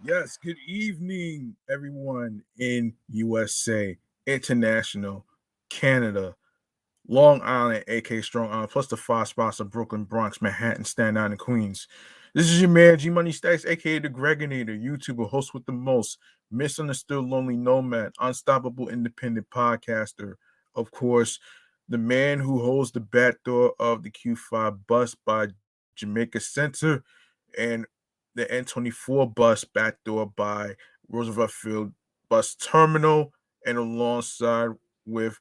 Yes, good evening, everyone in USA, International, Canada, Long Island, aka Strong Island, plus the five spots of Brooklyn, Bronx, Manhattan, Staten Island, and Queens. This is your man, G Money Stacks, aka the Gregonator, YouTuber, host with the most, misunderstood lonely nomad, unstoppable independent podcaster. Of course, the man who holds the back door of the Q5 bus by Jamaica Center and the N24 bus back door by Roosevelt Field Bus Terminal, and alongside with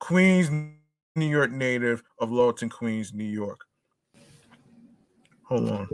Queens, New York native of Lawton, Queens, New York. Hold on.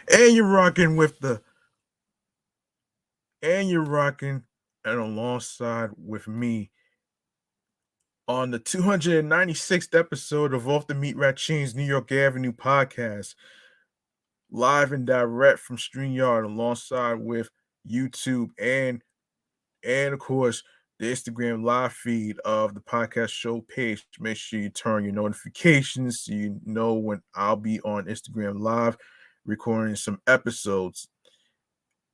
And you're rocking with the and you're rocking and alongside with me on the 296th episode of Off the Meat Rat Chainz New York Avenue podcast, live and direct from StreamYard, alongside with YouTube and of course the Instagram live feed of the podcast show page. Make sure you turn your notifications so you know when I'll be on Instagram live recording some episodes.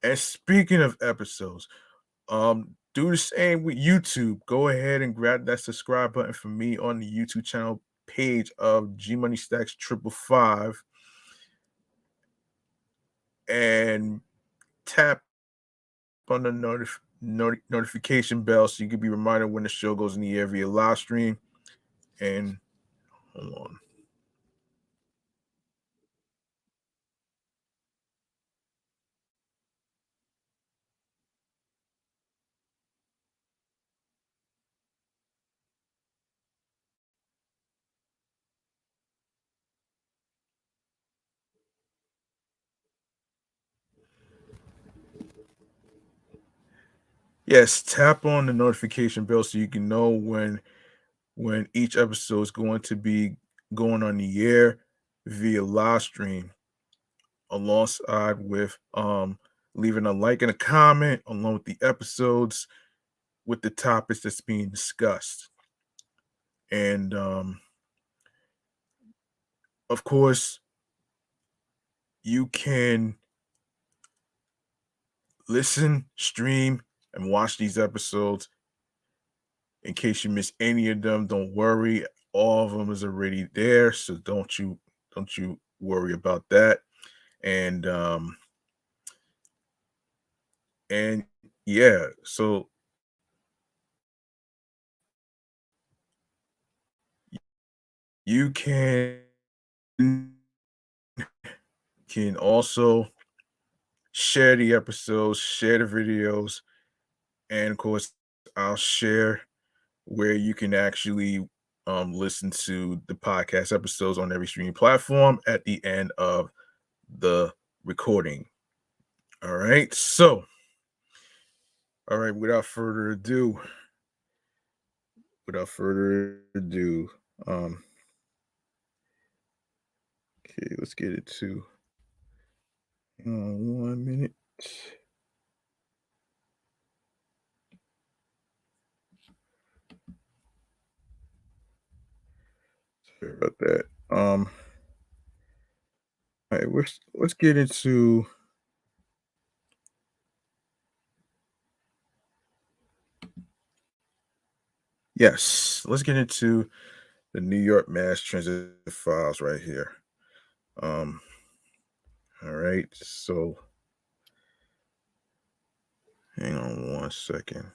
And speaking of episodes, do the same with YouTube. Go ahead and grab that subscribe button for me on the YouTube channel page of G Money Stacks 555 and tap on the notification bell so you can be reminded when the show goes in the air via live stream. And hold on. Yes, tap on the notification bell so you can know when each episode is going to be going on the air via live stream, alongside with leaving a like and a comment along with the episodes with the topics that's being discussed. And of course, you can listen, stream, and watch these episodes. In case you miss any of them, don't worry. All of them is already there, so don't you worry about that. And and yeah, so you can also share the episodes, share the videos, and of course, I'll share where you can actually listen to the podcast episodes on every streaming platform at the end of the recording. All right. So, all right, without further ado, um, okay, let's get it to 1 minute. Sorry about that. All right, let's get into let's get into the New York mass transit files right here. Um, all right, so hang on 1 second.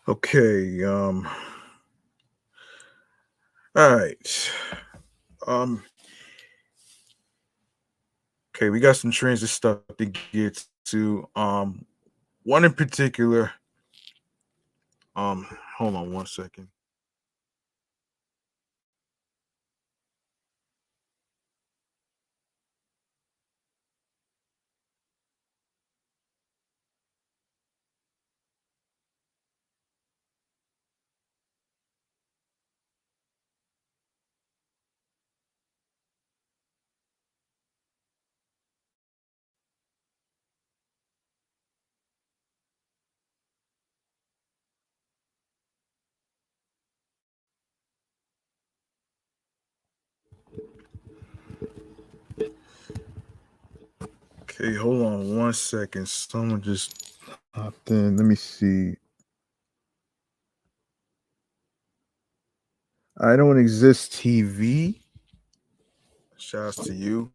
Okay. All right. Um. Okay, we got some transit stuff to get to. One in particular. Um. Hold on one second. Okay, hold on one second. Someone just popped in. Let me see. I don't exist TV. Shouts to you.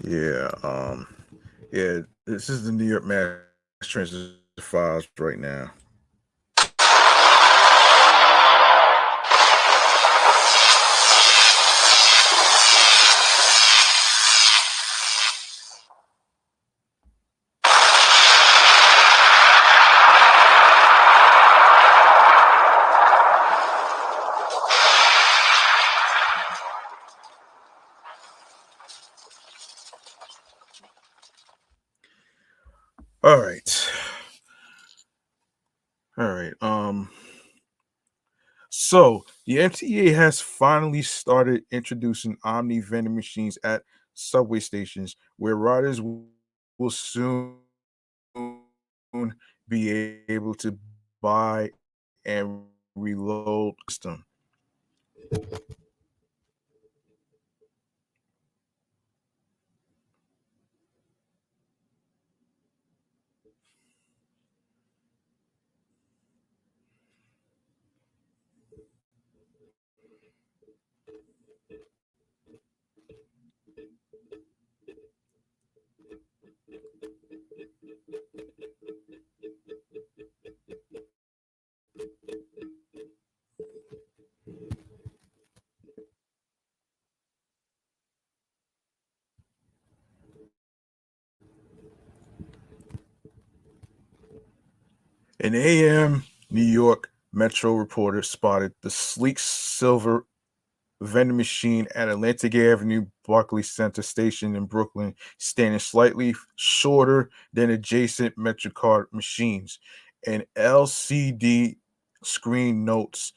Yeah. Yeah. This is the New York Mass Transit Files right now. All right. All right. So the MTA has finally started introducing Omni vending machines at subway stations where riders will soon be able to buy and reload system. An AM New York Metro reporter spotted the sleek silver vending machine at Atlantic Avenue Barclays Center station in Brooklyn, standing slightly shorter than adjacent MetroCard machines. An LCD screen notes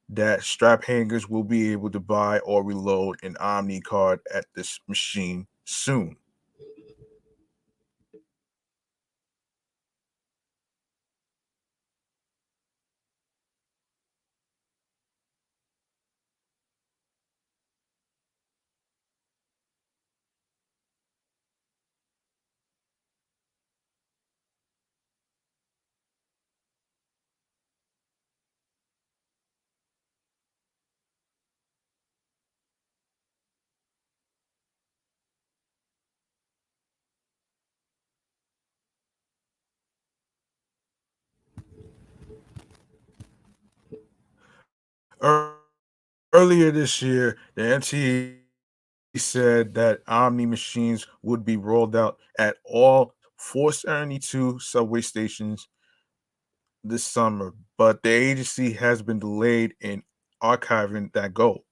that strap hangers will be able to buy or reload an Omni card at this machine soon. Ear- Earlier this year, the MTA said that Omni machines would be rolled out at all 472 subway stations this summer, but the agency has been delayed in archiving that goal.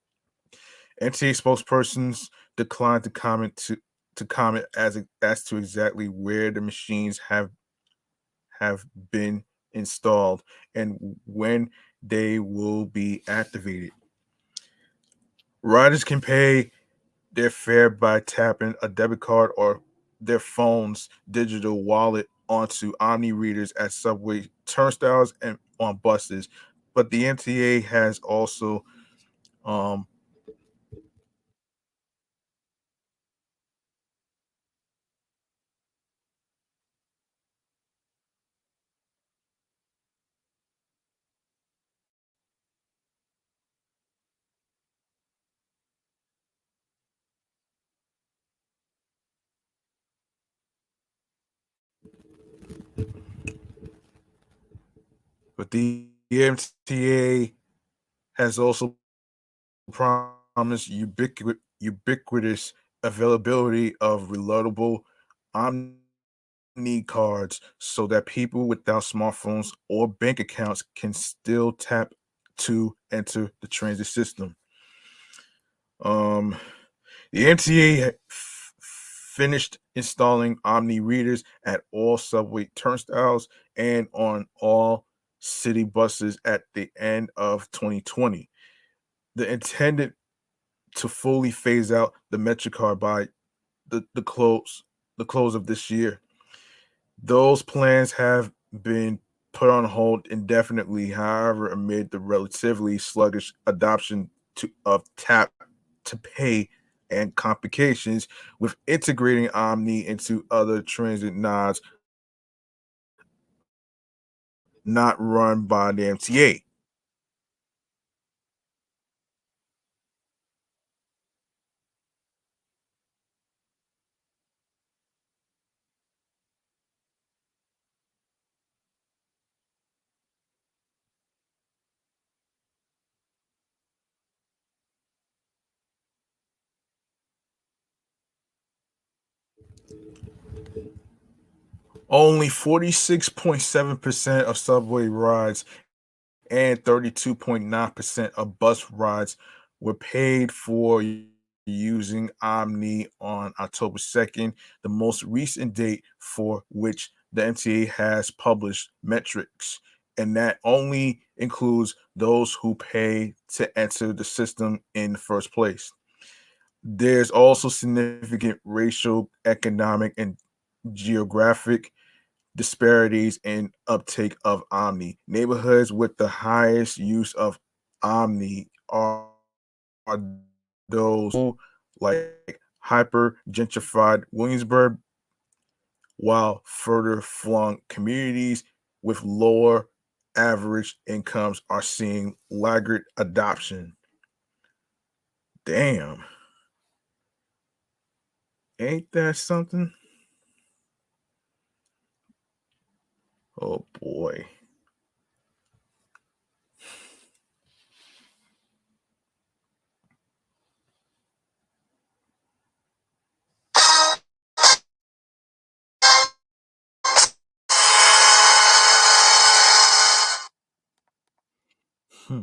NTA spokespersons declined to comment as to exactly where the machines have been installed and when they will be activated. Riders can pay their fare by tapping a debit card or their phone's digital wallet onto Omni readers at subway turnstiles and on buses, but the MTA has also um, but the MTA has also promised ubiquitous availability of reloadable omni cards so that people without smartphones or bank accounts can still tap to enter the transit system. Um, the MTA finished installing Omni readers at all subway turnstiles and on all city buses at the end of 2020. The intended to fully phase out the MetroCard by the close of this year. Those plans have been put on hold indefinitely, however, amid the relatively sluggish adoption of tap to pay and complications with integrating Omni into other transit nodes not run by the MTA. Only 46.7% of subway rides and 32.9% of bus rides were paid for using Omni on October 2nd, the most recent date for which the MTA has published metrics, and that only includes those who pay to enter the system in the first place. There's also significant racial, economic, and geographic disparities in uptake of Omni. Neighborhoods with the highest use of Omni are those like hyper gentrified Williamsburg, while further flung communities with lower average incomes are seeing laggard adoption. Damn, ain't that something? Oh boy. Hmm.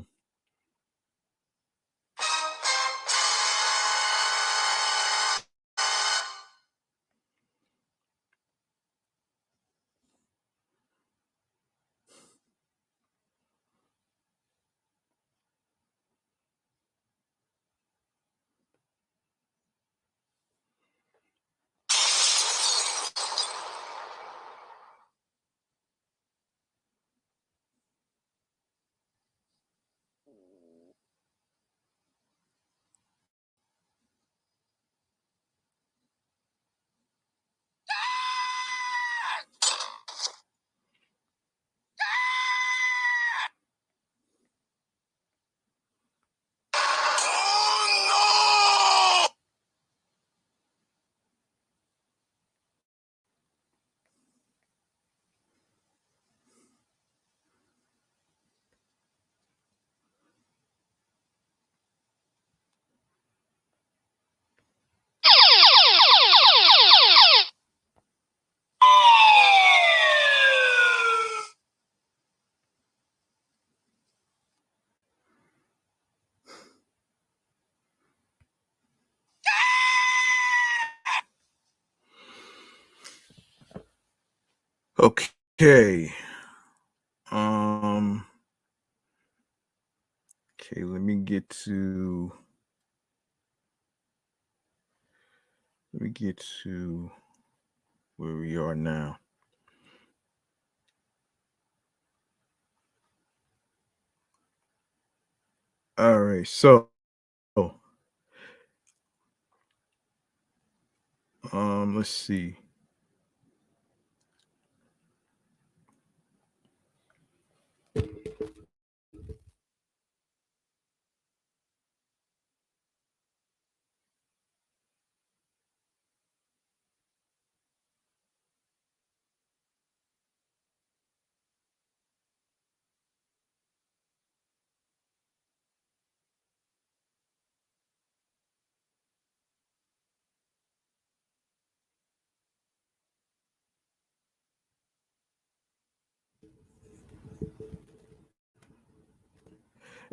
Okay. Um. Okay. Let me get to where we are now. All right. So, let's see.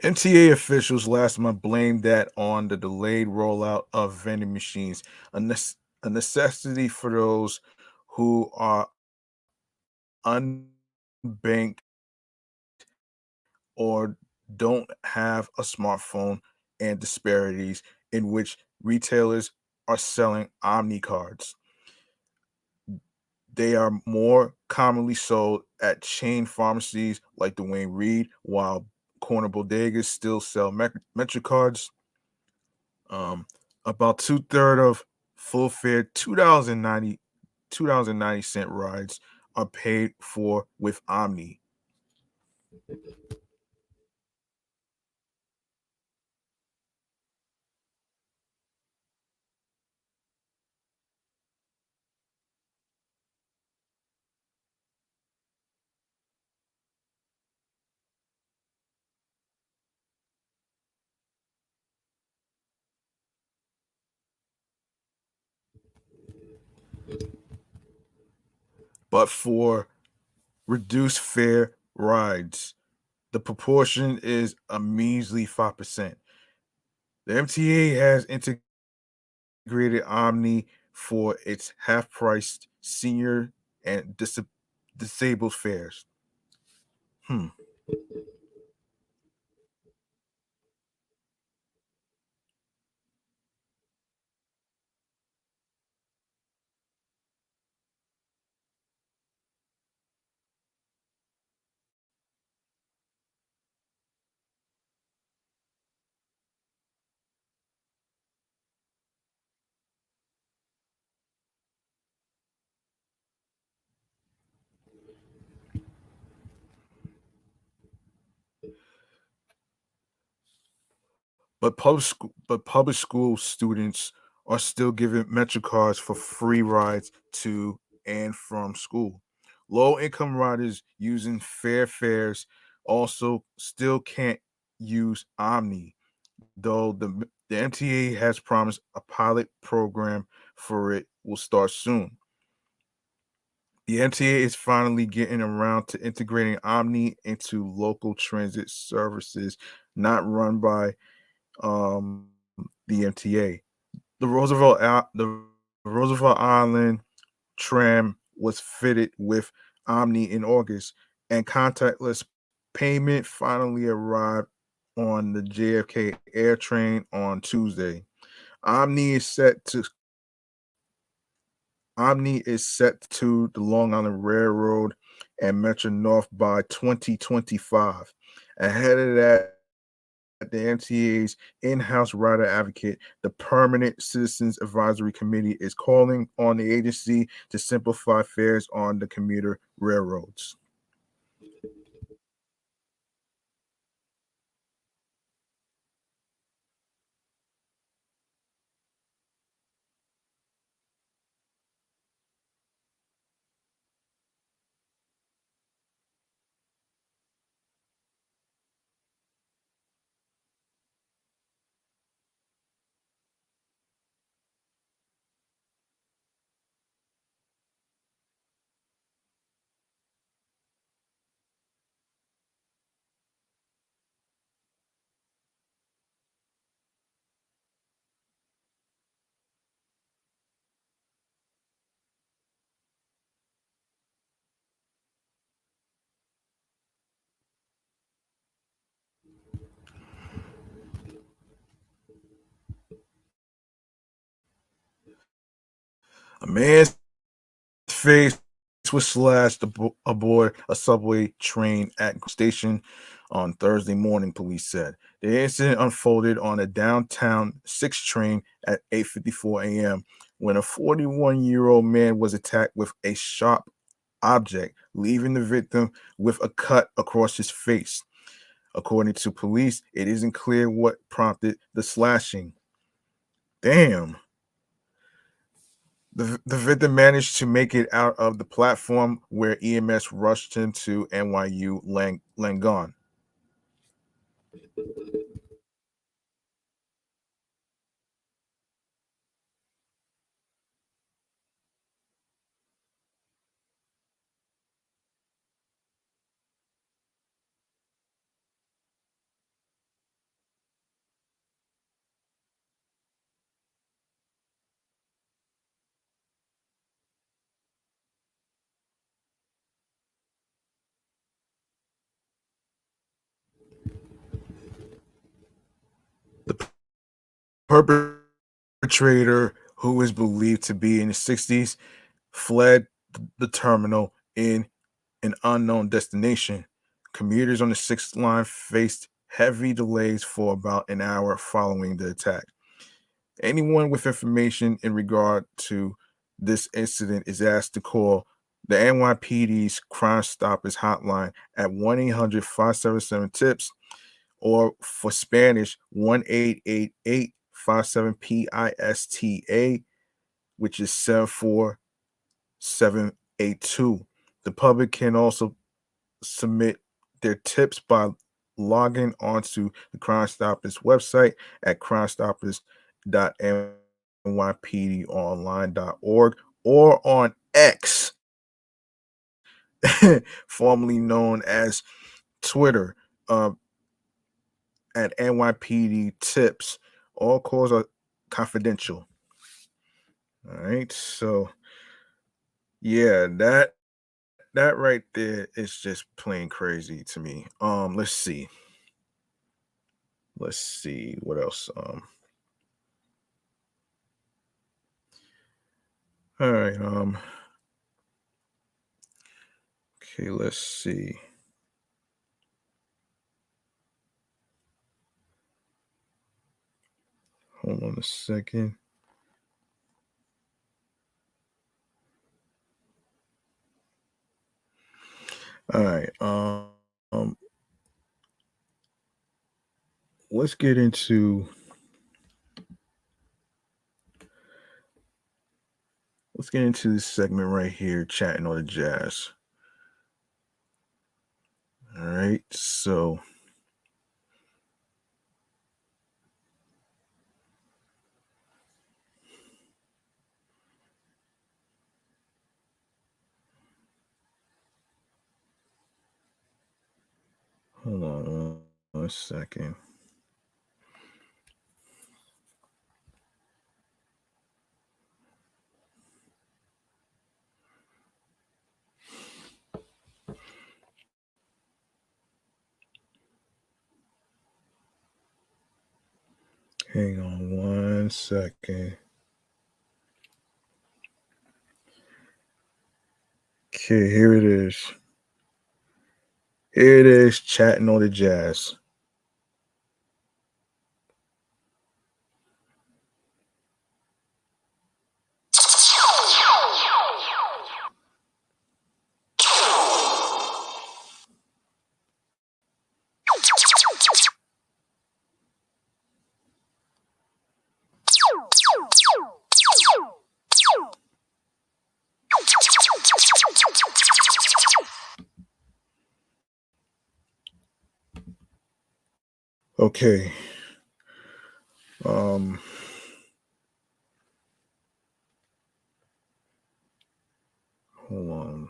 MTA officials last month blamed that on the delayed rollout of vending machines, a necessity for those who are unbanked or don't have a smartphone, and disparities in which retailers are selling Omni cards. They are more commonly sold at chain pharmacies like Dwayne Reed, while corner bodegas still sell Metro cards. Um, about two-thirds of full fare $2.90 rides are paid for with Omni. But for reduced fare rides, the proportion is a measly 5%. The MTA has integrated Omni for its half-priced senior and disabled fares. Hmm. But public school students are still given Metro cards for free rides to and from school. Low income riders using fair fares also still can't use Omni, though the MTA has promised a pilot program for it will start soon. The MTA is finally getting around to integrating Omni into local transit services not run by um, the MTA. The Roosevelt Island tram was fitted with Omni in August, and contactless payment finally arrived on the JFK Air train on Tuesday. Omni is set to Omni is set to the Long Island Railroad and Metro North by 2025. Ahead of that, the MTA's in-house rider advocate, the Permanent Citizens Advisory Committee, is calling on the agency to simplify fares on the commuter railroads. A man's face was slashed aboard a subway train at station on Thursday morning, police said. The incident unfolded on a downtown 6 train at 8:54 a.m. when a 41-year-old man was attacked with a sharp object, leaving the victim with a cut across his face. According to police, it isn't clear what prompted the slashing. Damn. The victim managed to make it out of the platform where EMS rushed him to NYU Langone. The perpetrator, who is believed to be in his 60s, fled the terminal in an unknown destination. Commuters on the 6th line faced heavy delays for about an hour following the attack. Anyone with information in regard to this incident is asked to call the NYPD's Crime Stoppers hotline at 1-800-577-TIPS, or for Spanish 1-888-57-PISTA, which is 74782. The public can also submit their tips by logging onto the Crime Stoppers website at crimestoppers.nypdonline.org, or on X, formerly known as Twitter, at NYPD Tips. All calls are confidential. All right, so yeah, that right there is just plain crazy to me. Let's see what else. All right, okay, let's see. Hold on a second. All right, let's get into this segment right here, chatting on the jazz. All right, so hold on one second. Hang on one second. Okay, here it is. Here it is, chatting on the jazz. Okay. Um Hold on.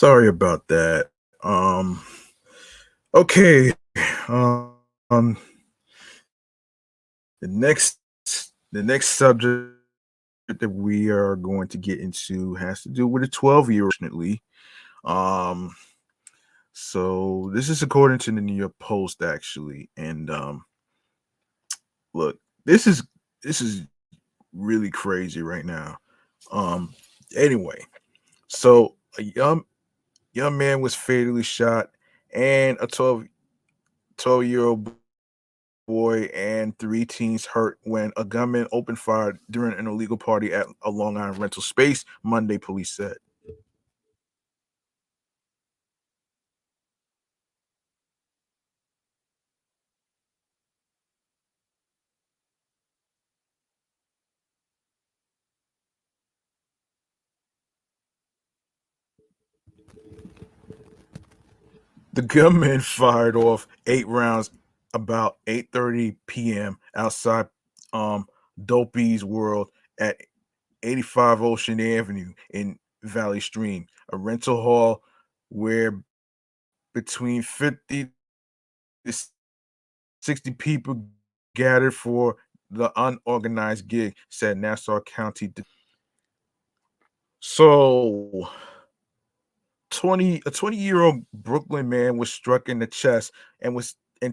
Sorry about that. Um, okay. Um, the next the next subject that we are going to get into has to do with a 12-year, fortunately. Um, so this is according to the New York Post, actually. And look, this is really crazy right now. Um, anyway, so a young man was fatally shot, and a 12-year-old boy and three teens hurt when a gunman opened fire during an illegal party at a Long Island rental space, Monday, police said. The gunman fired off 8 rounds about 8:30 p.m. outside Dopey's World at 85 Ocean Avenue in Valley Stream, a rental hall where between 50 to 60 people gathered for the unorganized gig, said Nassau County. So 20-year-old Brooklyn man was struck in the chest and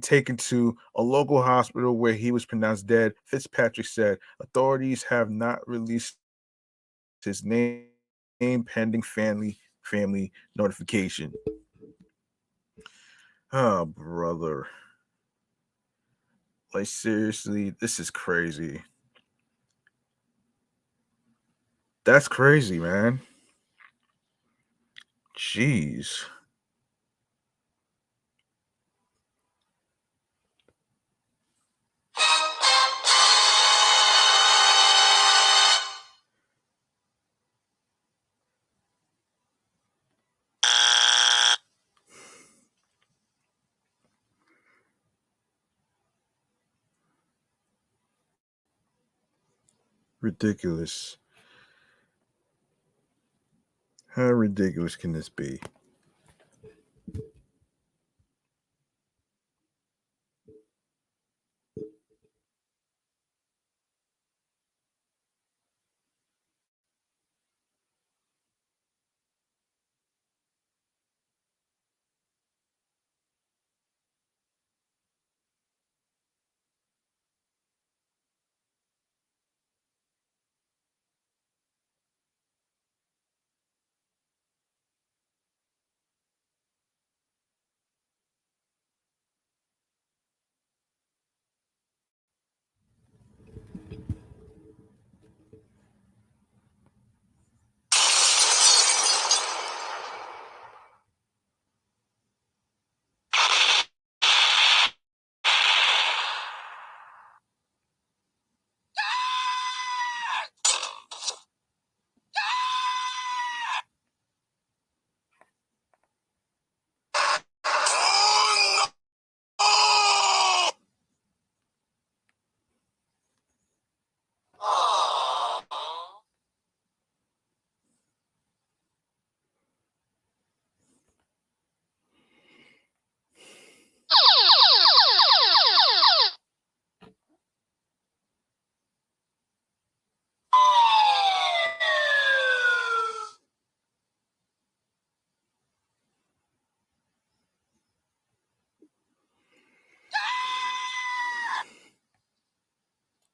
taken to a local hospital where he was pronounced dead. Fitzpatrick said authorities have not released his name pending family notification. Oh, brother. Like, seriously, this is crazy. That's crazy, man. Jeez. Ridiculous. How ridiculous can this be?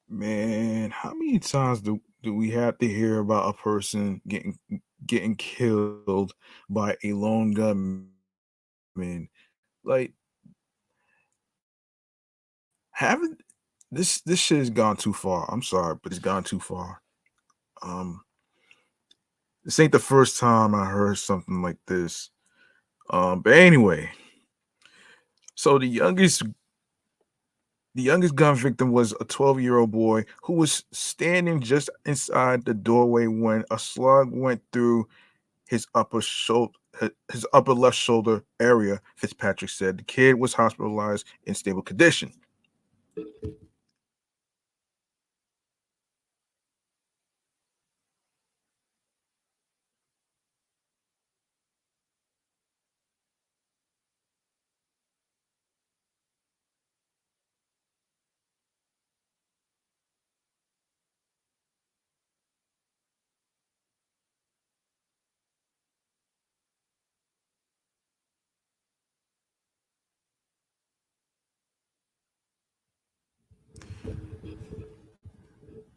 Man, how many times do we have to hear about a person getting killed by a lone gunman? Like, haven't this shit has gone too far. I'm sorry, but it's gone too far. Um, this ain't the first time I heard something like this. But anyway, so the youngest gun victim was a 12-year-old boy who was standing just inside the doorway when a slug went through his upper left shoulder area. Fitzpatrick said the kid was hospitalized in stable condition.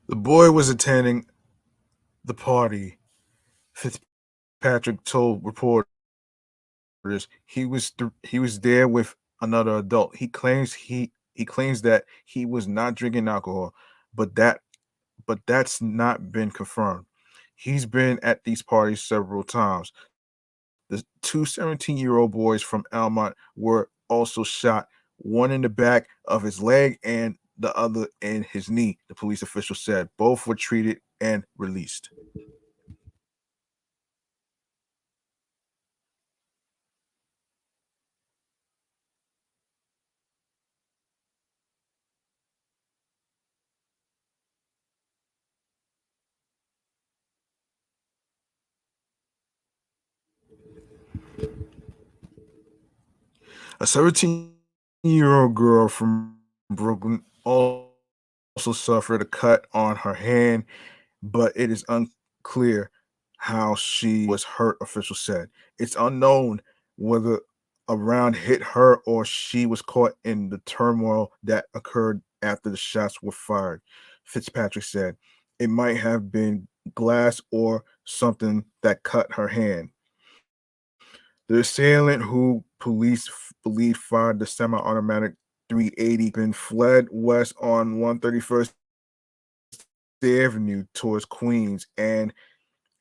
The boy was attending the party. Fitzpatrick told reporters he was there with another adult. He claims that he was not drinking alcohol, but that's not been confirmed. He's been at these parties several times. The two 17-year-old boys from Almont were also shot, one in the back of his leg and the other in his knee, the police official said. Both were treated and released. A 17-year-old girl from Brooklyn also suffered a cut on her hand, but it is unclear how she was hurt, officials said. It's unknown whether a round hit her or she was caught in the turmoil that occurred after the shots were fired, Fitzpatrick said. It might have been glass or something that cut her hand. The assailant, who police believe fired the semi-automatic 380, been fled west on 131st Avenue towards Queens and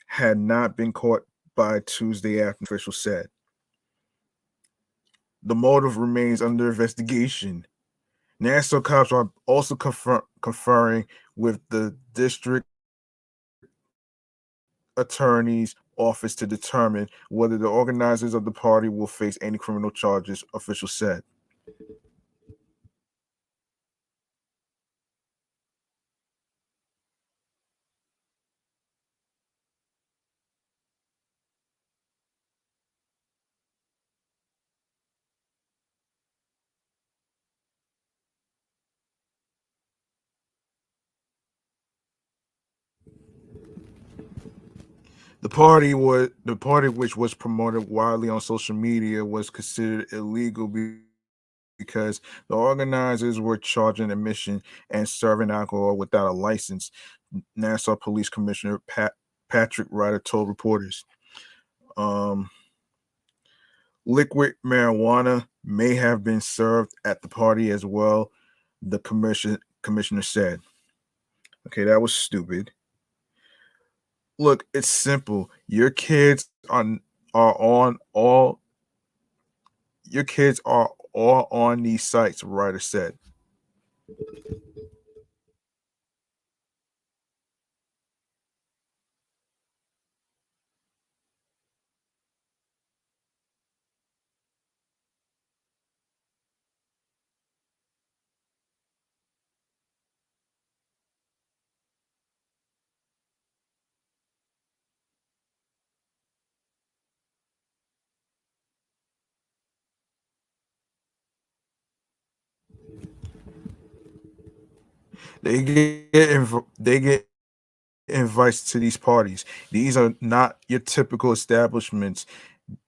had not been caught by Tuesday afternoon, officials said. The motive remains under investigation. Nassau cops are also conferring with the district attorney's office to determine whether the organizers of the party will face any criminal charges, officials said. The party, which was promoted widely on social media, was considered illegal because the organizers were charging admission and serving alcohol without a license. Nassau Police Commissioner Patrick Ryder told reporters. Um, Liquid marijuana may have been served at the party as well, the commissioner said. Okay, that was stupid. Look, it's simple. Are on all your kids are all on these sites, Ryder said. They get invites to these parties. These are not your typical establishments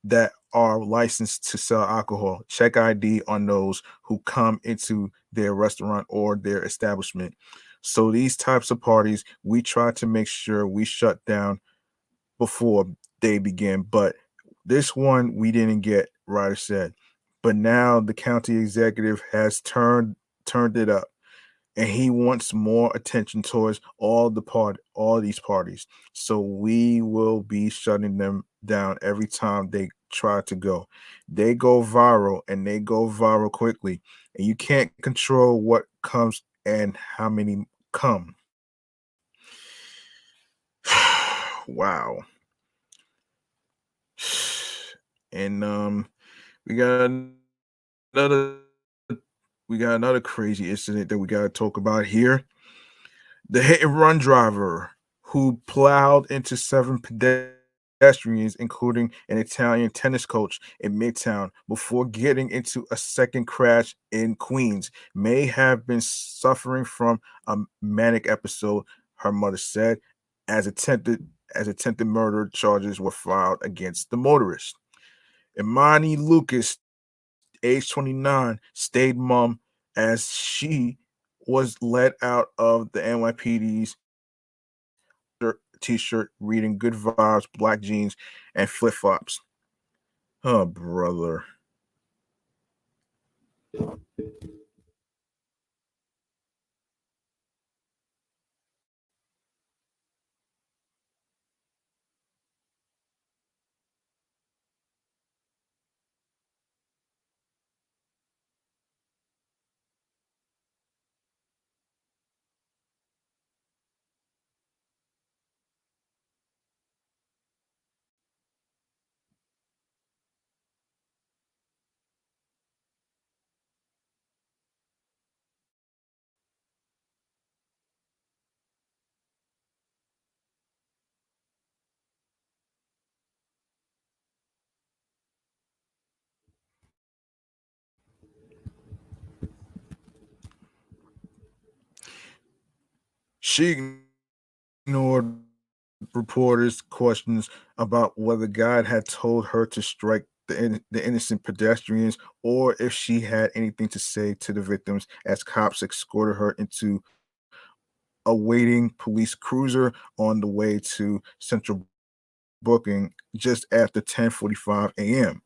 that are licensed to sell alcohol. Check ID on those who come into their restaurant or their establishment. So these types of parties, we try to make sure we shut down before they begin. But this one we didn't get, Ryder said. But now the county executive has turned it up and he wants more attention towards all these parties. So we will be shutting them down every time they try to go. They go viral and they go viral quickly, and you can't control what comes and how many come. Wow. And we got another another crazy incident that we got to talk about here. The hit and run driver who plowed into seven pedestrians, including an Italian tennis coach in Midtown, before getting into a second crash in Queens, may have been suffering from a manic episode, her mother said, as attempted murder charges were filed against the motorist. Imani Lucas, age 29, stayed mum as she was let out of the NYPD's t-shirt reading "Good Vibes," black jeans, and flip-flops. Oh, brother. She ignored reporters' questions about whether God had told her to strike the innocent pedestrians or if she had anything to say to the victims as cops escorted her into a waiting police cruiser on the way to Central Booking just after 10:45 a.m.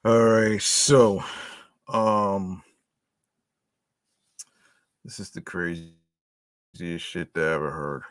All right, so um this is the craziest shit that I ever heard.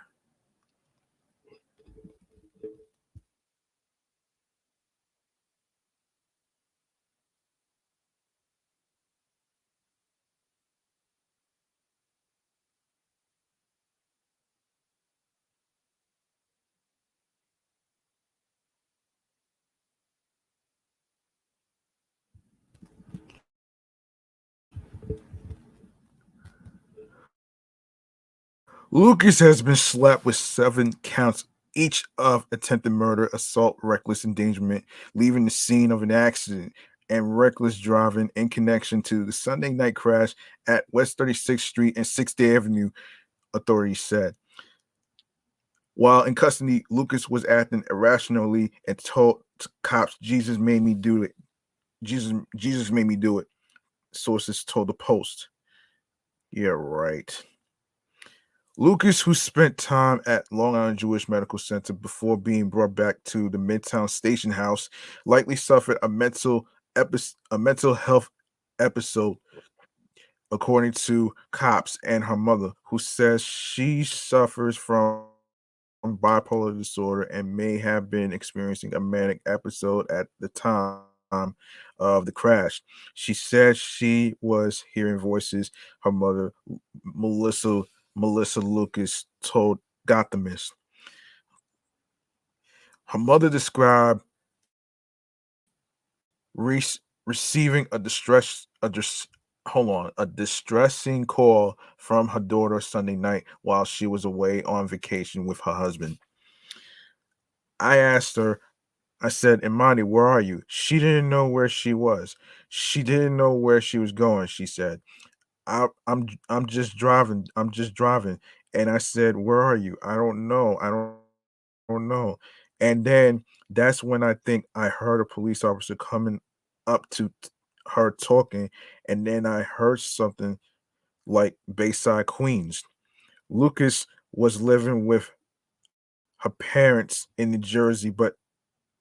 Lucas has been slapped with 7 counts each of attempted murder, assault, reckless endangerment, leaving the scene of an accident, and reckless driving in connection to the Sunday night crash at West 36th Street and 6th Avenue, authorities said. While in custody, Lucas was acting irrationally and told cops, "Jesus made me do it. Jesus made me do it." Sources told the Post. Yeah, right. Lucas, who spent time at Long Island Jewish Medical Center before being brought back to the Midtown Station House, likely suffered a mental health episode, according to cops and her mother, who says she suffers from bipolar disorder and may have been experiencing a manic episode at the time of the crash. She said she was hearing voices. Her mother, Melissa Melissa Lucas, told Gothamist. Her mother described re- receiving a distressing call from her daughter Sunday night while she was away on vacation with her husband. I asked her, I said, Imani, where are you? She didn't know where she was. She didn't know where she was going, she said. I'm just driving. I'm just driving. And I said, where are you? I don't know. I don't know. And then that's when I think I heard a police officer coming up to her talking, and then I heard something like Bayside Queens. Lucas was living with her parents in New Jersey, but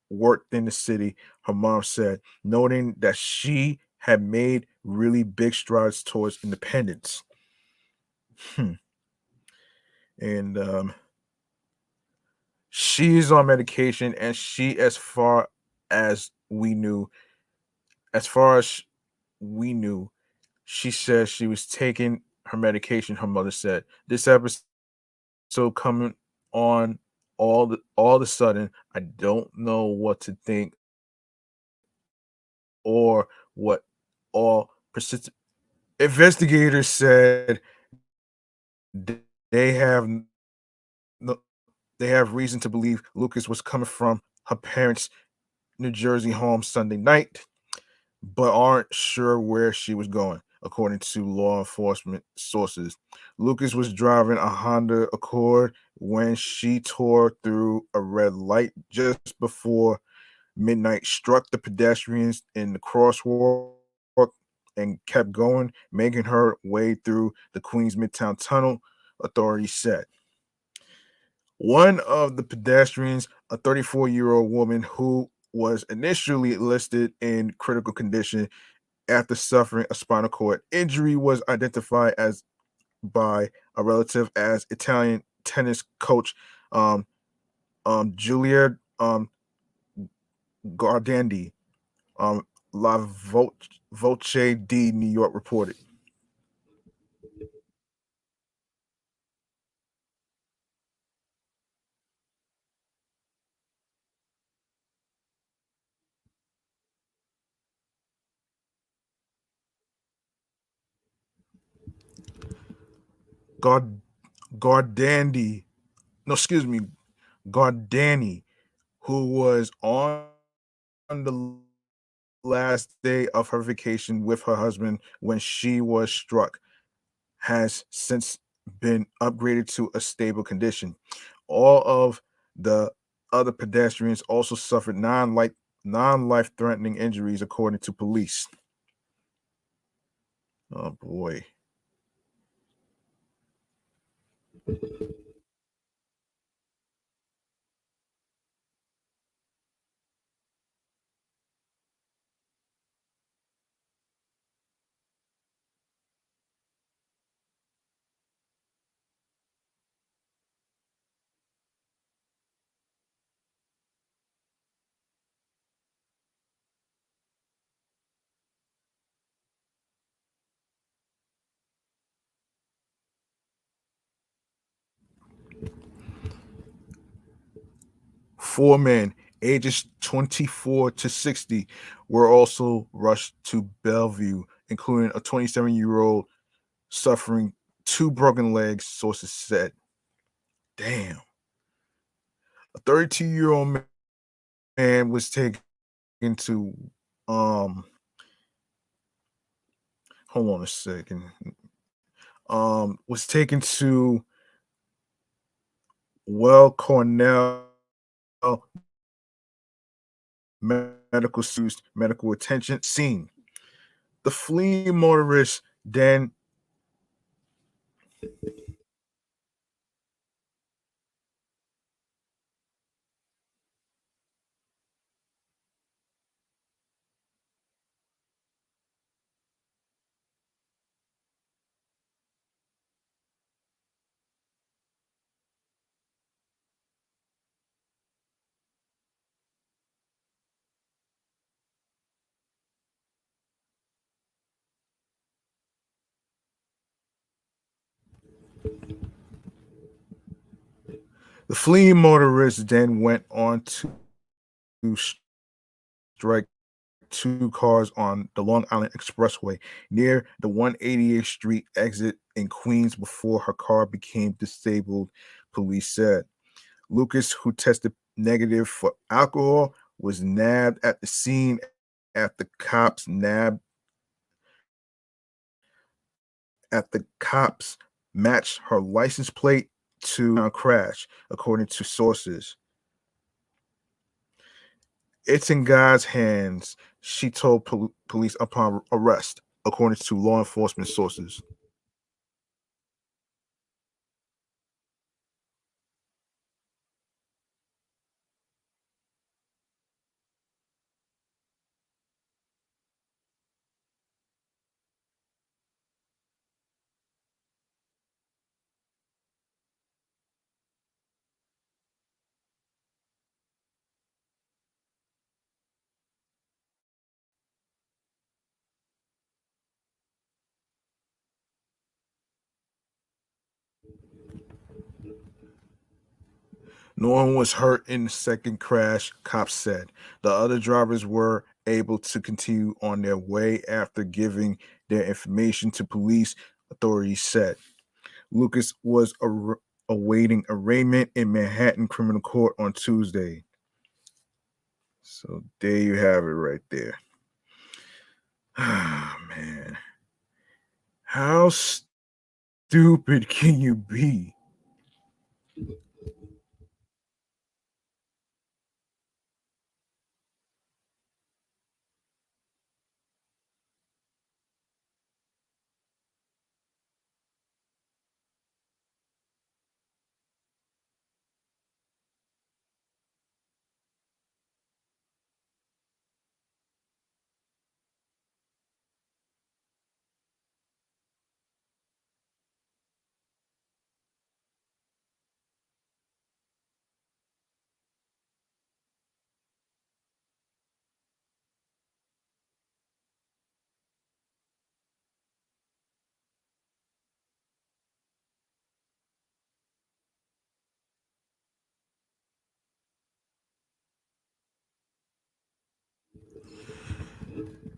worked in the city, her mom said, noting that she had made really big strides towards independence. Hmm. And she's on medication, and she, as we knew, as far as we knew, she said she was taking her medication. Her mother said this episode coming on all of a sudden. I don't know what to think or what all persistent investigators said th- they have no, they have reason to believe Lucas was coming from her parents' New Jersey home Sunday night, but aren't sure where she was going, according to law enforcement sources. Lucas was driving a Honda Accord when she tore through a red light just before midnight, struck the pedestrians in the crosswalk, and kept going, making her way through the Queens Midtown Tunnel, authorities said. One of the pedestrians, a 34-year-old woman who was initially listed in critical condition after suffering a spinal cord injury, was identified as by a relative as Italian tennis coach um, Julia Gardandi. La Voce di New York reported. Gard Gardandi, no, excuse me, Gardani, who was on the last day of her vacation with her husband when she was struck, has since been upgraded to a stable condition. All of the other pedestrians also suffered non-life threatening injuries, according to police. Oh boy. 4 men, ages 24 to 60, were also rushed to Bellevue, including a 27-year-old suffering two broken legs, sources said. Damn. A 32-year-old man was taken to, um, hold on a second, was taken to Cornell medical attention scene. The fleeing motorist then The fleeing motorists then went on to strike two cars on the Long Island Expressway near the 188th Street exit in Queens before her car became disabled, police said. Lucas, who tested negative for alcohol, was nabbed at the scene after cops matched her license plate to a crash, according to sources. It's in God's hands, she told police upon arrest, according to law enforcement sources. No one was hurt in the second crash, cops said. The other drivers were able to continue on their way after giving their information to police, authorities said. Lucas was awaiting arraignment in Manhattan criminal court on Tuesday. So there you have it right there. Ah, man. How stupid can you be?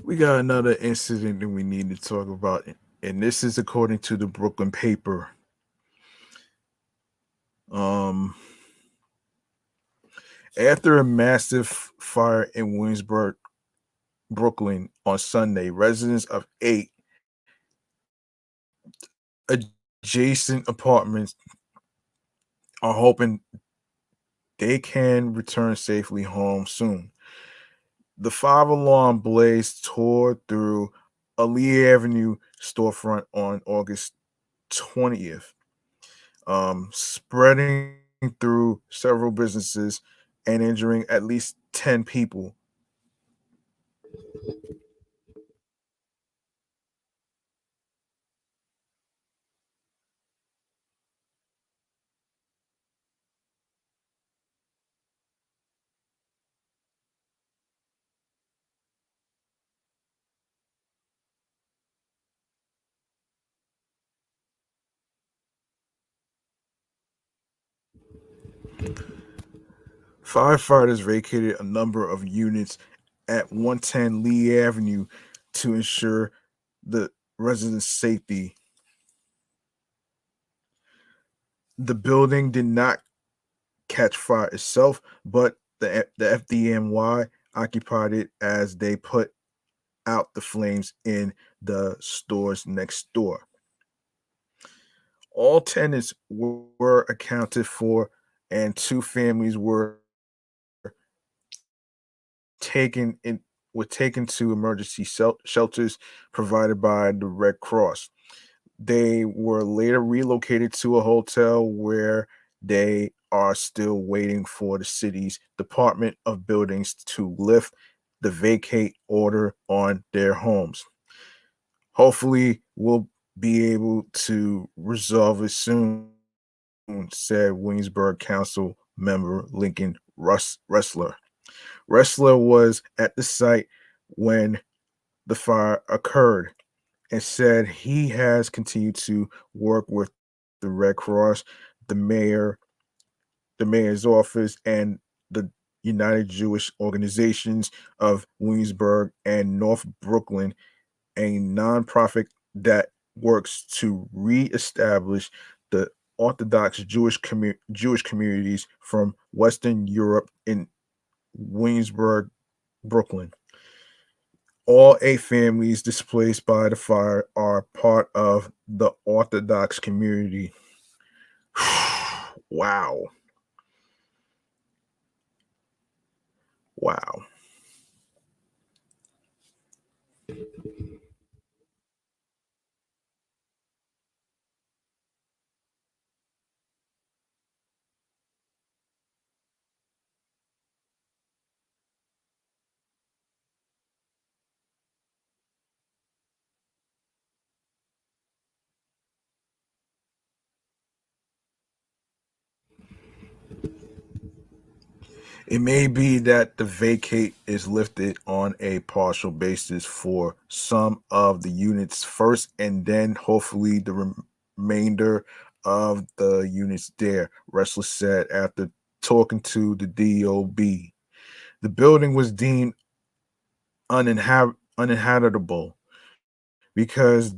We got another incident that we need to talk about, and this is according to the Brooklyn paper. Um, After a massive fire in Williamsburg, Brooklyn on Sunday, residents of 8 adjacent apartments are hoping they can return safely home soon. The five-alarm blaze tore through a Lee Avenue storefront on August 20th, spreading through several businesses and injuring at least 10 people. Firefighters vacated a number of units at 110 Lee Avenue to ensure the residents' safety. The building did not catch fire itself, but the FDNY occupied it as they put out the flames in the stores next door. All tenants were accounted for, and two families taken in were taken to emergency shelters provided by the Red Cross. They were later relocated to a hotel where they are still waiting for the city's Department of Buildings to lift the vacate order on their homes. Hopefully, we'll be able to resolve it soon, said Williamsburg Council member Lincoln Wrestler. Wrestler was at the site when the fire occurred and said he has continued to work with the Red Cross, the mayor, the mayor's office, and the United Jewish Organizations of Williamsburg and North Brooklyn, a nonprofit that works to reestablish the Orthodox Jewish communities from Western Europe in Williamsburg, Brooklyn. All 8 families displaced by the fire are part of the Orthodox community. Wow. Wow. It may be that the vacate is lifted on a partial basis for some of the units first, and then hopefully the remainder of the units there, Wrestler said after talking to the DOB. The building was deemed uninhabitable because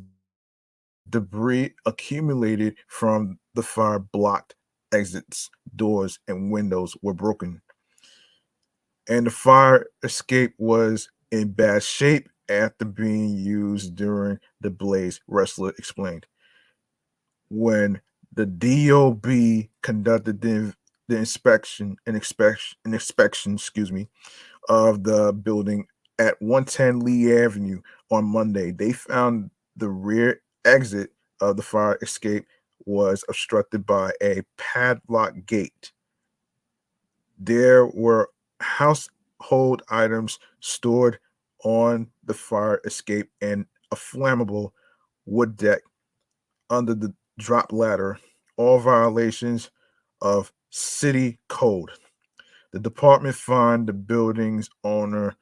debris accumulated from the fire blocked exits, doors, and windows were broken, and the fire escape was in bad shape after being used during the blaze, Wrestler explained. When the DOB conducted the inspection, of the building at 110 Lee Avenue on Monday, they found the rear exit of the fire escape was obstructed by a padlock gate. There were household items stored on the fire escape and a flammable wood deck under the drop ladder, all violations of city code. The department fined the building's owner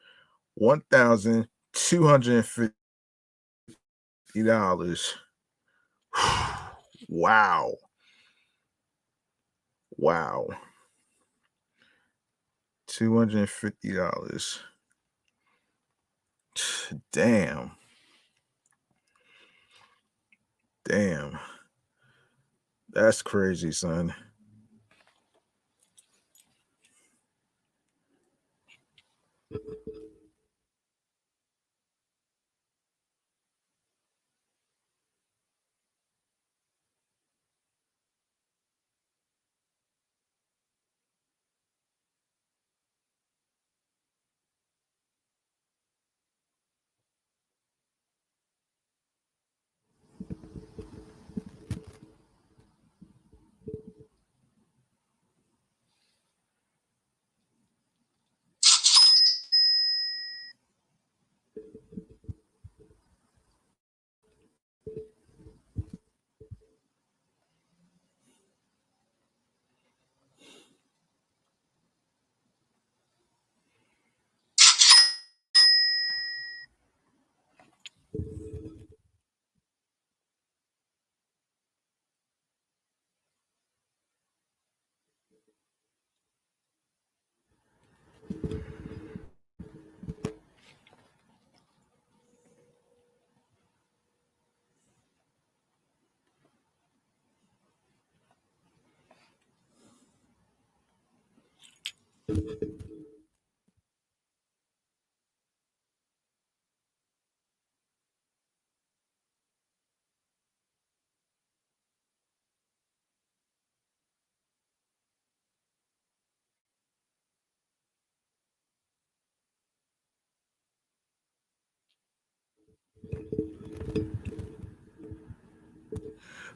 $1,250. Wow. Wow. $250. Damn. Damn. That's crazy, son.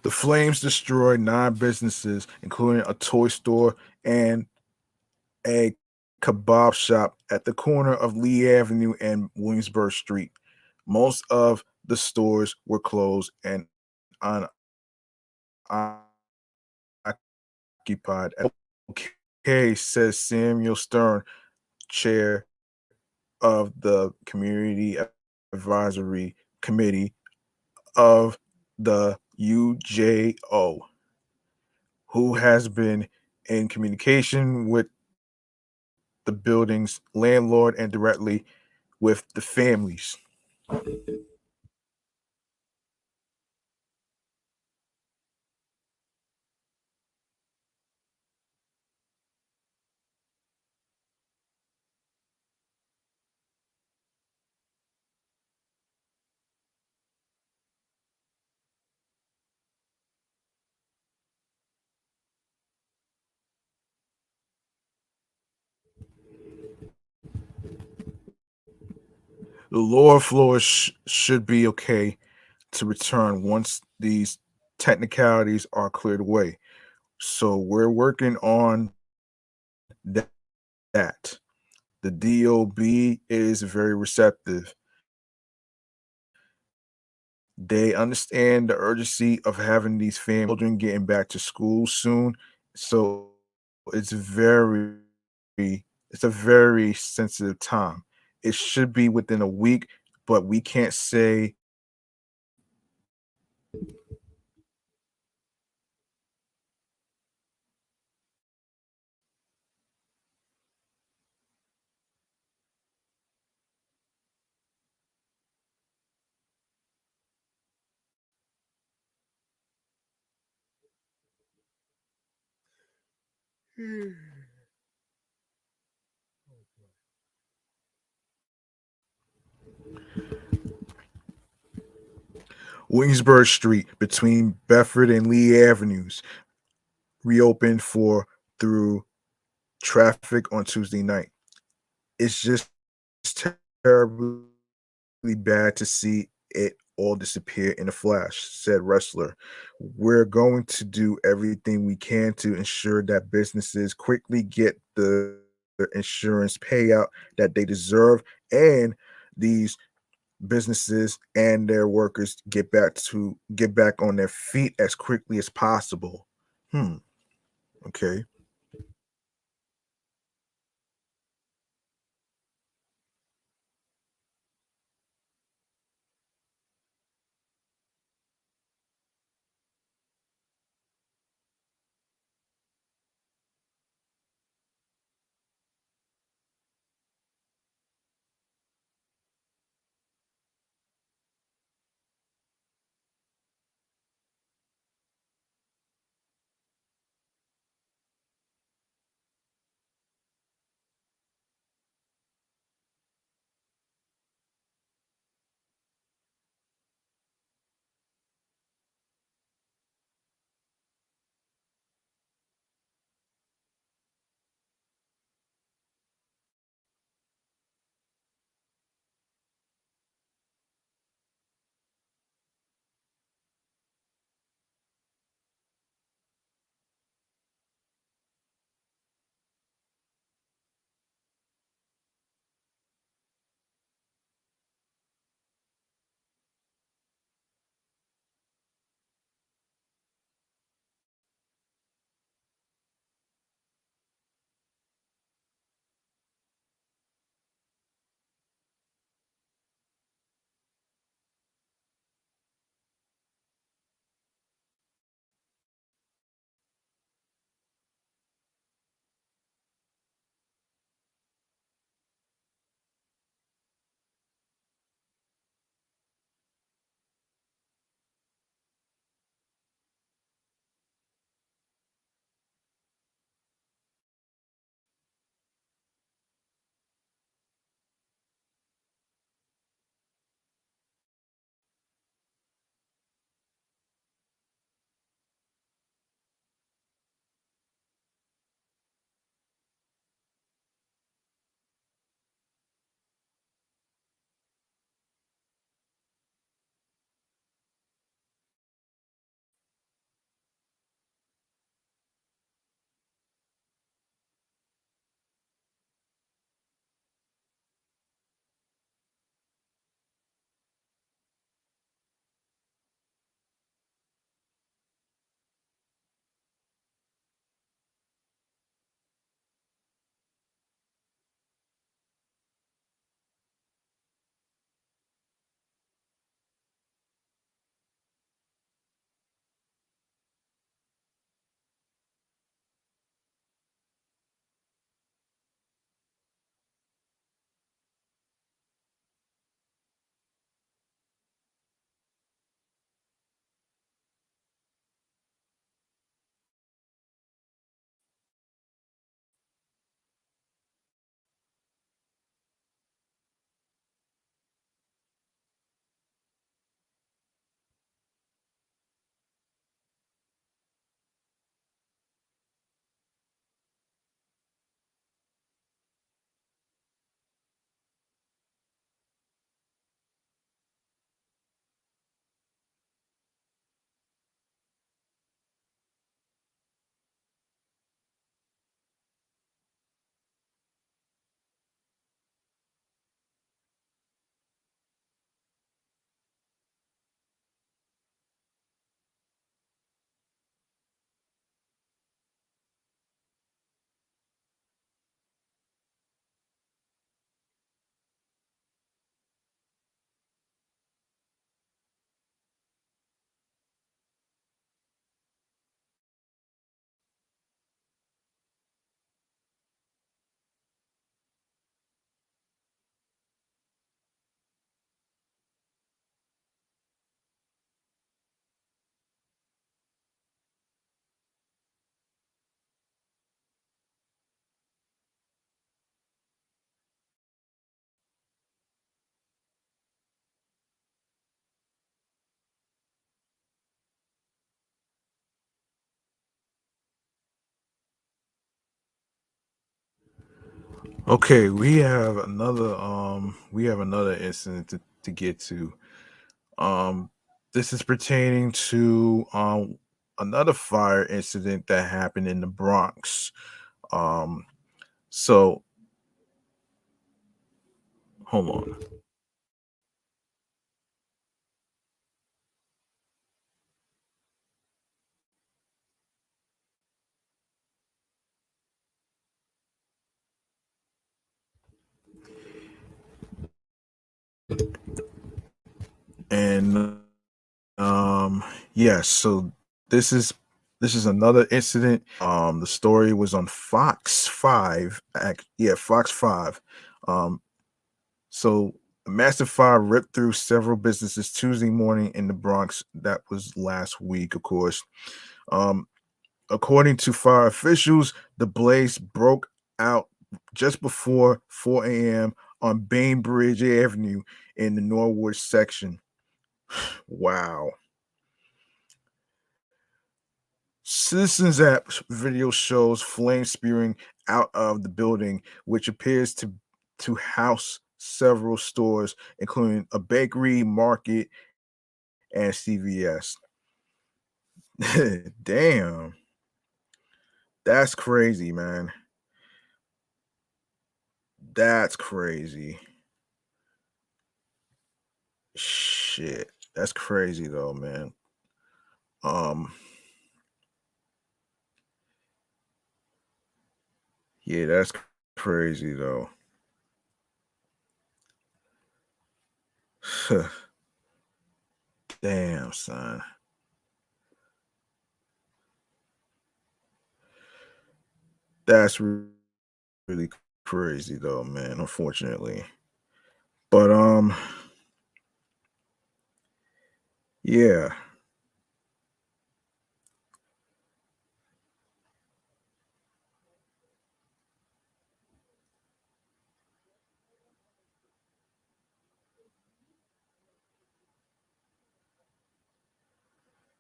The flames destroyed 9 businesses, including a toy store and a kebab shop at the corner of Lee Avenue and Williamsburg Street. Most of the stores were closed and unoccupied. Okay, says Samuel Stern, chair of the Community Advisory Committee of the UJO, who has been in communication with the building's landlord and directly with the families. The lower floors should be okay to return once these technicalities are cleared away. So we're working on that. that. The DOB is very receptive. They understand the urgency of having these children getting back to school soon. So it's very it's a very sensitive time. It should be within a week, but we can't say. Williamsburg Street between Bedford and Lee Avenues reopened for through traffic on Tuesday night. It's just terribly bad to see it all disappear in a flash, said Wrestler. We're going to do everything we can to ensure that businesses quickly get the insurance payout that they deserve, and these businesses and their workers get back on their feet as quickly as possible. Hmm. Okay. Okay, we have another incident to get to. Um this is pertaining to another fire incident that happened in the Bronx. Um so hold on. And yes, so this is this is another incident. The story was on Fox 5. Fox 5. Um So a massive fire ripped through several businesses Tuesday morning in the Bronx. That was last week, of course. Um, According to fire officials, the blaze broke out just before 4 a.m. on Bainbridge Avenue in the Norwood section. Wow. Citizens app video shows flames spewing out of the building, which appears to house several stores, including a bakery, market, and CVS. Damn, that's crazy, man. That's crazy. Shit, that's crazy though, man. Um, yeah, that's crazy though. Damn, son, that's really crazy though, man. Unfortunately, but yeah.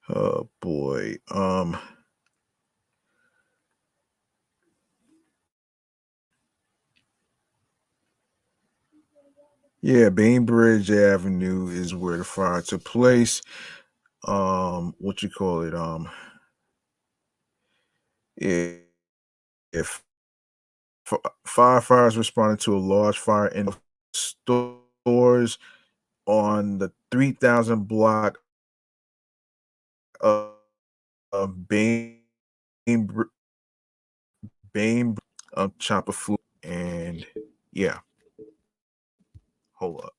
Oh boy. Yeah, Bainbridge Avenue is where the fire took place. What you call it? Yeah, if firefighters responded to a large fire in stores on the 3000 block of, of Bain Chopper Food. And yeah, hold up.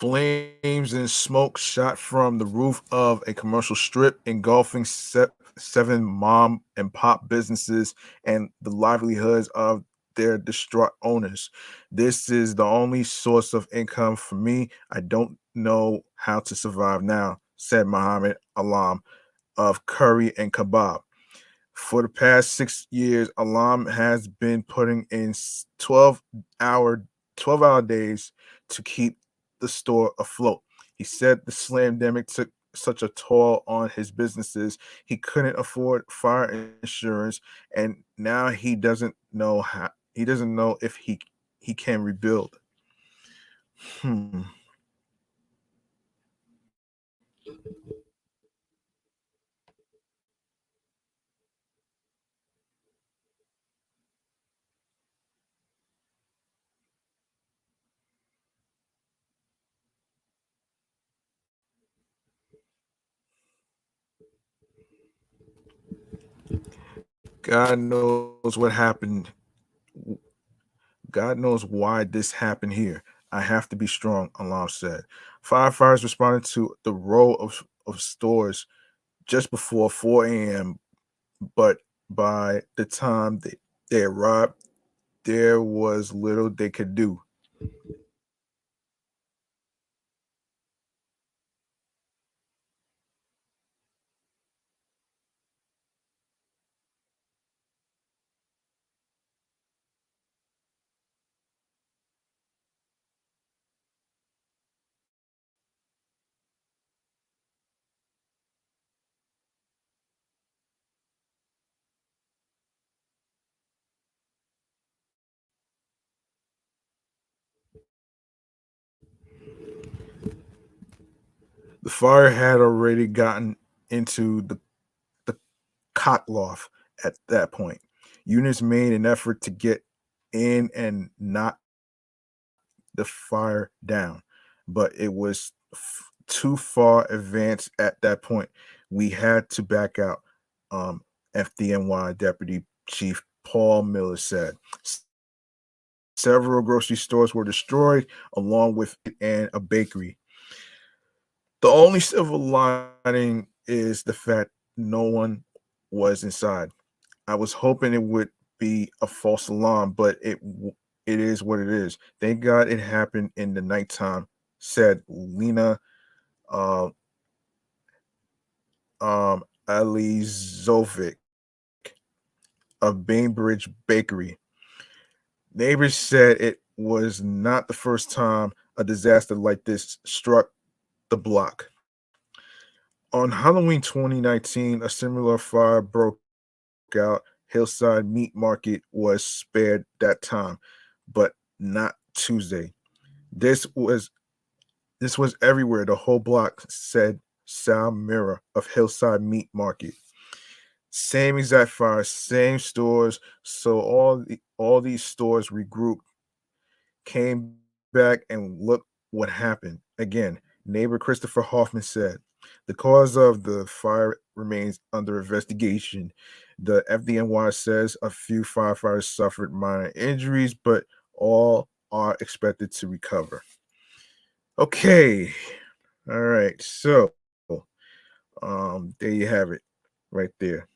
Flames and smoke shot from the roof of a commercial strip, engulfing seven mom and pop businesses and the livelihoods of their distraught owners. This is the only source of income for me. I don't know how to survive now, said Muhammad Alam of Curry and Kebab. For the past 6 years, Alam has been putting in 12-hour 12-hour days to keep the store afloat. He said the slamdemic took such a toll on his businesses, he couldn't afford fire insurance, and now he doesn't know if he can rebuild. Hmm. God knows what happened. God knows why this happened here. I have to be strong, Alam said. Firefighters responded to the row of stores just before 4 a.m., but by the time they arrived, there was little they could do. The fire had already gotten into the cock loft at that point. Units made an effort to get in and knock the fire down, but it was too far advanced at that point. We had to back out. FDNY Deputy Chief Paul Miller said. Several grocery stores were destroyed, along with and a bakery. The only silver lining is the fact no one was inside. I was hoping it would be a false alarm, but it is what it is. Thank God it happened in the nighttime," said Lena uh, Alizovic of Bainbridge Bakery. Neighbors said it was not the first time a disaster like this struck the block. On Halloween 2019, a similar fire broke out. Hillside Meat Market was spared that time, but not Tuesday. This was this was everywhere. The whole block, said Sal Mira of Hillside Meat Market. Same exact fire, same stores. So all these stores regrouped, came back, and look what happened. Again, neighbor Christopher Hoffman said the cause of the fire remains under investigation. The FDNY says a few firefighters suffered minor injuries, but all are expected to recover. Okay. All right. So, there you have it right there.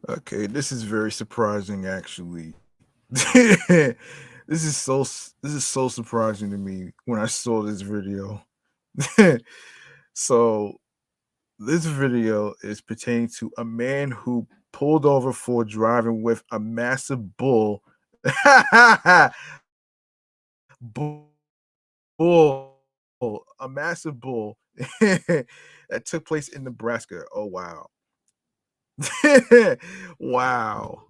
Okay, this is very surprising actually. This is so surprising to me when I saw this video. So this video is pertaining to a man who pulled over for driving with a massive bull. bull, a massive bull that took place in Nebraska. Oh wow. Wow.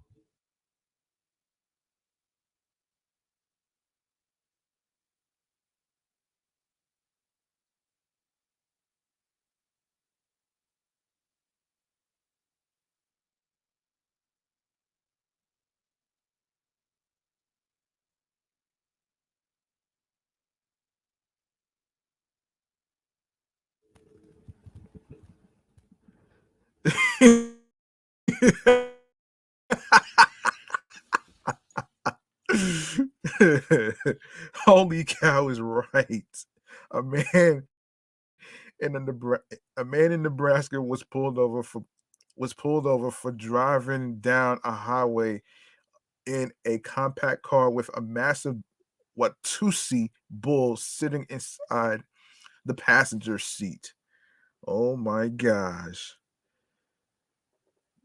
Holy cow is right. A man a man in Nebraska was pulled over for driving down a highway in a compact car with a massive Watusi bull sitting inside the passenger seat. Oh my gosh.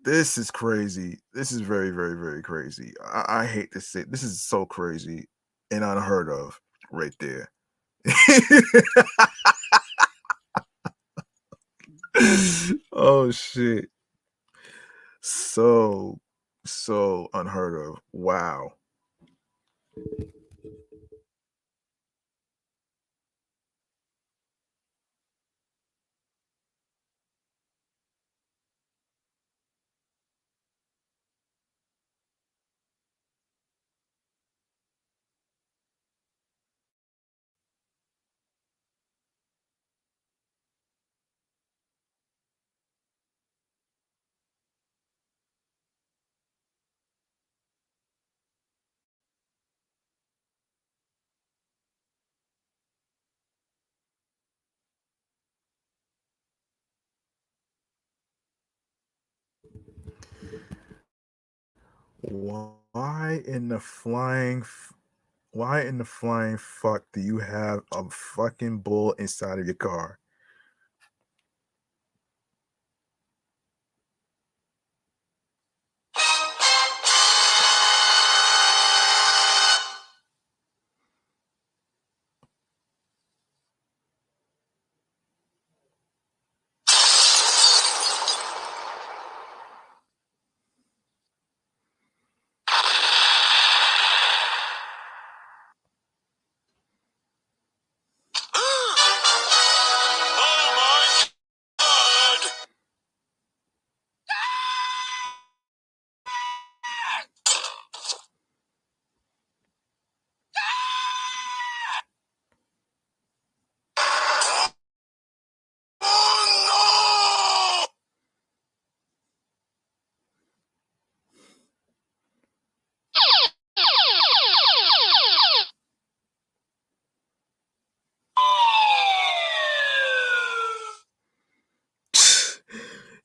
This is crazy. This is very, very, very crazy. I hate to say this is so crazy and unheard of right there. Oh shit. So, so unheard of. Wow. Why in the why in the flying fuck do you have a fucking bull inside of your car?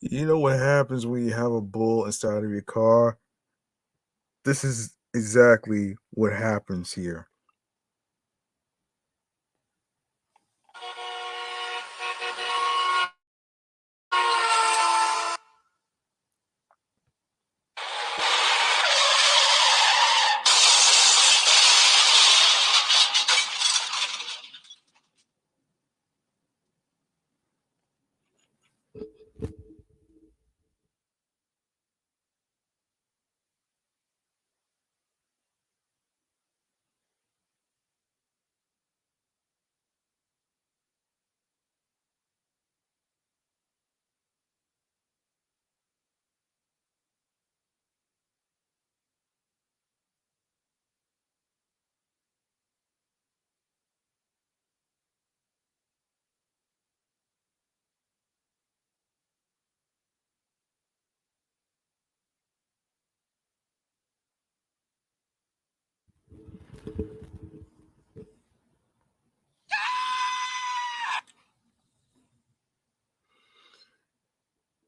You know what happens when you have a bull inside of your car? This is exactly what happens here.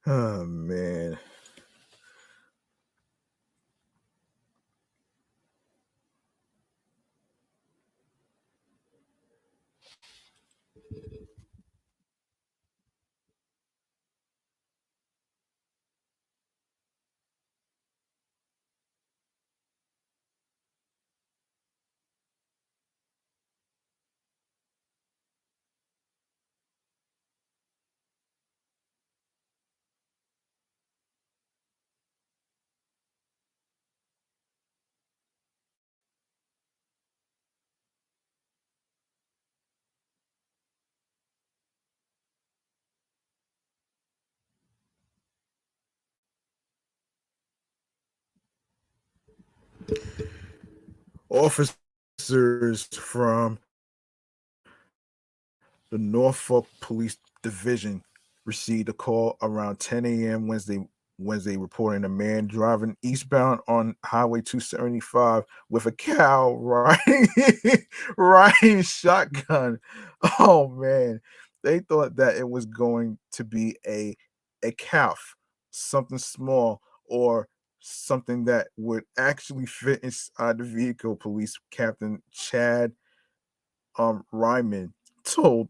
Oh man. Officers from the Norfolk Police Division received a call around 10 a.m. Wednesday reporting a man driving eastbound on Highway 275 with a cow riding shotgun. Oh man, they thought that it was going to be a calf, something small or something that would actually fit inside the vehicle. Police Captain Chad Ryman told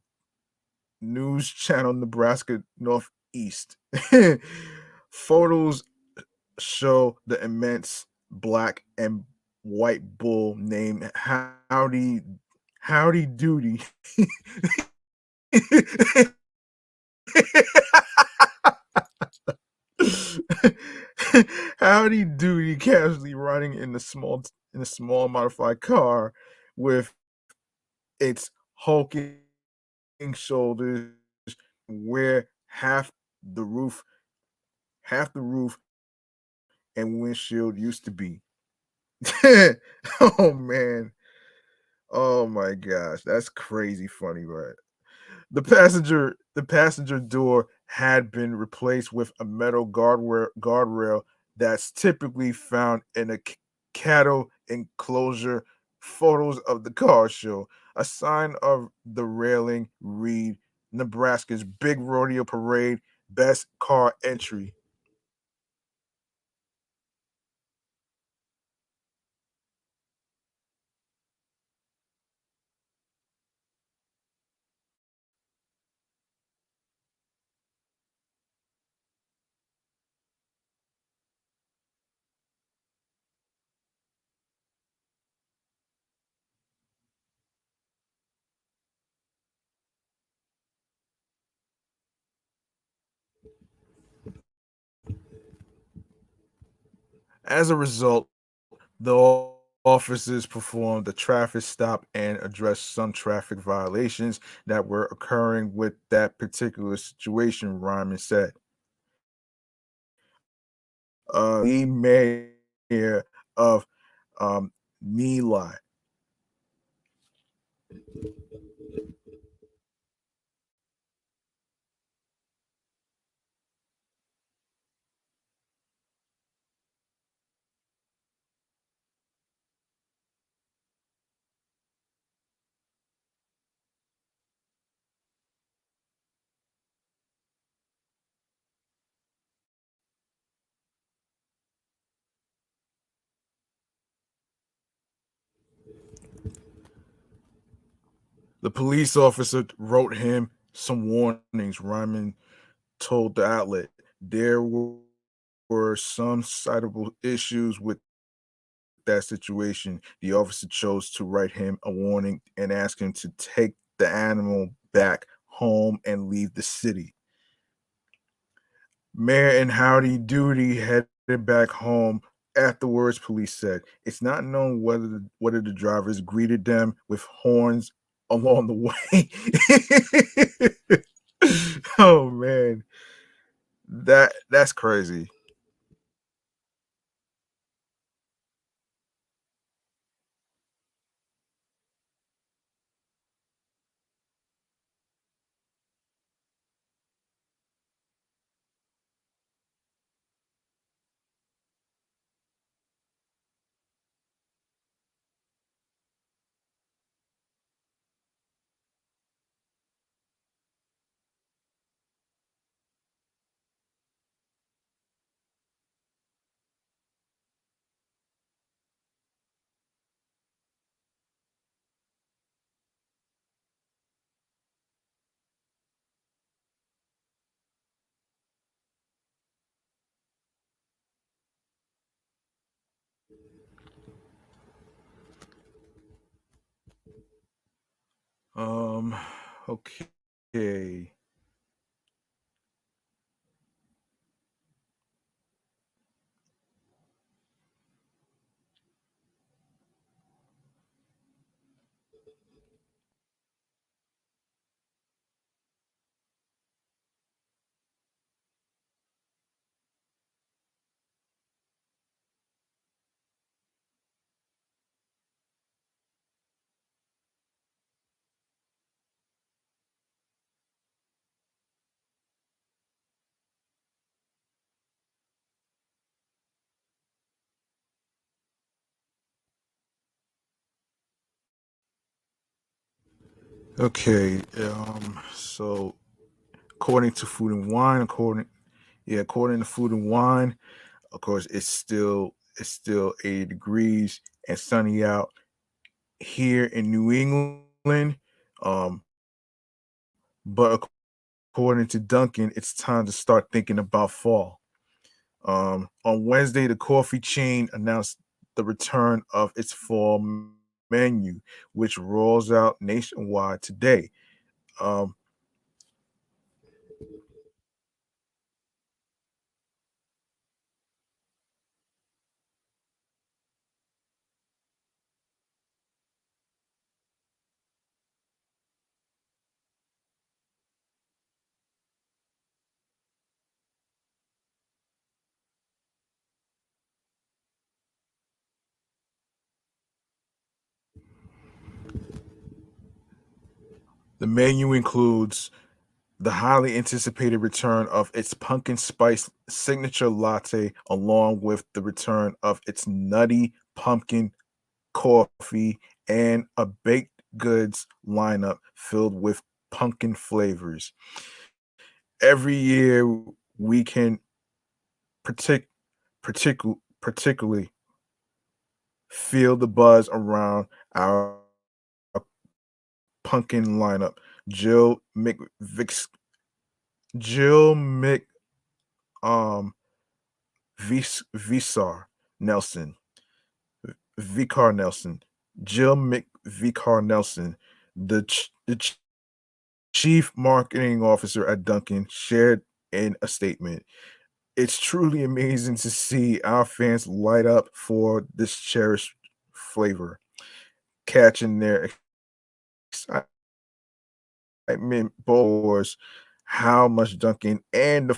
News Channel, Nebraska Northeast. Photos show the immense black and white bull named Howdy Doody. Howdy Doody casually riding in a small modified car with its hulking shoulders where the roof half the roof and windshield used to be. Oh man. Oh my gosh. That's crazy funny, right? The passenger door had been replaced with a metal guardrail that's typically found in a cattle enclosure. Photos of the car show a sign of the railing read Nebraska's big rodeo parade best car entry. As a result, the officers performed a traffic stop and addressed some traffic violations that were occurring with that particular situation, Ryman said. The mayor of Neli. The police officer wrote him some warnings. Ryman told the outlet there were some citable issues with that situation. The officer chose to write him a warning and ask him to take the animal back home and leave the city. Mayor and Howdy Doody headed back home afterwards, police said. It's not known whether the drivers greeted them with horns along the way. Oh man, that's crazy. Um, okay. Okay. So according to Food and Wine, according to Food and Wine, of course, it's still 80 degrees and sunny out here in New England. Um, but according to Dunkin, it's time to start thinking about fall. On Wednesday, the coffee chain announced the return of its fall menu, which rolls out nationwide today. Um, the menu includes the highly anticipated return of its pumpkin spice signature latte, along with the return of its nutty pumpkin coffee and a baked goods lineup filled with pumpkin flavors. Every year, we can particularly feel the buzz around our pumpkin lineup. Jill McVix, Jill Mc um Visar Nelson, Vicar Nelson, Jill McVicar Nelson, the chief marketing officer at Dunkin', shared in a statement. It's truly amazing to see our fans light up for this cherished flavor, catching their excitement bores how much Dunkin' and the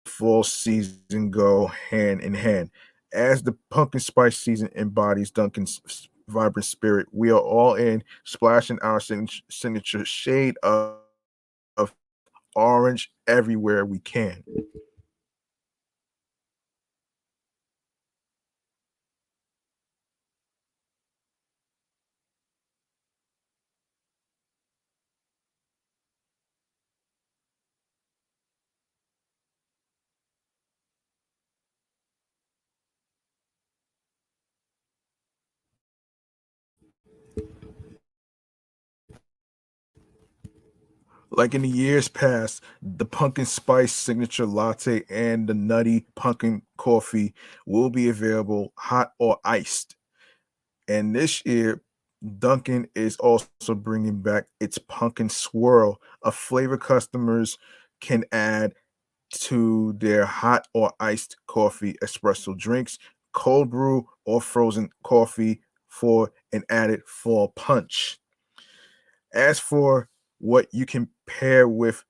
fall season go hand in hand. As the pumpkin spice season embodies Dunkin's vibrant spirit, we are all in, splashing our signature shade of orange everywhere we can. Like in the years past, the pumpkin spice signature latte and the nutty pumpkin coffee will be available hot or iced. And this year, Dunkin' is also bringing back its pumpkin swirl, a flavor customers can add to their hot or iced coffee espresso drinks, cold brew, or frozen coffee for an added fall punch. As for what you can pair with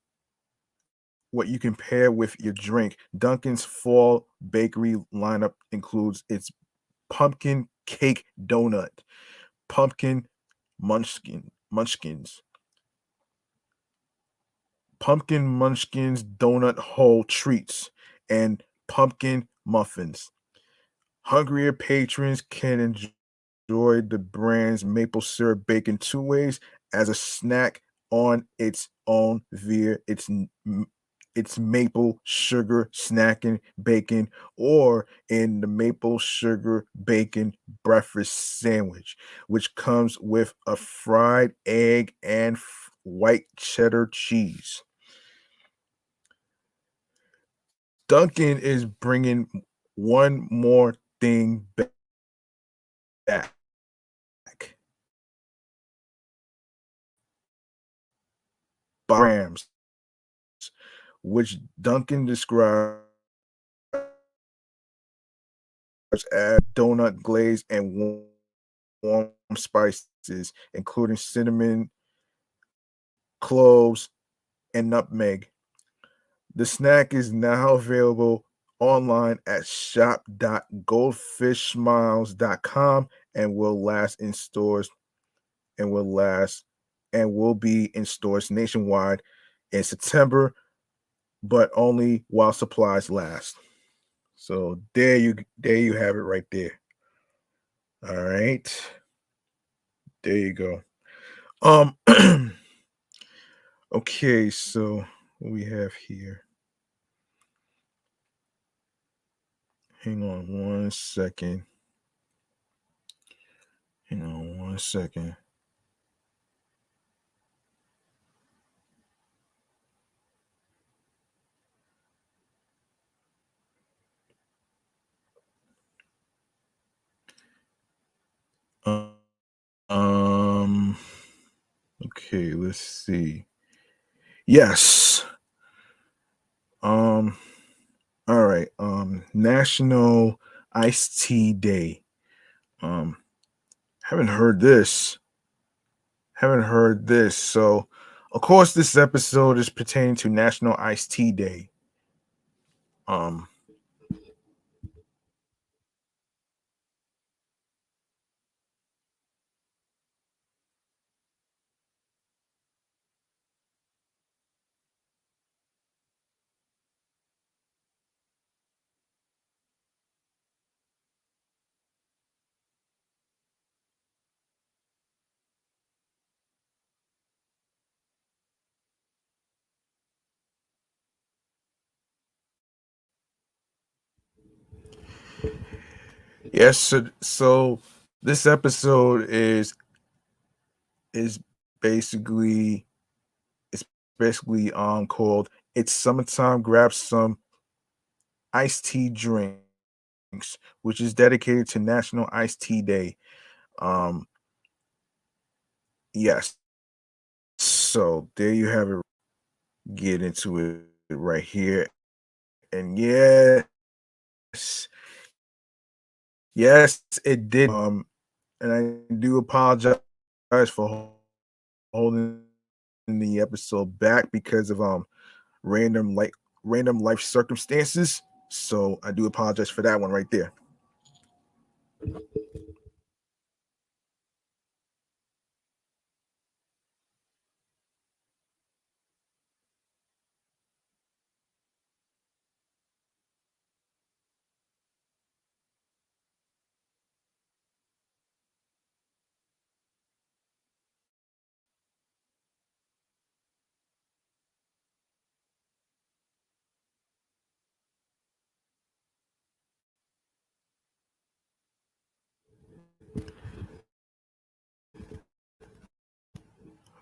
your drink, Dunkin's fall bakery lineup includes its pumpkin cake donut, pumpkin munchkins, pumpkin munchkins donut hole treats, and pumpkin muffins. Hungrier patrons can enjoy the brand's maple syrup bacon two ways as a snack on its own via its maple sugar snacking bacon or in the maple sugar bacon breakfast sandwich, which comes with a fried egg and white cheddar cheese. Dunkin' is bringing one more thing back. Rams, which Duncan describes as donut glaze and warm spices, including cinnamon, cloves, and nutmeg. The snack is now available online at shop.goldfishsmiles.com and will last in stores and will last and will be in stores nationwide in September, but only while supplies last. So there you have it right there. All right. There you go. Um okay, so what we have here. Hang on one second. Hang on 1 second. Um. Okay. Let's see. Yes. Um. All right. National Iced Tea Day. Um. Haven't heard this. Haven't heard this. So, of course, this episode is pertaining to National Iced Tea Day. Um. Yes. So this episode is basically it's basically called "It's Summertime. Grab Some Iced Tea Drinks," which is dedicated to National Iced Tea Day. Um. Yes. So there you have it. Get into it right here. And yes, yes, it did. And I do apologize for holding the episode back because of random like random life circumstances. So I do apologize for that one right there.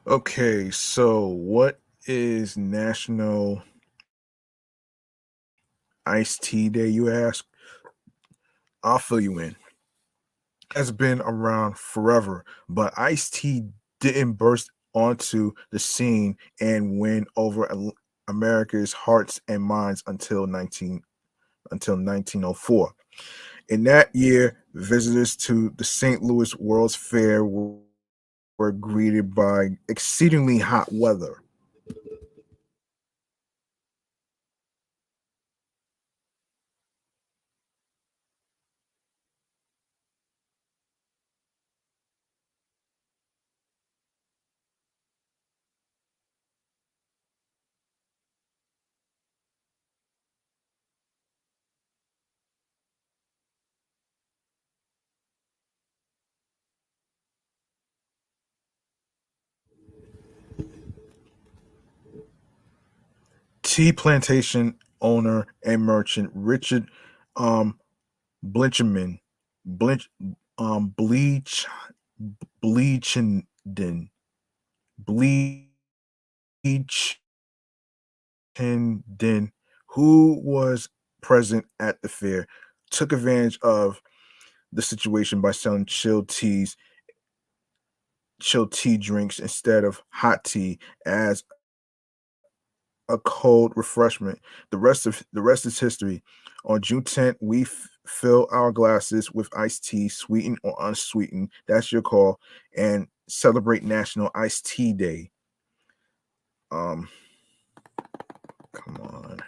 Okay, so what is National Iced Tea Day, you ask? I'll fill you in. Has been around forever, but iced tea didn't burst onto the scene and win over America's hearts and minds until 1904. In that year, visitors to the St. Louis World's Fair were greeted by exceedingly hot weather. Tea plantation owner and merchant Richard um, Blinchman, Blinch, Bleach, Bleachenden, Bleachenden, who was present at the fair, took advantage of the situation by selling chilled tea drinks instead of hot tea as a cold refreshment. The rest is history. On June 10th, we fill our glasses with iced tea, sweetened or unsweetened. That's your call, and celebrate National Iced Tea Day. Um, come on.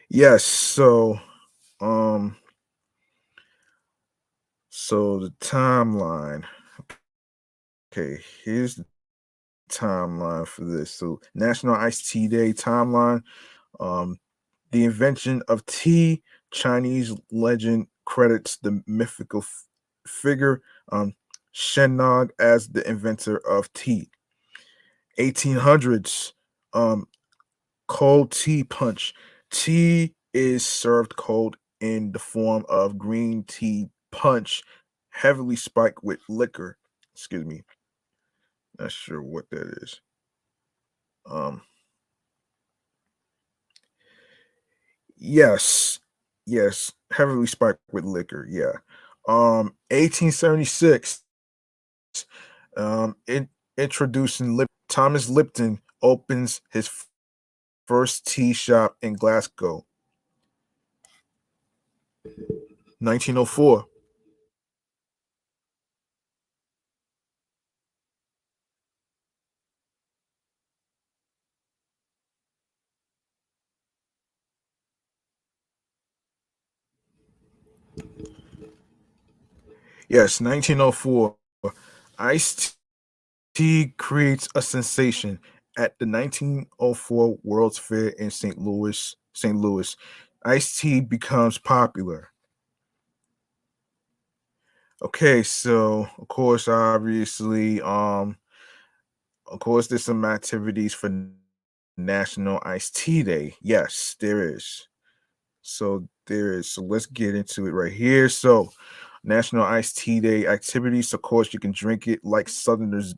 Yes. Um, so the timeline. Okay, here's the timeline for this. So National Iced Tea Day timeline. Um, the invention of tea, Chinese legend credits the mythical figure Shennog as the inventor of tea. 1800s, um, cold tea punch. Tea is served cold in the form of green tea punch, heavily spiked with liquor. Excuse me, not sure what that is. Um, yes, yes. heavily spiked with liquor. Yeah. 1876. In introducing Thomas Lipton opens his first tea shop in Glasgow. 1904. Yes, 1904. Ice Tea creates a sensation at the 1904 World's Fair in St. Louis. St. Louis. Iced tea becomes popular. Okay, so of course, obviously, of course, there's some activities for National Iced Tea Day. Yes, there is. So there is. So let's get into it right here. So National Iced Tea Day activities. Of course, you can drink it like Southerners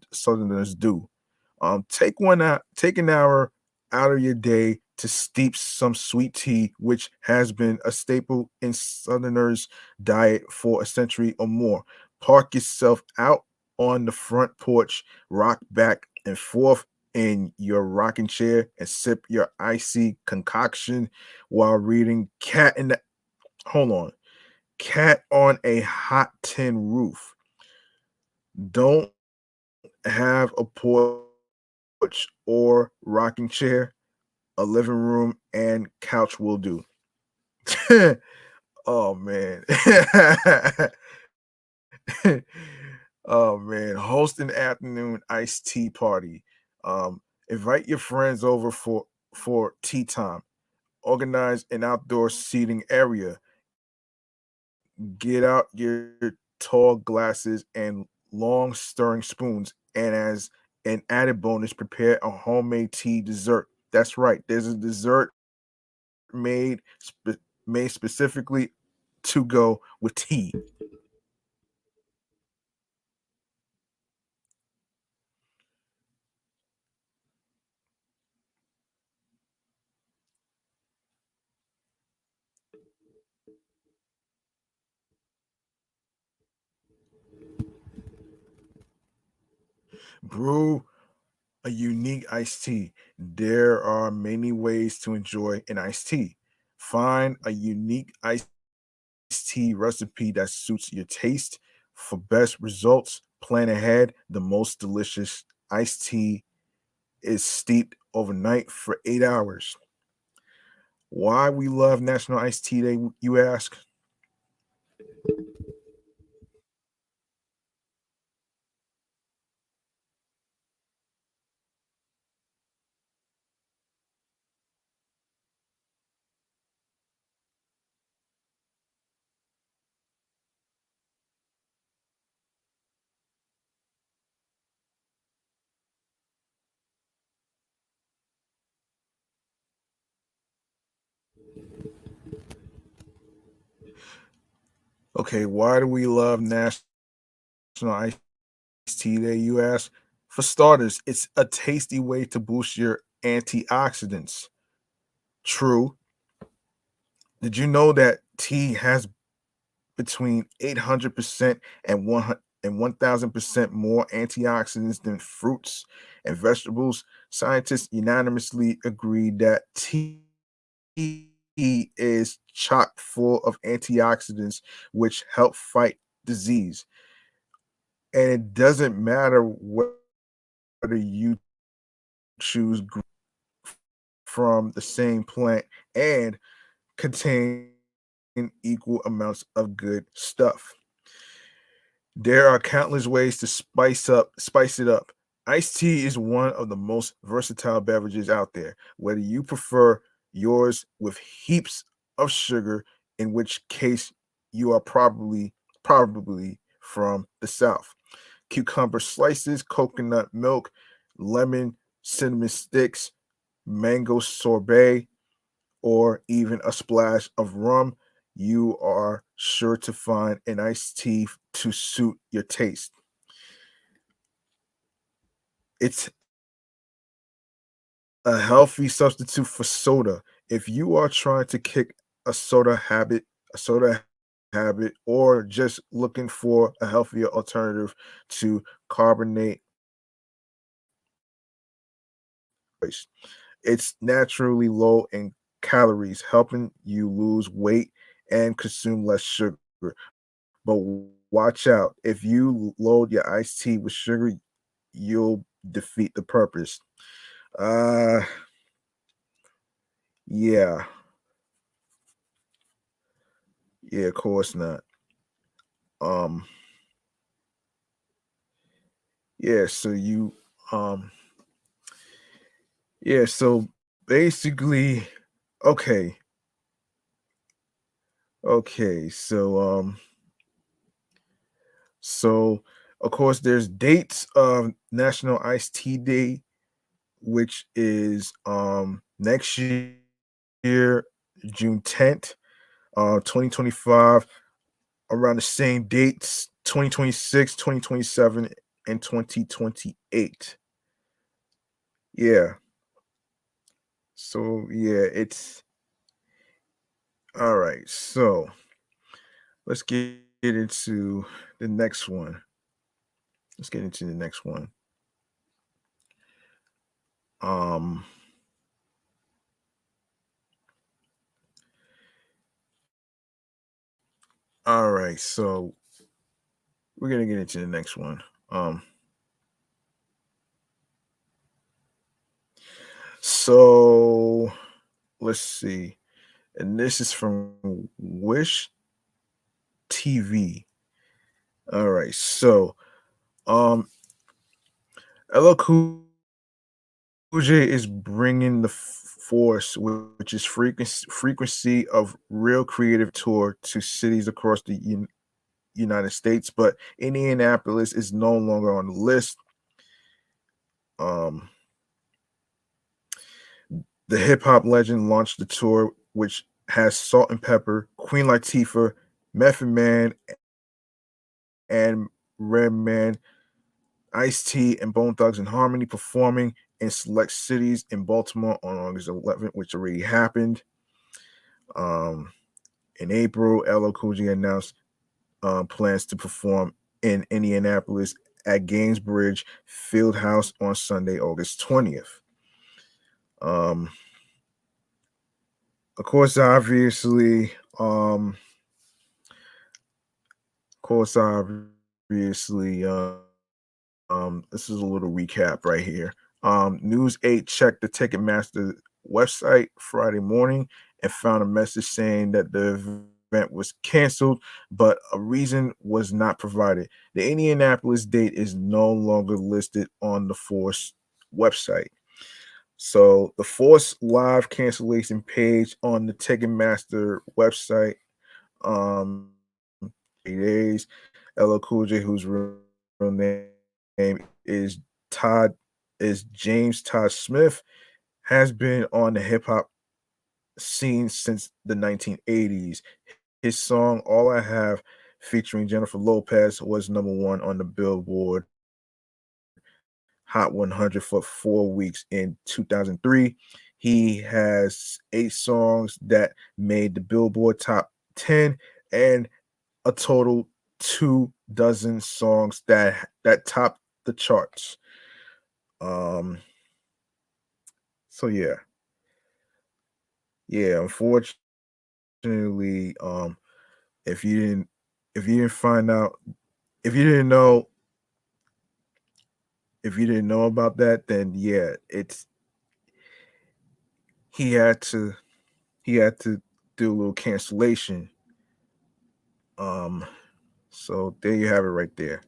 do. Take an hour out of your day to steep some sweet tea, which has been a staple in Southerners' diet for a century or more. Park yourself out on the front porch, rock back and forth in your rocking chair, and sip your icy concoction while reading hold on, Cat on a Hot Tin Roof. Don't have a porch or rocking chair, a living room and couch will do. Oh man. Oh man, host an afternoon iced tea party. Invite your friends over for tea time. Organize an outdoor seating area. Get out your tall glasses and long stirring spoons. And as an added bonus, prepare a homemade tea dessert. That's right. There's a dessert made made specifically to go with tea. Brew a unique iced tea. There are many ways to enjoy an iced tea. Find a unique iced tea recipe that suits your taste. For best results, plan ahead. The most delicious iced tea is steeped overnight for 8 hours. Why we love National Iced Tea Day, you ask? Okay, why do we love National Iced Tea Day, you ask? For starters, it's a tasty way to boost your antioxidants. True. Did you know that tea has between 800% and 1,000% more antioxidants than fruits and vegetables? Scientists unanimously agree that tea is chock full of antioxidants which help fight disease. And it doesn't matter whether you choose from the same plant and contain equal amounts of good stuff. There are countless ways to spice it up. Iced tea is one of the most versatile beverages out there. Whether you prefer yours with heaps of sugar, in which case you are probably from the South. Cucumber slices, coconut milk, lemon, cinnamon sticks, mango sorbet, or even a splash of rum, you are sure to find an iced tea to suit your taste. It's a healthy substitute for soda. If you are trying to kick a soda habit, a soda habit, or just looking for a healthier alternative to carbonate ice. It's naturally low in calories, helping you lose weight and consume less sugar. But watch out. If you load your iced tea with sugar, you'll defeat the purpose. Uh yeah. Yeah, of course not. Um yeah, so you um yeah, so basically okay. Okay, so of course there's dates of National Iced Tea Day, which is next year, June 10th, 2025, around the same dates, 2026, 2027, and 2028. Yeah. So yeah, it's all right. So let's get into the next one. Let's get into the next one. Um, all right, so we're gonna get into the next one. So let's see. And this is from Wish TV. All right, so um LL Cool J is bringing the force, which is frequency of real creative tour to cities across the United States, but Indianapolis is no longer on the list. Um, the hip hop legend launched the tour, which has Salt and Pepper, Queen Latifah, Method Man, and Redman, Ice T, and Bone Thugs and Harmony performing in select cities in Baltimore on August 11th, which already happened. Um, in April, LL Cool J announced plans to perform in Indianapolis at Gainsbridge Fieldhouse on Sunday, August 20th. Um, of course, course, obviously, this is a little recap right here. News 8 checked the Ticketmaster website Friday morning and found a message saying that the event was canceled, but a reason was not provided. The Indianapolis date is no longer listed on the Force website. So the Force live cancellation page on the Ticketmaster website, um, 8 days. LL Cool J, whose real name is Todd is James Todd Smith, has been on the hip hop scene since the 1980s. His song "All I Have," featuring Jennifer Lopez, was #1 on the Billboard Hot 100 for 4 weeks in 2003. He has 8 songs that made the Billboard Top 10 and a total 2 dozen songs that topped the charts. Um, so yeah. Unfortunately, if you didn't, if you didn't find out, if you didn't know, if you didn't know about that, then yeah, it's he had to he had to do a little cancellation. Um, so there you have it right there.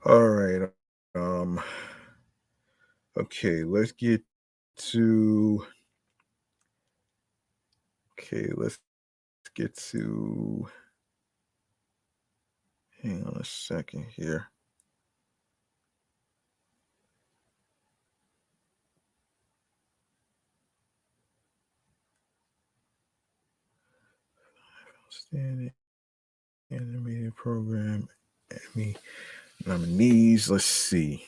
All right. Um, okay, to let's get to Hang on a second here. Outstanding animated program, Emmy nominees. Let's see.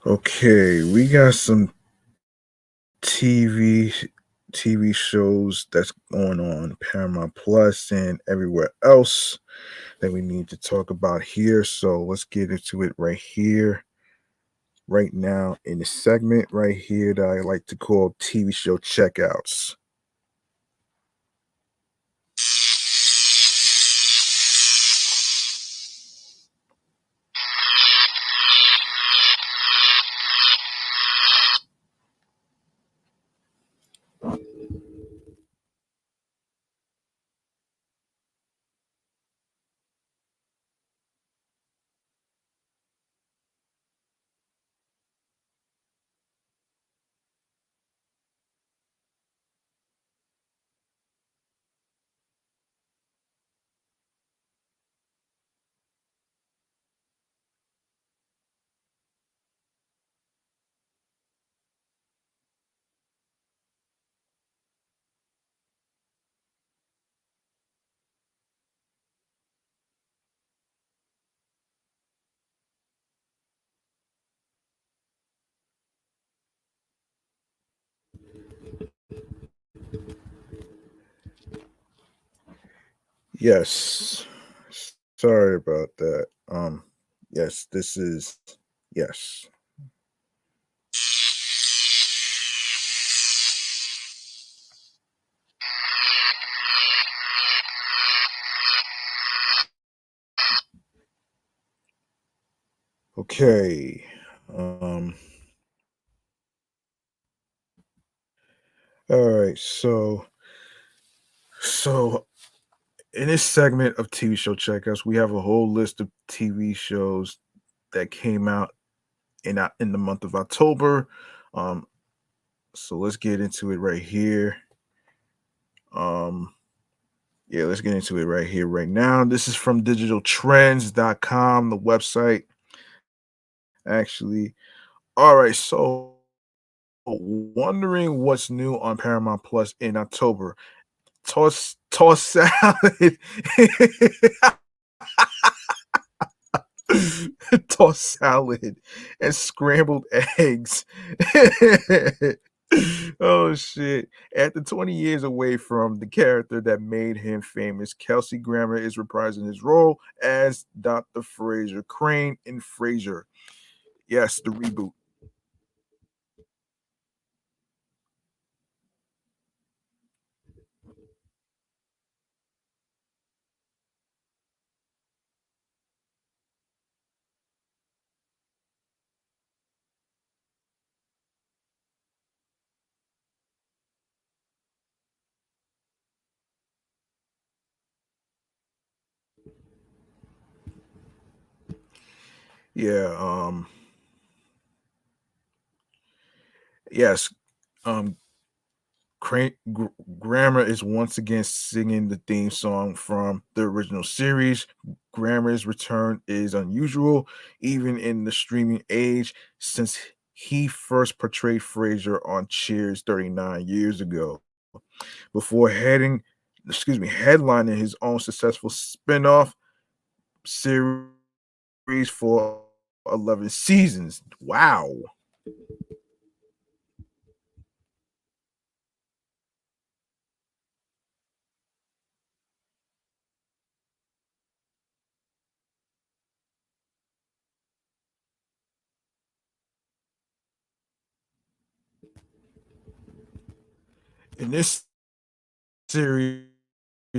Okay, we got some TV TV shows that's going on Paramount Plus and everywhere else that we need to talk about here. So let's get into it right here, right now, in the segment right here that I like to call TV show checkouts. Yes. Sorry about that. Yes, this is yes. Okay. Um all right, so in this segment of TV show checkouts, we have a whole list of TV shows that came out in the month of October. Um, so let's get into it right here. Um, yeah, let's get into it right here, right now. This is from digitaltrends.com, the website. Actually, all right. So, wondering what's new on Paramount Plus in October? Toss salad. Tossed salad and scrambled eggs. Oh shit. After 20 years away from the character that made him famous, Kelsey Grammer is reprising his role as Dr. Fraser Crane in Frasier. Yes, the reboot. Yeah, yes. Um Grammar is once again singing the theme song from the original series. Grammar's return is unusual, even in the streaming age, since he first portrayed Frasier on Cheers 39 years ago. Before headlining his own successful spin-off series for 11 seasons. Wow. In this series,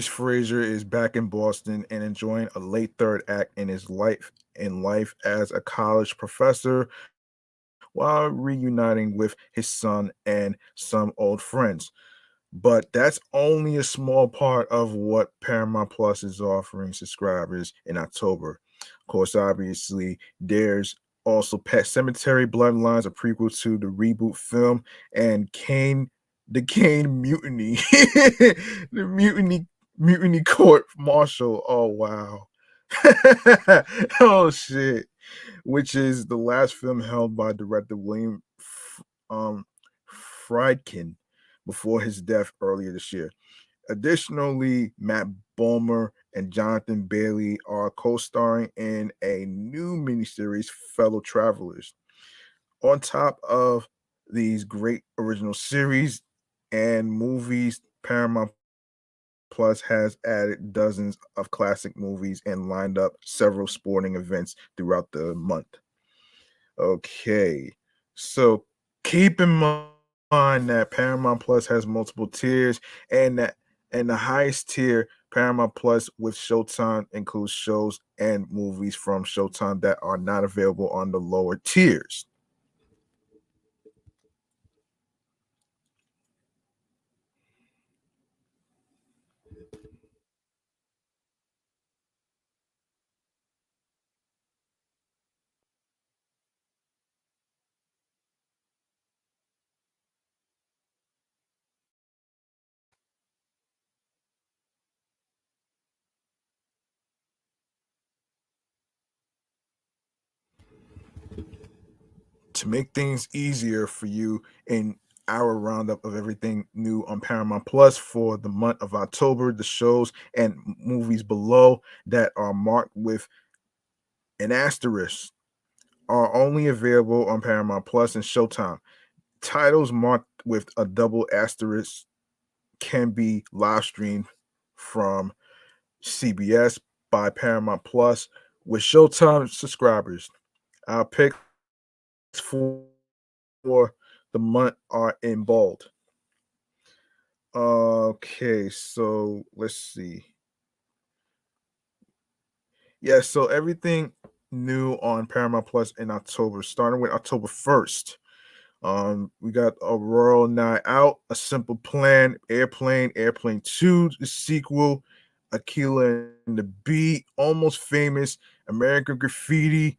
Fraser is back in Boston and enjoying a late third act in life as a college professor while reuniting with his son and some old friends. But that's only a small part of what Paramount Plus is offering subscribers in October. Of course, obviously, there's also Pet Cemetery Bloodlines, a prequel to the reboot film, and the Kane Mutiny, the Mutiny Court Martial. Oh wow. Oh shit, which is the last film held by director um, Friedkin before his death earlier this year. Additionally, Matt Bomer and Jonathan Bailey are co-starring in a new miniseries, Fellow Travelers. On top of these great original series and movies, Paramount Plus has added dozens of classic movies and lined up several sporting events throughout the month. Okay, so keep in mind that Paramount Plus has multiple tiers, and the highest tier, Paramount Plus with Showtime, includes shows and movies from Showtime that are not available on the lower tiers. To make things easier for you in our roundup of everything new on Paramount Plus for the month of October, the shows and movies below that are marked with an asterisk are only available on Paramount Plus and Showtime. Titles marked with a double asterisk can be live streamed from CBS by Paramount Plus with Showtime subscribers. Our picks for the month are in bold. Okay, so let's see. Yeah, so everything new on Paramount Plus in October, starting with October 1st. We got a Royal Night Out, A Simple Plan, Airplane 2, the sequel, Aquila and the Bee, Almost Famous, American Graffiti,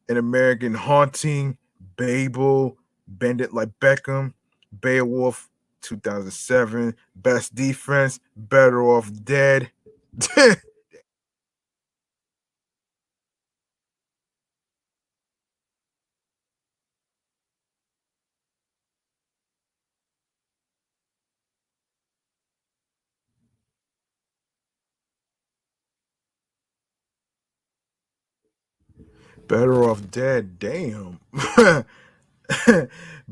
An American Haunting, Babel, Bend It Like Beckham, Beowulf 2007, Best Defense, Better Off Dead. Better Off Dead, damn.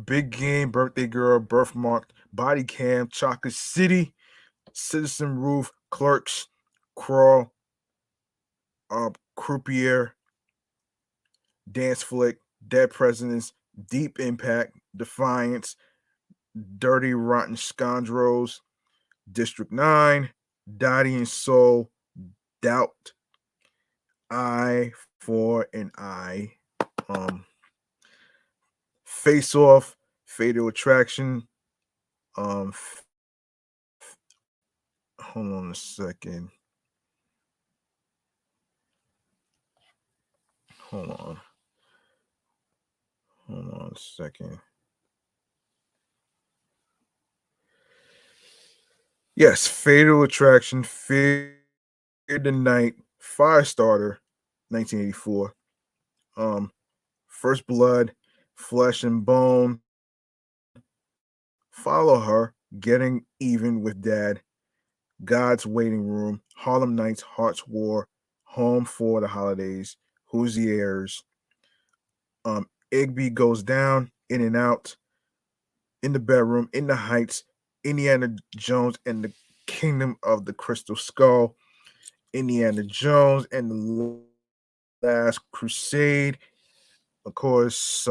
Big Game, Birthday Girl, Birthmarked, Body Cam, Chocolate City, Citizen Roof, Clerks, Crawl, Croupier, Dance Flick, Dead Presidents, Deep Impact, Defiance, Dirty Rotten Scoundrels, District 9, Dottie and Soul, Doubt, I for an I, Face Off, Fatal Attraction. Hold on a second. Hold on. Hold on a second. Yes, Fatal Attraction, Fear the Night, Firestarter, 1984. First Blood, Flesh and Bone, Follow Her, Getting Even with Dad, God's Waiting Room, Harlem Nights, Hearts War, Home for the Holidays, Hoosiers, Igby Goes Down, In and Out, In the Bedroom, In the Heights, Indiana Jones and the Kingdom of the Crystal Skull, Indiana Jones and the Last Crusade. Of course,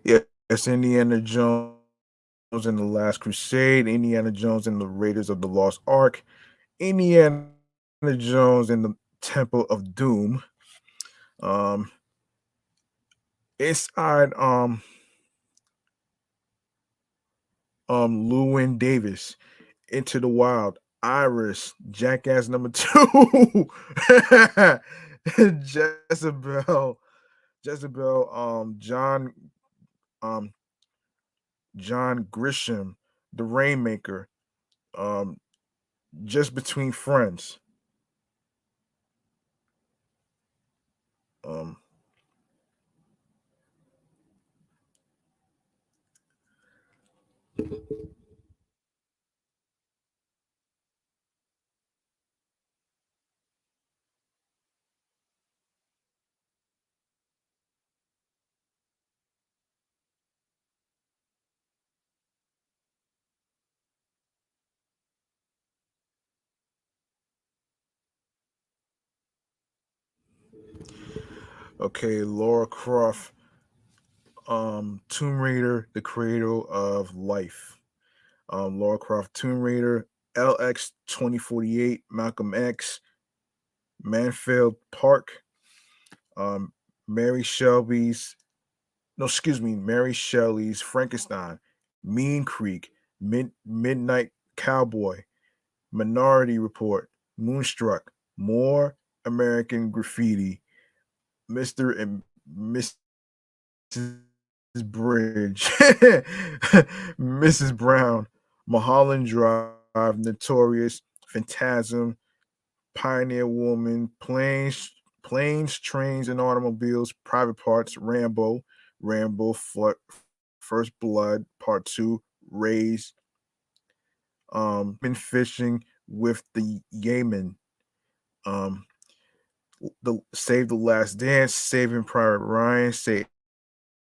yes, Indiana Jones and the Last Crusade, Indiana Jones and the Raiders of the Lost Ark, Indiana Jones and the Temple of Doom. Um, inside Lewin Davis, Into the Wild, Iris, Jackass number two, Jezebel, um, John Grisham, The Rainmaker, um, Just Between Friends. Um, okay, Laura Croft, Tomb Raider, The Cradle of Life. Laura Croft, Tomb Raider, LX 2048, Malcolm X, Manfield Park, um, Mary Shelby's, no, excuse me, Mary Shelley's Frankenstein, Mean Creek, Midnight Cowboy, Minority Report, Moonstruck, More American Graffiti, Mr. and Mrs. Bridge, Mrs. Brown, Mulholland Drive, Notorious, Phantasm, Pioneer Woman, Planes, Trains, and Automobiles, Private Parts, Rambo, First Blood, Part Two, Raised, been fishing with the Yemen, um, the Save the Last Dance, Saving Private Ryan, Say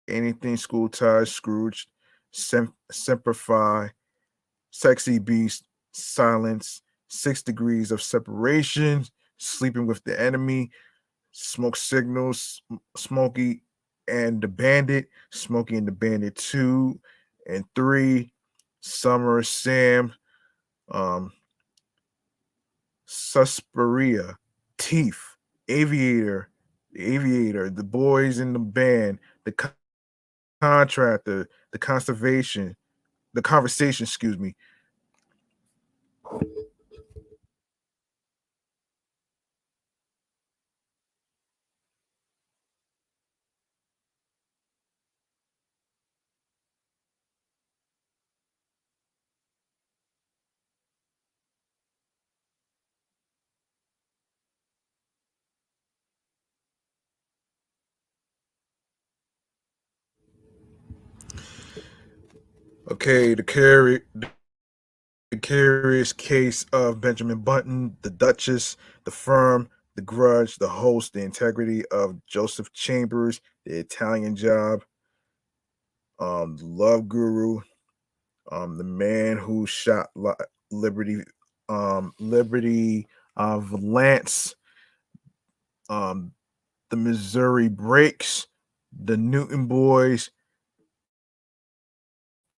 Anything, School Ties, Scrooge, Semper Fi, Sexy Beast, Silence, 6 Degrees of Separation, Sleeping with the Enemy, Smoke Signals, Smokey and the Bandit 2 and 3, Summer Sam, um, Suspiria, Teeth, The Boys in the Band, Contractor, The Conversation, excuse me. Okay, the Curious Case of Benjamin Button, The Duchess, The Firm, The Grudge, The Host, The Integrity of Joseph Chambers, The Italian Job, The Love Guru, The Man Who Shot Liberty, Liberty Valance, um, The Missouri Breaks, The Newton Boys,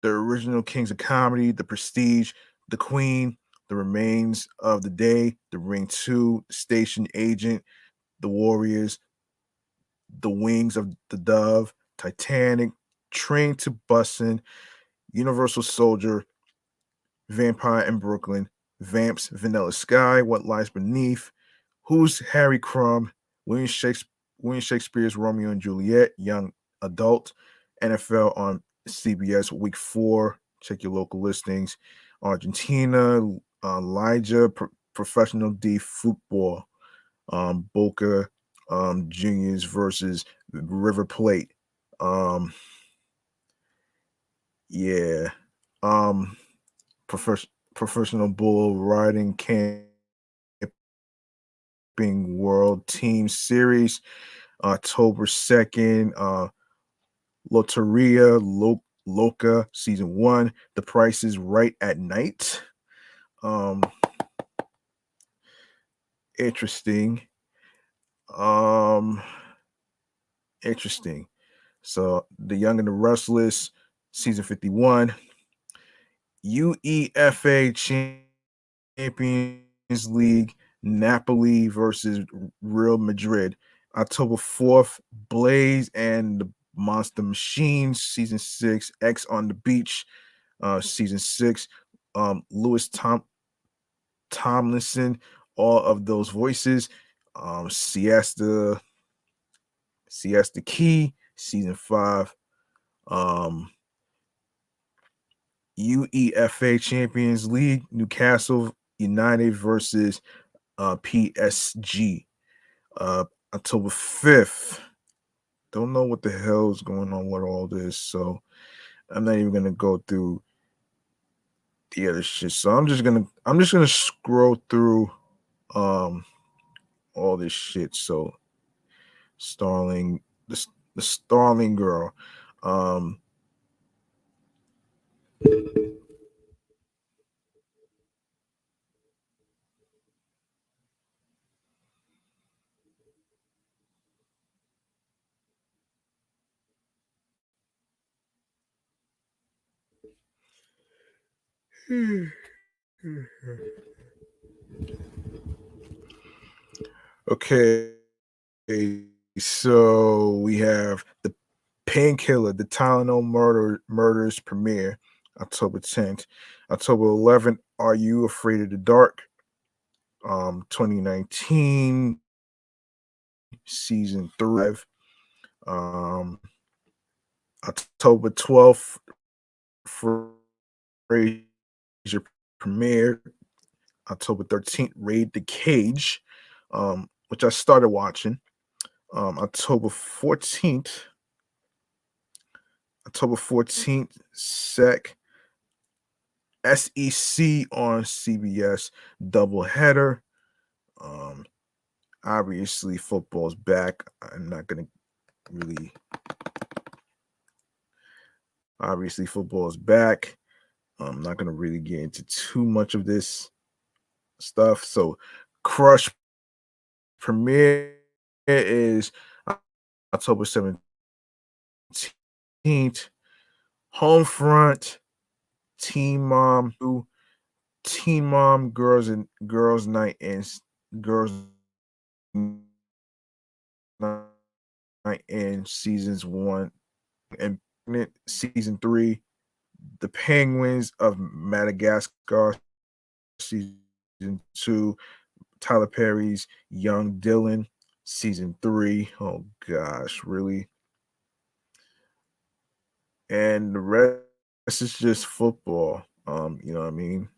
The Original Kings of Comedy, The Prestige, The Queen, The Remains of the Day, The Ring 2, Station Agent, The Warriors, The Wings of the Dove, Titanic, Train to Busan, Universal Soldier, Vampire in Brooklyn, Vamps, Vanilla Sky, What Lies Beneath, Who's Harry Crumb, William Shakespeare's Romeo and Juliet, Young Adult, NFL on CBS Week 4. Check your local listings. Argentina, Elijah, Professional D Football, Boca Juniors versus River Plate. Um, yeah. Um, Professional Bull Riding Camping World Team Series, October 2nd. Loca Season 1. The Price is Right at Night. Um, interesting. Um, interesting. So, The Young and the Restless, Season 51. UEFA Champions League, Napoli versus Real Madrid. October 4th, Blaze and the Monster Machines, Season 6, X on the Beach, Season 6, Lewis Tomlinson, all of those voices. Siesta Key, season 5. UEFA Champions League, Newcastle United versus PSG. October 5th. Don't know what the hell is going on with all this, so I'm not even gonna go through the other shit. So I'm just gonna scroll through all this shit. So Starling, the Starling girl. Okay, so we have the Painkiller, the Tylenol murders premiere, October 10th. October 11th, Are You Afraid of the Dark? 2019, season 3. Um, October 12th, Frasier premiere. October 13th, Raid the Cage, which I started watching. October 14th, SEC on CBS doubleheader. Obviously, football's back. I'm not gonna really. Obviously, football is back. I'm not gonna really get into too much of this stuff. So, Crush premiere is October 17th. Homefront, Teen Mom, Girls Night and Girls Night in seasons 1 and season 3. The Penguins of Madagascar season 2. Tyler Perry's Young Dylan season 3. Oh gosh, really? And the rest is just football. You know what I mean?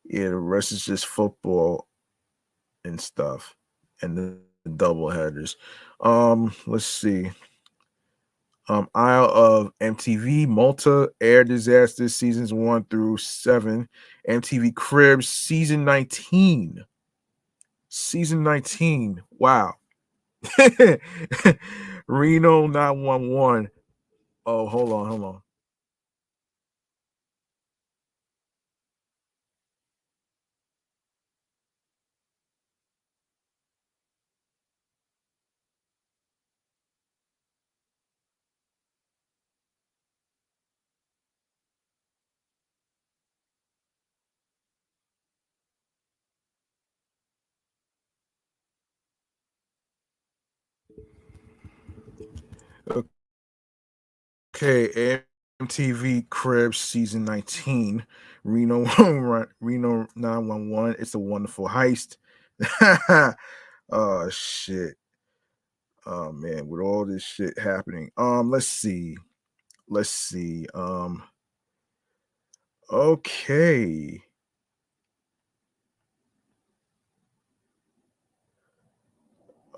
Yeah, the rest is just football and stuff, and the double headers. Let's see. Isle of MTV, Malta, Air Disaster seasons 1 through 7, MTV Cribs season 19. Season 19. Wow. Reno 911. Oh, hold on. Okay, MTV Cribs season 19, Reno 911. It's a Wonderful Heist. Oh shit. Oh man, with all this shit happening. Let's see. Let's see. Okay.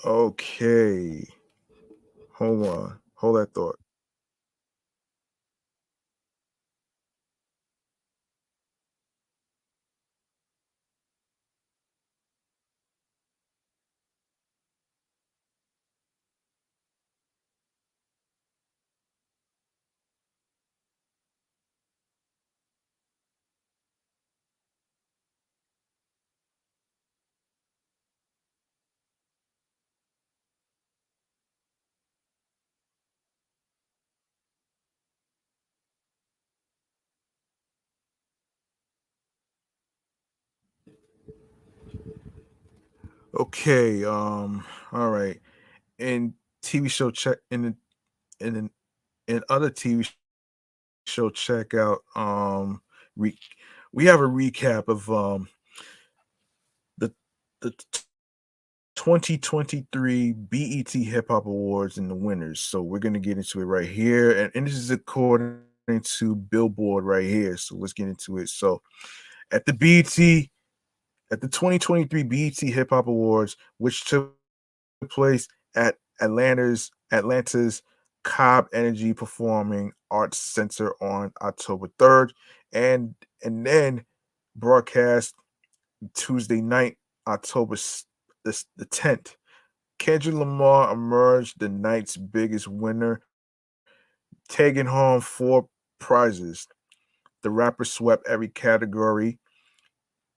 Okay. Hold on. Hold that thought. Okay. All right. And TV show check in in other TV show check out re, we have a recap of the 2023 BET Hip Hop Awards and the winners. So we're gonna get into it right here, and this is according to Billboard right here. So let's get into it. So at the BET at the 2023 BET Hip Hop Awards, which took place at Atlanta's Cobb Energy Performing Arts Center on October 3rd, and then broadcast Tuesday night, the 10th. Kendrick Lamar emerged the night's biggest winner, taking home 4 prizes. The rapper swept every category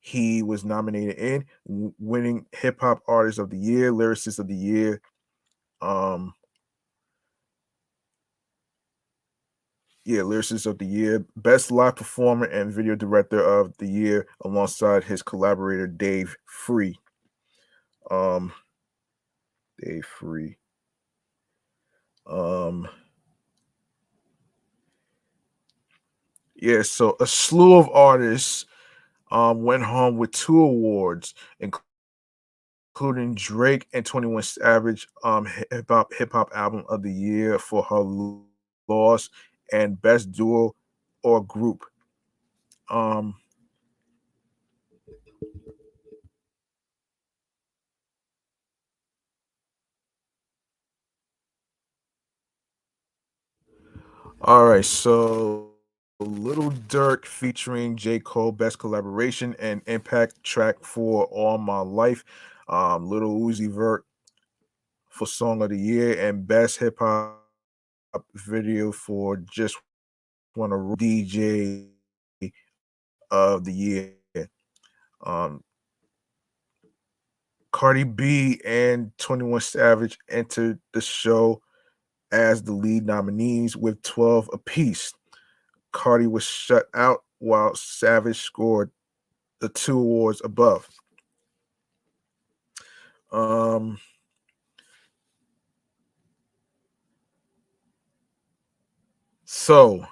he was nominated in, winning Hip Hop Artist of the Year, Lyricist of the Year, um, Lyricist of the Year, Best Live Performer, and Video Director of the Year, alongside his collaborator Dave Free. Um, Dave Free. Um, so a slew of artists went home with 2 awards, including Drake and 21 Savage hip hop album of the year for her loss, and best duo or group. Um, all right, so Little Dirk featuring J. Cole, best collaboration and impact track for All My Life. Little Uzi Vert for Song of the Year, and best hip hop video for Just Wanna DJ of the Year. Um, Cardi B and 21 Savage entered the show as the lead nominees with 12 apiece. Cardi was shut out while Savage scored the 2 awards above. Um, so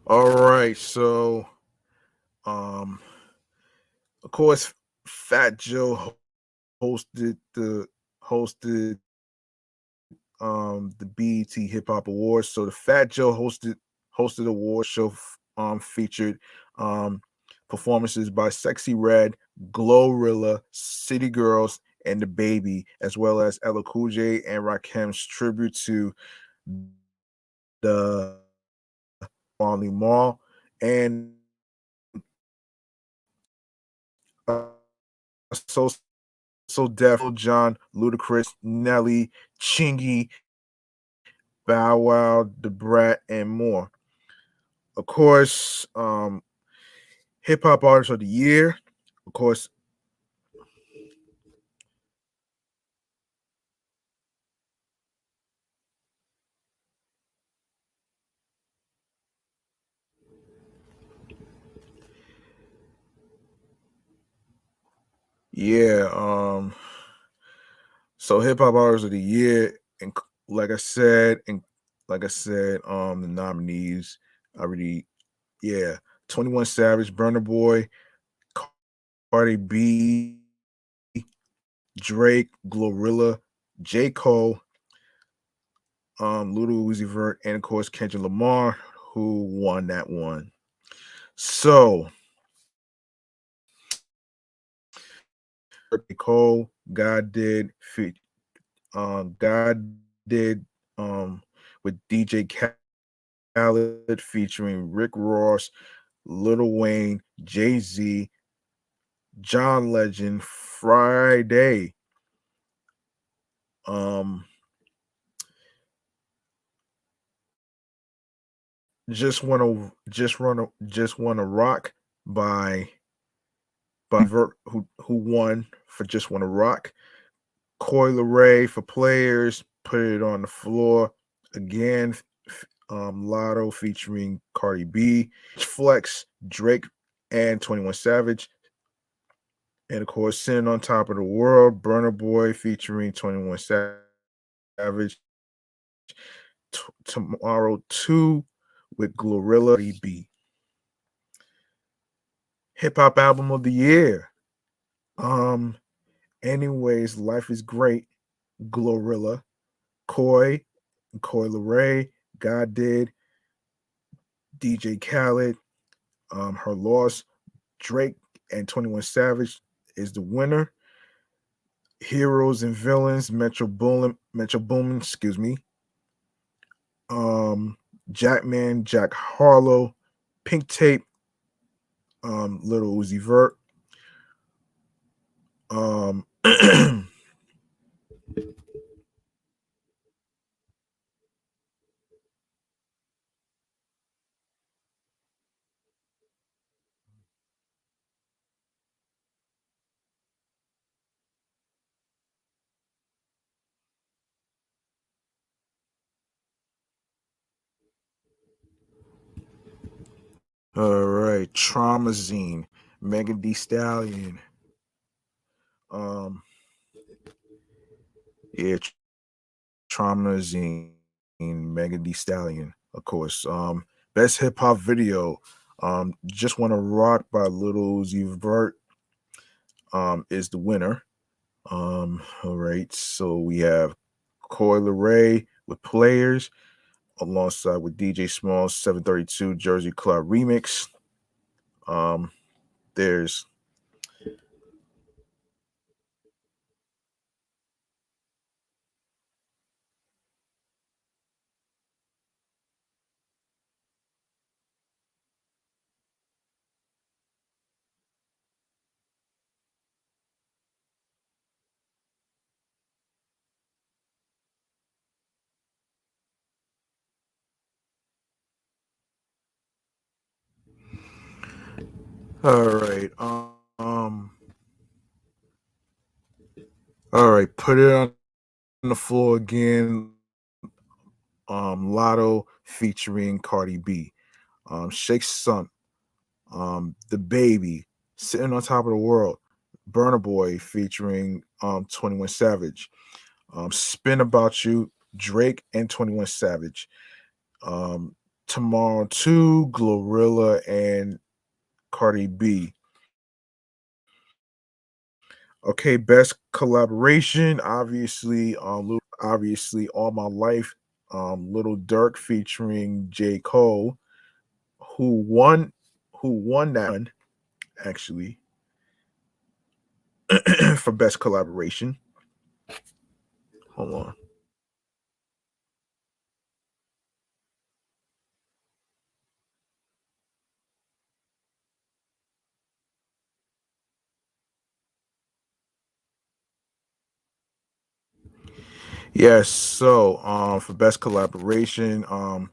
all right, so um, of course, Fat Joe hosted hosted the BET Hip Hop Awards. So the Fat Joe hosted award show featured um performances by Sexy Red, Glorilla, City Girls, and the Baby, as well as Ella Cool J and Rakim's tribute to the Marley Marl, and uh, so Def, John, Ludacris, Nelly, Chingy, Bow Wow, The Brat, and more. Of course, Hip Hop Artist of the Year. Of course, yeah. So Hip Hop Artist of the Year, and the nominees. I already, yeah. 21 Savage, Burner Boy, Cardi B, Drake, Glorilla, J. Cole, Little Uzi Vert, and of course Kendrick Lamar, who won that one. So Cole, God did with DJ Khaled featuring Rick Ross, Lil Wayne, Jay Z, John Legend, Friday. Um, just wanna rock by Vert, who won for Just Wanna Rock. Coil Ray for Players, Put It on the Floor again, Lotto featuring Cardi B, Flex, Drake, and 21 Savage. And of course, Sitting on Top of the World, Burner Boy featuring 21 Savage. Tomorrow 2 with Glorilla B. Hip Hop Album of the Year. Anyways, Life is Great, Glorilla, Coy Leray, God Did, DJ Khaled, Her Loss, Drake, and 21 Savage is the winner. Heroes and Villains, Metro Boomin, excuse me. Jackman, Jack Harlow, Pink Tape, Little Uzi Vert. All right, Traumazine, Megan Thee Stallion. Yeah, Traumazine, Megan Thee Stallion, of course. Best hip hop video, Just Wanna Rock by Little Uzi Vert, is the winner. All right, so we have Coy Leray with Players, alongside with DJ Small's 732 Jersey Club remix. There's all right. All right, put it on the floor again. Lotto featuring Cardi B. Shake Son, The Baby, Sitting on Top of the World, Burner Boy featuring 21 Savage, Spin About You, Drake and 21 Savage. Tomorrow 2, Glorilla and Cardi B. Okay, best collaboration, obviously All My Life, Little Dirk featuring J. Cole, who won that one, actually, for best collaboration. Hold on. Yes, so for best collaboration, All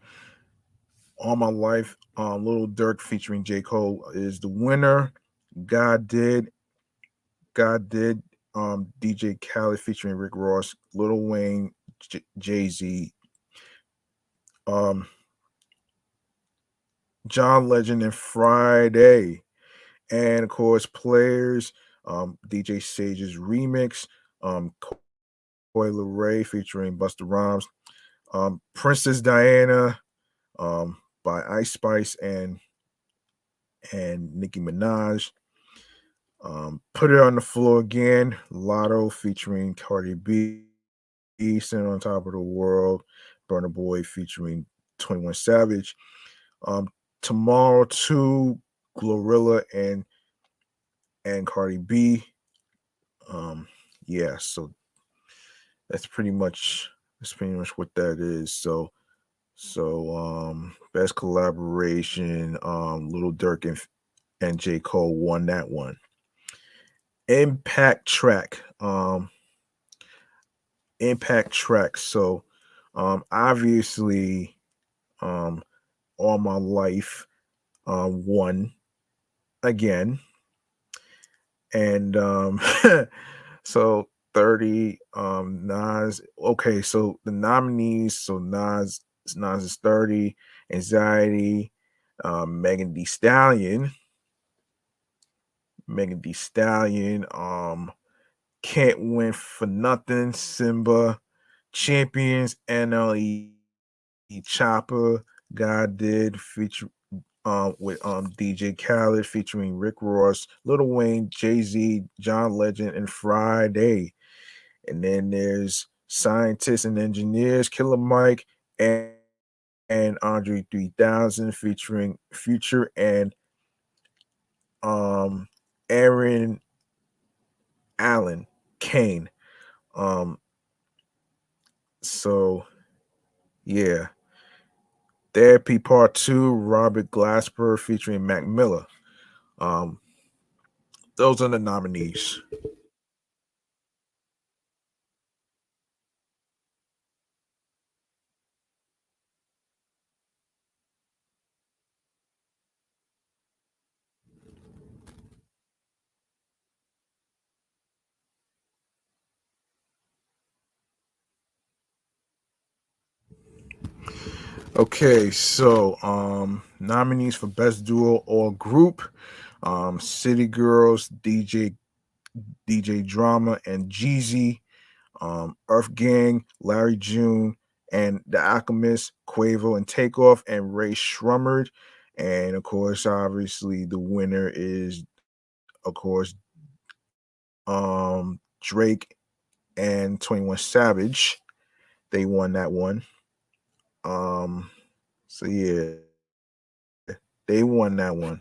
My Life, Little Dirk featuring J. Cole is the winner. God did, God did, DJ Khaled featuring Rick Ross, Lil Wayne, Jay Z, um, John Legend, and Friday, and of course Players, DJ Sage's remix, Coy Leray featuring Busta Rhymes, Princess Diana, by Ice Spice and Nicki Minaj. Put It on the Floor Again, Lotto featuring Cardi B, Sitting on Top of the World, Burner Boy featuring 21 Savage. Um, Tomorrow 2, Glorilla and Cardi B. Yeah, so that's pretty much what that is. So best collaboration, Little Dirk and J. Cole won that one. Impact track. Impact track. So obviously All My Life won again. And so 30 Nas. Okay, so the nominees, so Nas Nas is 30, Anxiety, Megan Thee Stallion, Can't Win for Nothing, Simba, Champions, NLE, Chopper, God Did, feature with DJ Khaled featuring Rick Ross, Lil Wayne, Jay-Z, John Legend, and Friday. And then there's Scientists and Engineers, Killer Mike, and Andre 3000 featuring Future and um Aaron Allen Kane. Um so yeah. Therapy Part 2, Robert Glasper featuring Mac Miller. Um those are the nominees. Okay, so nominees for best duo or group, City Girls, DJ Drama and Jeezy, Earth Gang, Larry June, and The Alchemist, Quavo and Takeoff, and Ray Shrummered. And of course, obviously, the winner is, of course, Drake and 21 Savage. They won that one. Um, so yeah, they won that one.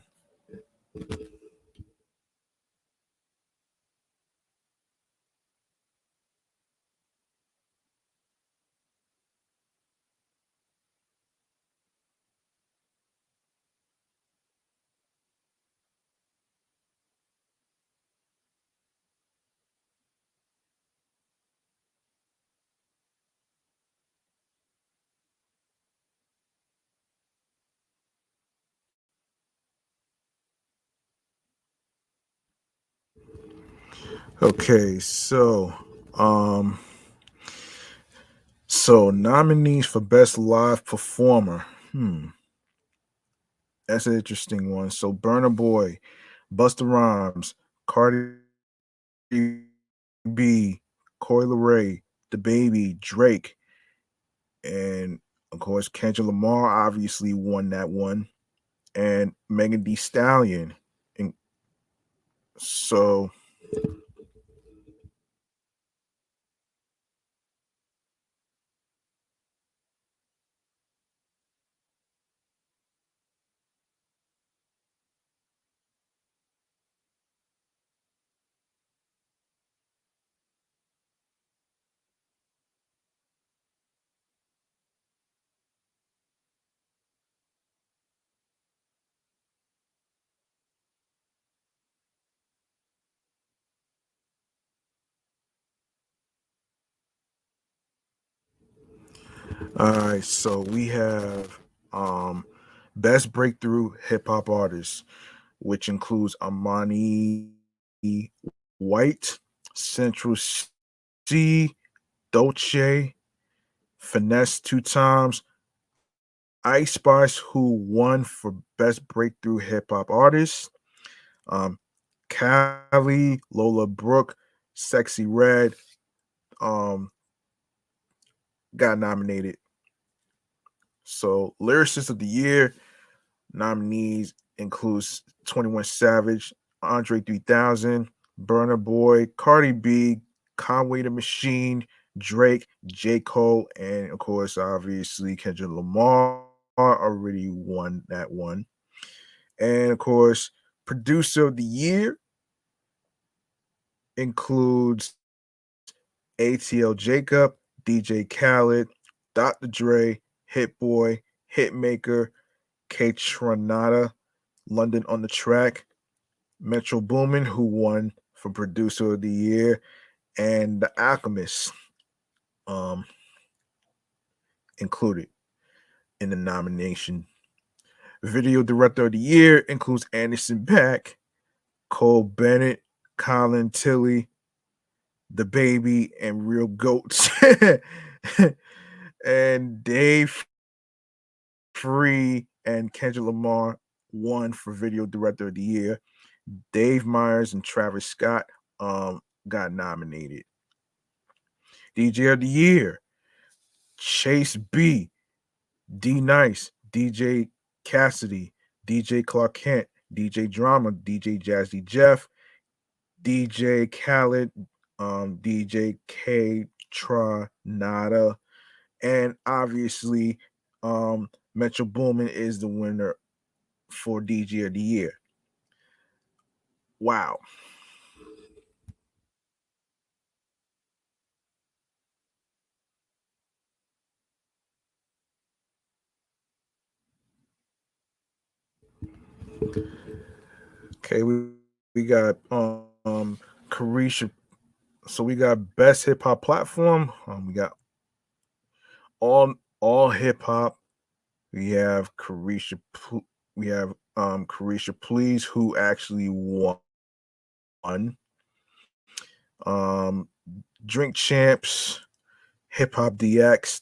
Okay, um, so nominees for best live performer. That's an interesting one. So Burna Boy, Busta Rhymes, Cardi B, Coi Leray, The Baby, Drake, and of course Kendrick Lamar obviously won that one, and Megan Thee Stallion. And so all right, so we have best breakthrough hip hop artist, which includes Amani White, Central C, Dolce, Finesse two times, Ice Spice, who won for Best Breakthrough Hip Hop Artist, um, Callie, Lola Brooke, Sexy Red, um, got nominated. So, Lyricist of the Year nominees includes 21 Savage, Andre 3000, Burner Boy, Cardi B, Conway the Machine, Drake, J. Cole, and of course, obviously, Kendrick Lamar already won that one. And of course, Producer of the Year includes ATL Jacob, DJ Khaled, Dr. Dre, Hit Boy, Hitmaker, K Tronada, London on the Track, Metro Boomin, who won for Producer of the Year, and The Alchemist um, included in the nomination. Video Director of the Year includes Anderson Paak, Cole Bennett, Colin Tilley, The Baby, and Real Goats. And Dave Free and Kendrick Lamar won for Video Director of the Year. Dave Myers and Travis Scott got nominated. DJ of the Year, Chase B, D Nice, DJ Cassidy, DJ Clark Kent, DJ Drama, DJ Jazzy Jeff, DJ Khaled, DJ K Nada, and obviously Metro Boomin is the winner for DJ of the Year. Wow. Okay, we got Carisha. So we got best hip hop platform. We got all hip hop. We have we have Carisha Please, who actually won. Um Drink Champs, Hip Hop DX,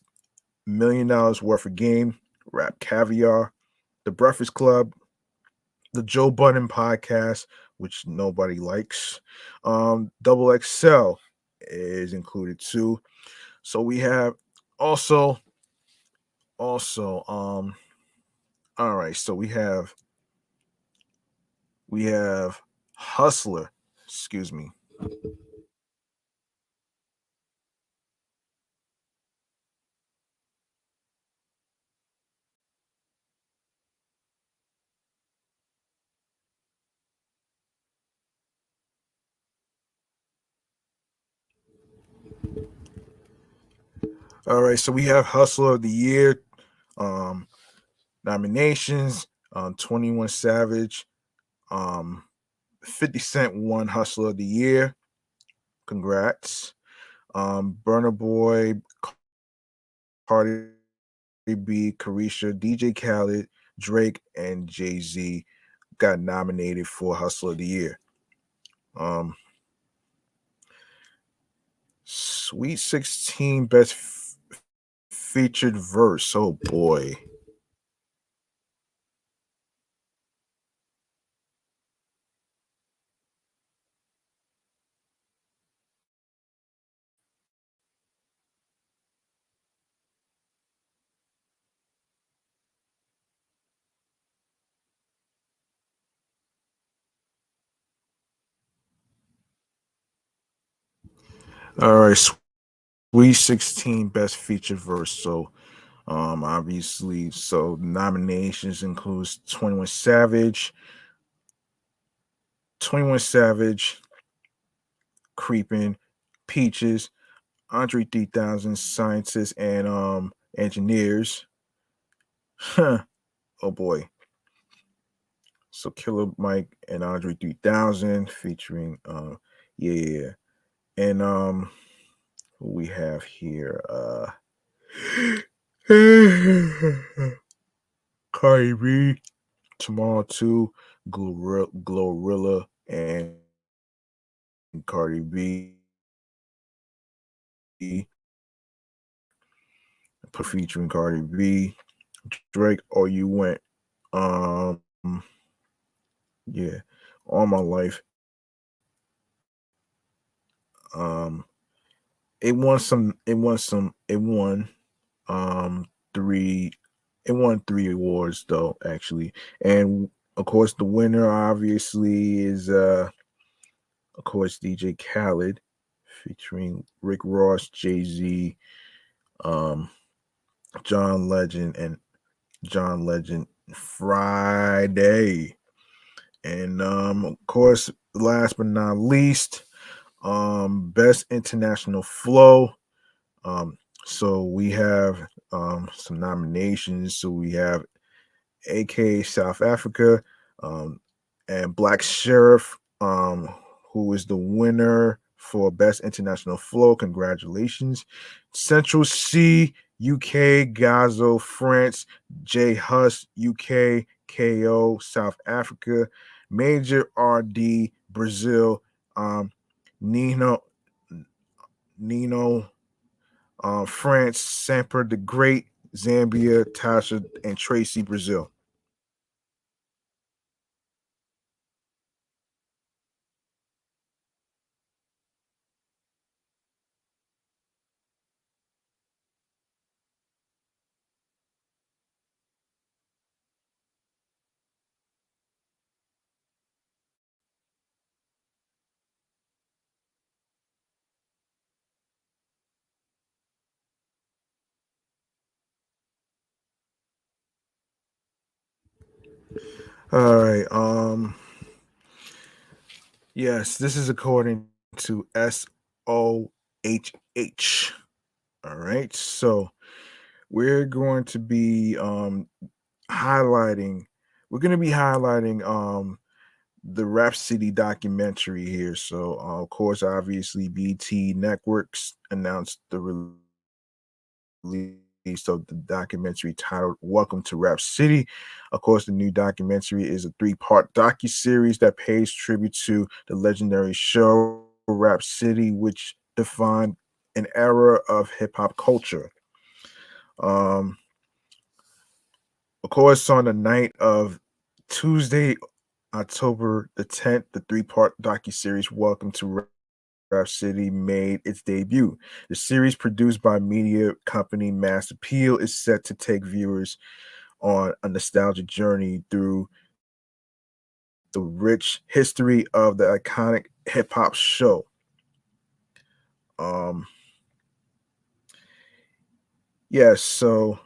$1 million worth of game, Rap Caviar, The Breakfast Club, the Joe Budden podcast, which nobody likes. Double XL is included too. So we have also all right, so we have Hustler, excuse me. All right, so we have Hustler of the Year um nominations. 21 Savage, 50 Cent won Hustler of the Year. Congrats. Burner Boy, Cardi B, Carisha, DJ Khaled, Drake, and Jay-Z got nominated for Hustler of the Year. Um, Sweet 16 Best Featured Verse. Oh boy. All right, Sweet 16 Best Featured Verse. So obviously, so nominations includes 21 Savage, Creeping, Peaches, Andre 3000, Scientists and Engineers. Huh. Oh boy. So Killer Mike and Andre 3000 featuring yeah. And who we have here Cardi B, Tomorrow 2, Glorilla and Cardi B featuring Cardi B, Drake, or You Went. Um yeah, All My Life. Um it won um three it won 3 awards though, actually. And of course the winner obviously is of course DJ Khaled featuring Rick Ross, Jay-Z, um John Legend and John Legend Friday. And of course, last but not least, best international flow. So we have some nominations. So we have AK South Africa, um, and Black Sheriff, who is the winner for Best International Flow. Congratulations. Central C, UK, Gazo, France, J Hus, UK, KO, South Africa, Major RD, Brazil, Nino, France, Samper the Great, Zambia, Tasha, and Tracy, Brazil. All right. Yes, this is according to SOHH. All right. So we're going to be highlighting we're going to be highlighting the Rap City documentary here. So of course, obviously BT Networks announced the release of the documentary titled Welcome to Rap City. Of course, the new documentary is a three-part docu-series that pays tribute to the legendary show Rap City, which defined an era of hip-hop culture. Um, of course, on the night of Tuesday, October the 10th, the three-part docu-series Welcome to Rap City made its debut. The series, produced by media company Mass Appeal, is set to take viewers on a nostalgic journey through the rich history of the iconic hip hop show. Um, yes, so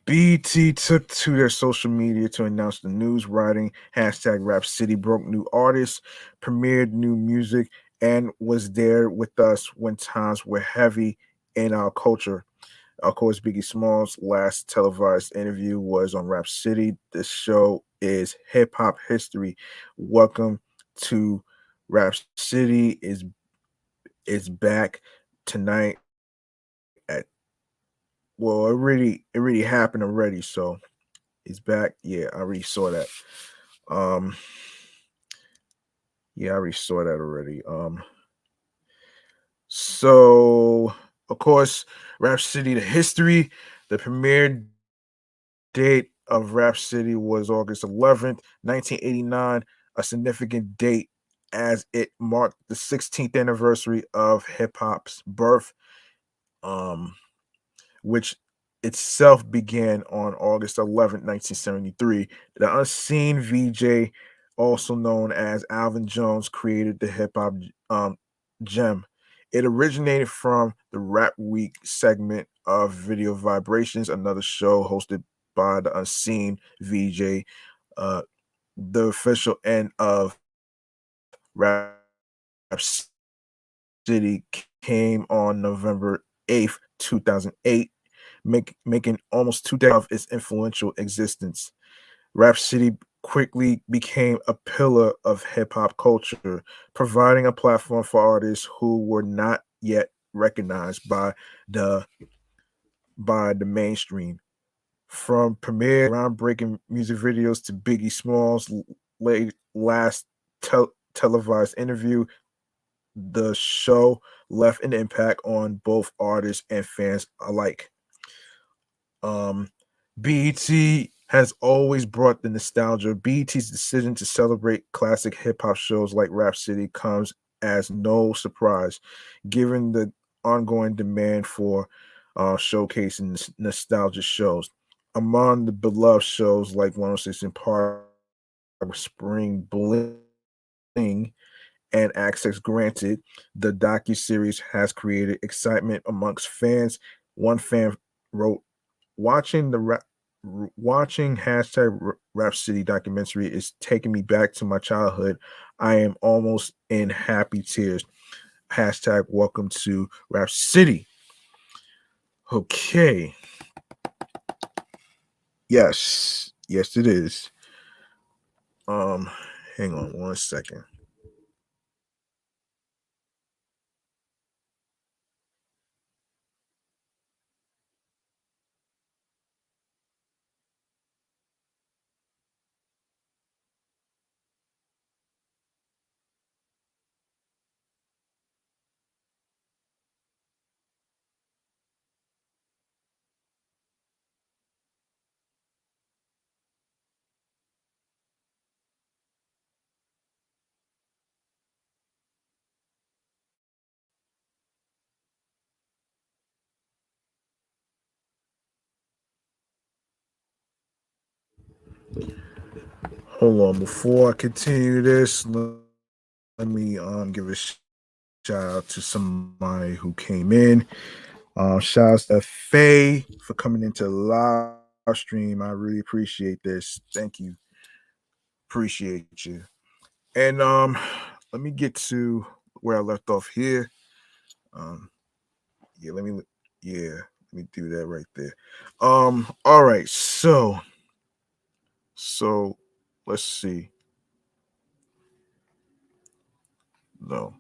BT took to their social media to announce the news, writing hashtag Rap City broke new artists, premiered new music, and was there with us when times were heavy in our culture. Of course, Biggie Smalls' last televised interview was on Rap City. This show is hip hop history. Welcome to Rap City is back tonight at it already happened already. So it's back. Yeah, I already saw that. Um yeah, I already saw that already. So of course, Rap City, the history, the premiere date of Rap City was August 11th, 1989, a significant date as it marked the 16th anniversary of hip hop's birth, um, which itself began on August 11th, 1973. The unseen VJ, also known as Alvin Jones, created the hip hop gem. It originated from the Rap Week segment of Video Vibrations, another show hosted by the unseen VJ. Uh, the official end of Rap City came on November 8th, 2008, making almost 2 decades of its influential existence. Rap City quickly became a pillar of hip hop culture, providing a platform for artists who were not yet recognized the by the mainstream. From premiere groundbreaking music videos to Biggie Smalls' last televised interview, the show left an impact on both artists and fans alike. Um, BET has always brought the nostalgia. BET's decision to celebrate classic hip hop shows like Rap City comes as no surprise, given the ongoing demand for showcasing nostalgia shows. Among the beloved shows like 106 in Park, Spring Bling, and Access Granted, the docu-series has created excitement amongst fans. One fan wrote, "Watching the watching hashtag Rap City documentary is taking me back to my childhood. I am almost in happy tears. Hashtag Welcome to Rap City." Okay, yes, it is. Um, hang on 1 second. Hold on, before I continue this, let me give a shout out to somebody who came in. Shout out to Faye for coming into the live stream. I really appreciate this. Thank you. Appreciate you. And let me get to where I left off here. Um, yeah, let me do that right there. All right, so let's see. No.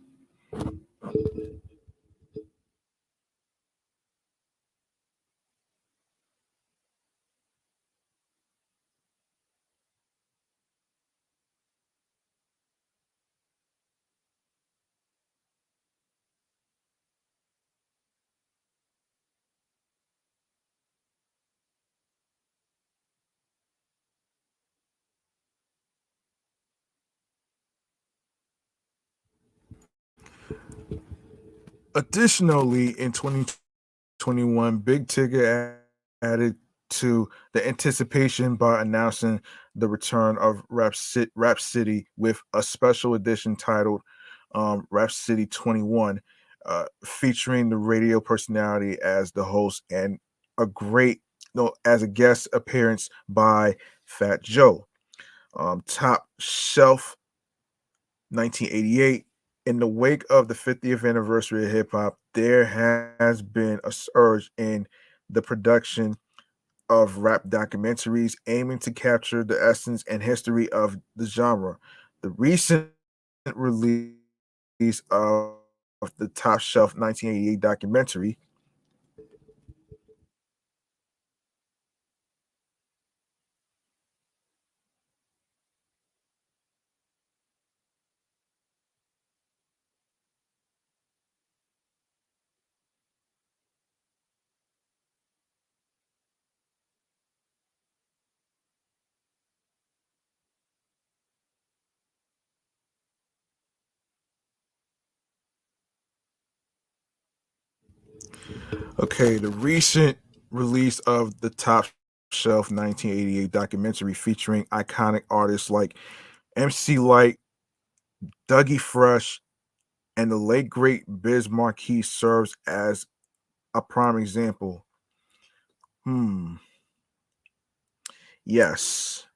Additionally, in 2021, Big Ticket added to the anticipation by announcing the return of Rap City with a special edition titled Rap City 21, featuring the radio personality as the host and a great, no, as a guest appearance by Fat Joe. Top Shelf 1988. In the wake of the 50th anniversary of hip hop, there has been a surge in the production of rap documentaries aiming to capture the essence and history of the genre. The recent release of the Top Shelf 1988 documentary. Okay, the recent release of the Top Shelf 1988 documentary featuring iconic artists like MC Light, Dougie Fresh, and the late great Biz Marquis serves as a prime example. Hmm. Yes,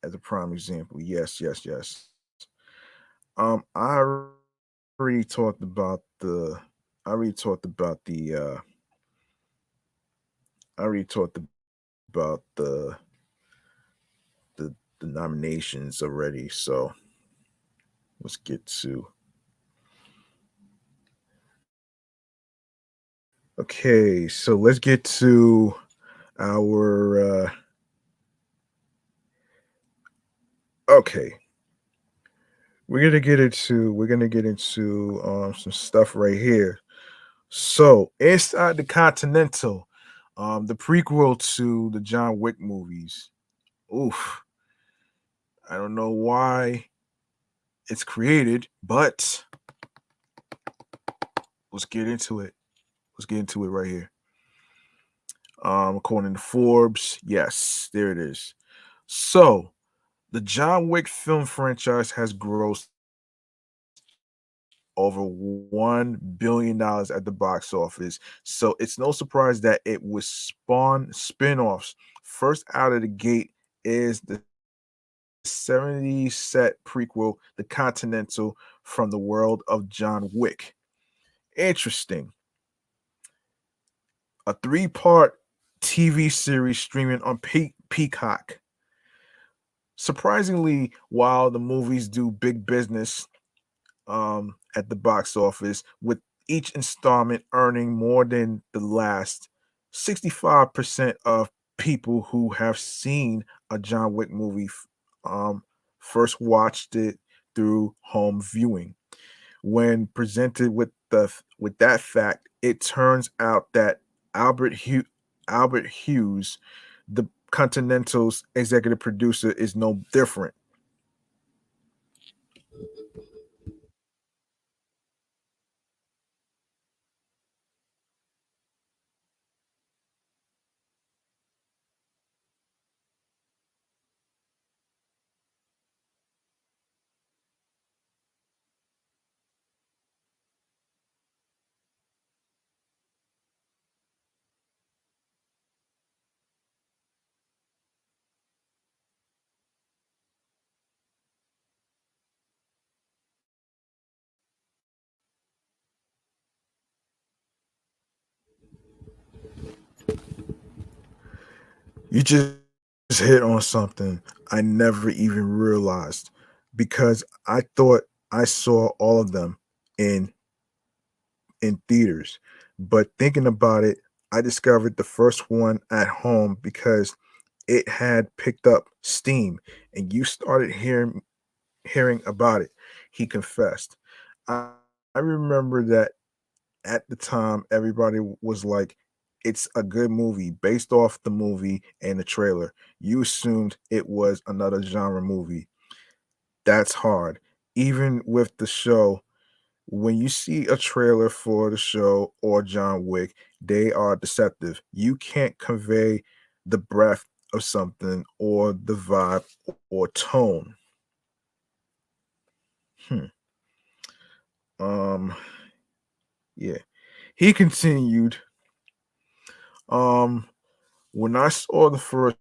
as a prime example. Yes, yes, yes. I already talked about the. I already talked about the. I already talked about the nominations already. So let's get to. Okay, so let's get to our. Okay, we're gonna get into some stuff right here. So inside the Continental, the prequel to the John Wick movies. Oof, I don't know why it's created, but let's get into it. Let's get into it right here. According to Forbes, yes, there it is. So the John Wick film franchise has grossed over $1 billion at the box office. So it's no surprise that it would spawn spin-offs. First out of the gate is the 70s set prequel, The Continental, from the world of John Wick. Interesting. A three-part TV series streaming on Peacock. Surprisingly, while the movies do big business at the box office, with each installment earning more than the last, 65% of people who have seen a John Wick movie first watched it through home viewing. When presented with that fact, it turns out that Albert Hughes, the Continental's executive producer, is no different. You just hit on something I never even realized because I thought I saw all of them in theaters. But thinking about it, I discovered the first one at home because it had picked up steam and you started hearing about it. He confessed. I, I remember that at the time everybody was like, it's a good movie based off the movie and the trailer. You assumed it was another genre movie. That's hard. Even with the show, when you see a trailer for the show or John Wick, they are deceptive. You can't convey the breadth of something or the vibe or tone. Hmm. Um, yeah. He continued, um, when I saw the first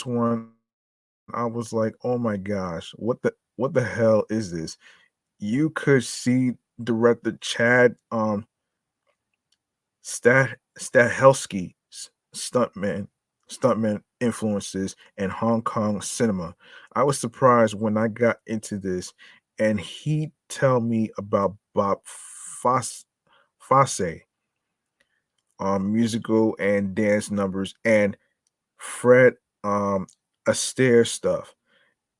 one, I was like, "Oh my gosh, what the hell is this?" You could see director Chad Stahelski's stuntman influences in Hong Kong cinema. I was surprised when I got into this and he tell me about Bob Fosse, musical and dance numbers, and Fred Astaire stuff,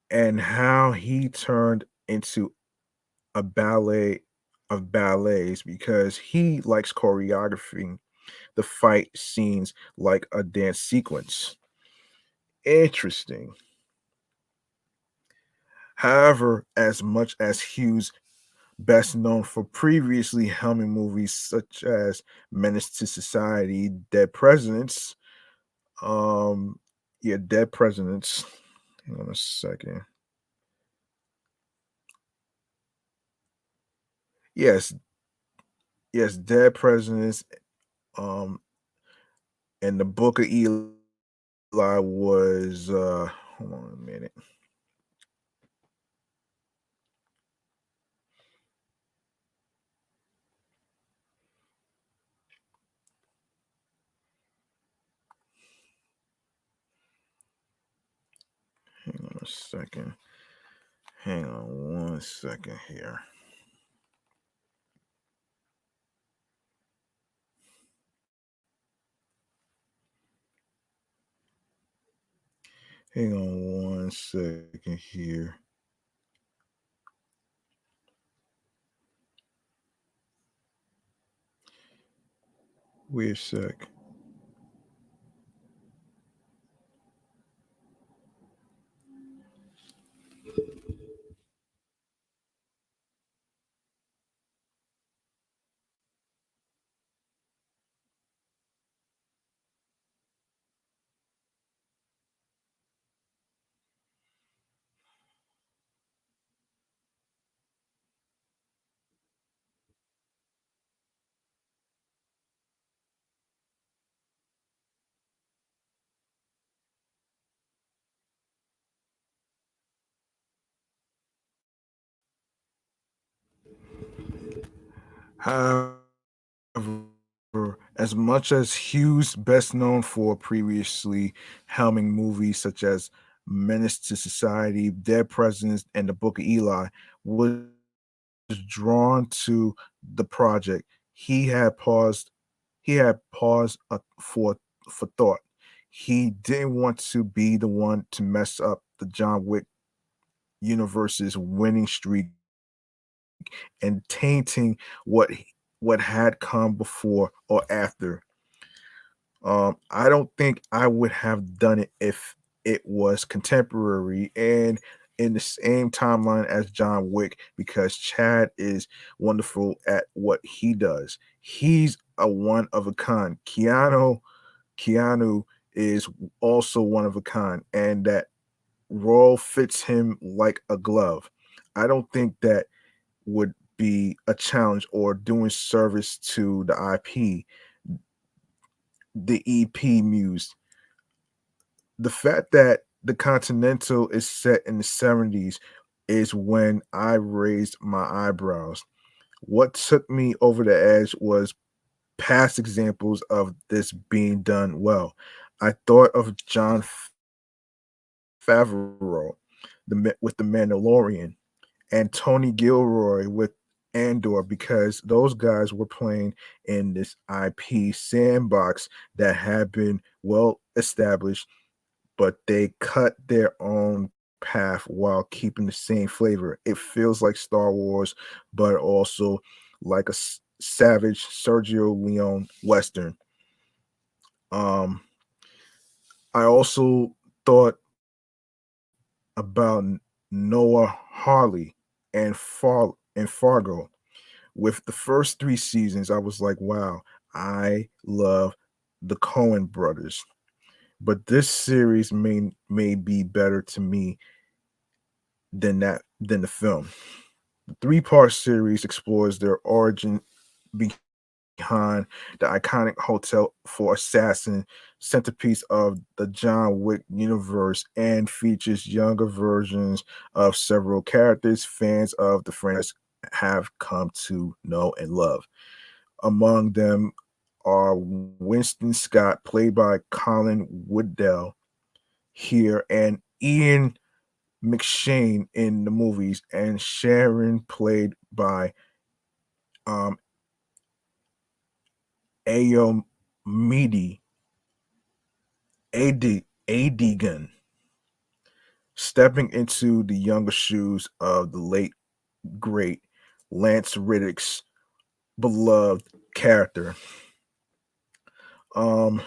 and how he turned into a ballet of ballets because he likes choreographing the fight scenes like a dance sequence. Interesting. However, as much as Hughes best known for previously helming movies such as Menace to Society, Dead Presidents, um, yeah, Dead Presidents. Hang on a second. Yes, yes, Dead Presidents, um, and the Book of Eli was hold on a minute. Hang on a second. Hang on one second here. Hang on one second here. Wait a sec. However, as much as Hughes best known for previously helming movies such as Menace to Society, Dead Presidents, and The Book of Eli, was drawn to the project, he had paused for thought. He didn't want to be the one to mess up the John Wick universe's winning streak and tainting what had come before or after. I don't think I would have done it if it was contemporary and in the same timeline as John Wick because Chad is wonderful at what he does. He's a one of a kind. Keanu is also one of a kind, and that role fits him like a glove. I don't think that would be a challenge or doing service to the IP, the EP Muse. The fact that the Continental is set in the 70s is when I raised my eyebrows. What took me over the edge was past examples of this being done well. I thought of John Favreau, with the Mandalorian, and Tony Gilroy with Andor, because those guys were playing in this IP sandbox that had been well established, but they cut their own path while keeping the same flavor. It feels like Star Wars, but also like a savage Sergio Leone Western. Um, I also thought about Noah Harley and Fargo. With the first three seasons, I was like, wow, I love the Coen brothers. But this series may be better to me than the film. The three-part series explores their origin behind the iconic Hotel for Assassin, centerpiece of the John Wick universe, and features younger versions of several characters fans of the franchise have come to know and love. Among them are Winston Scott, played by Colin Woodell here, and Ian McShane in the movies, and Sharon, played by um, Ayo Midi Adigan, stepping into the younger shoes of the late great Lance Reddick's beloved character. Um,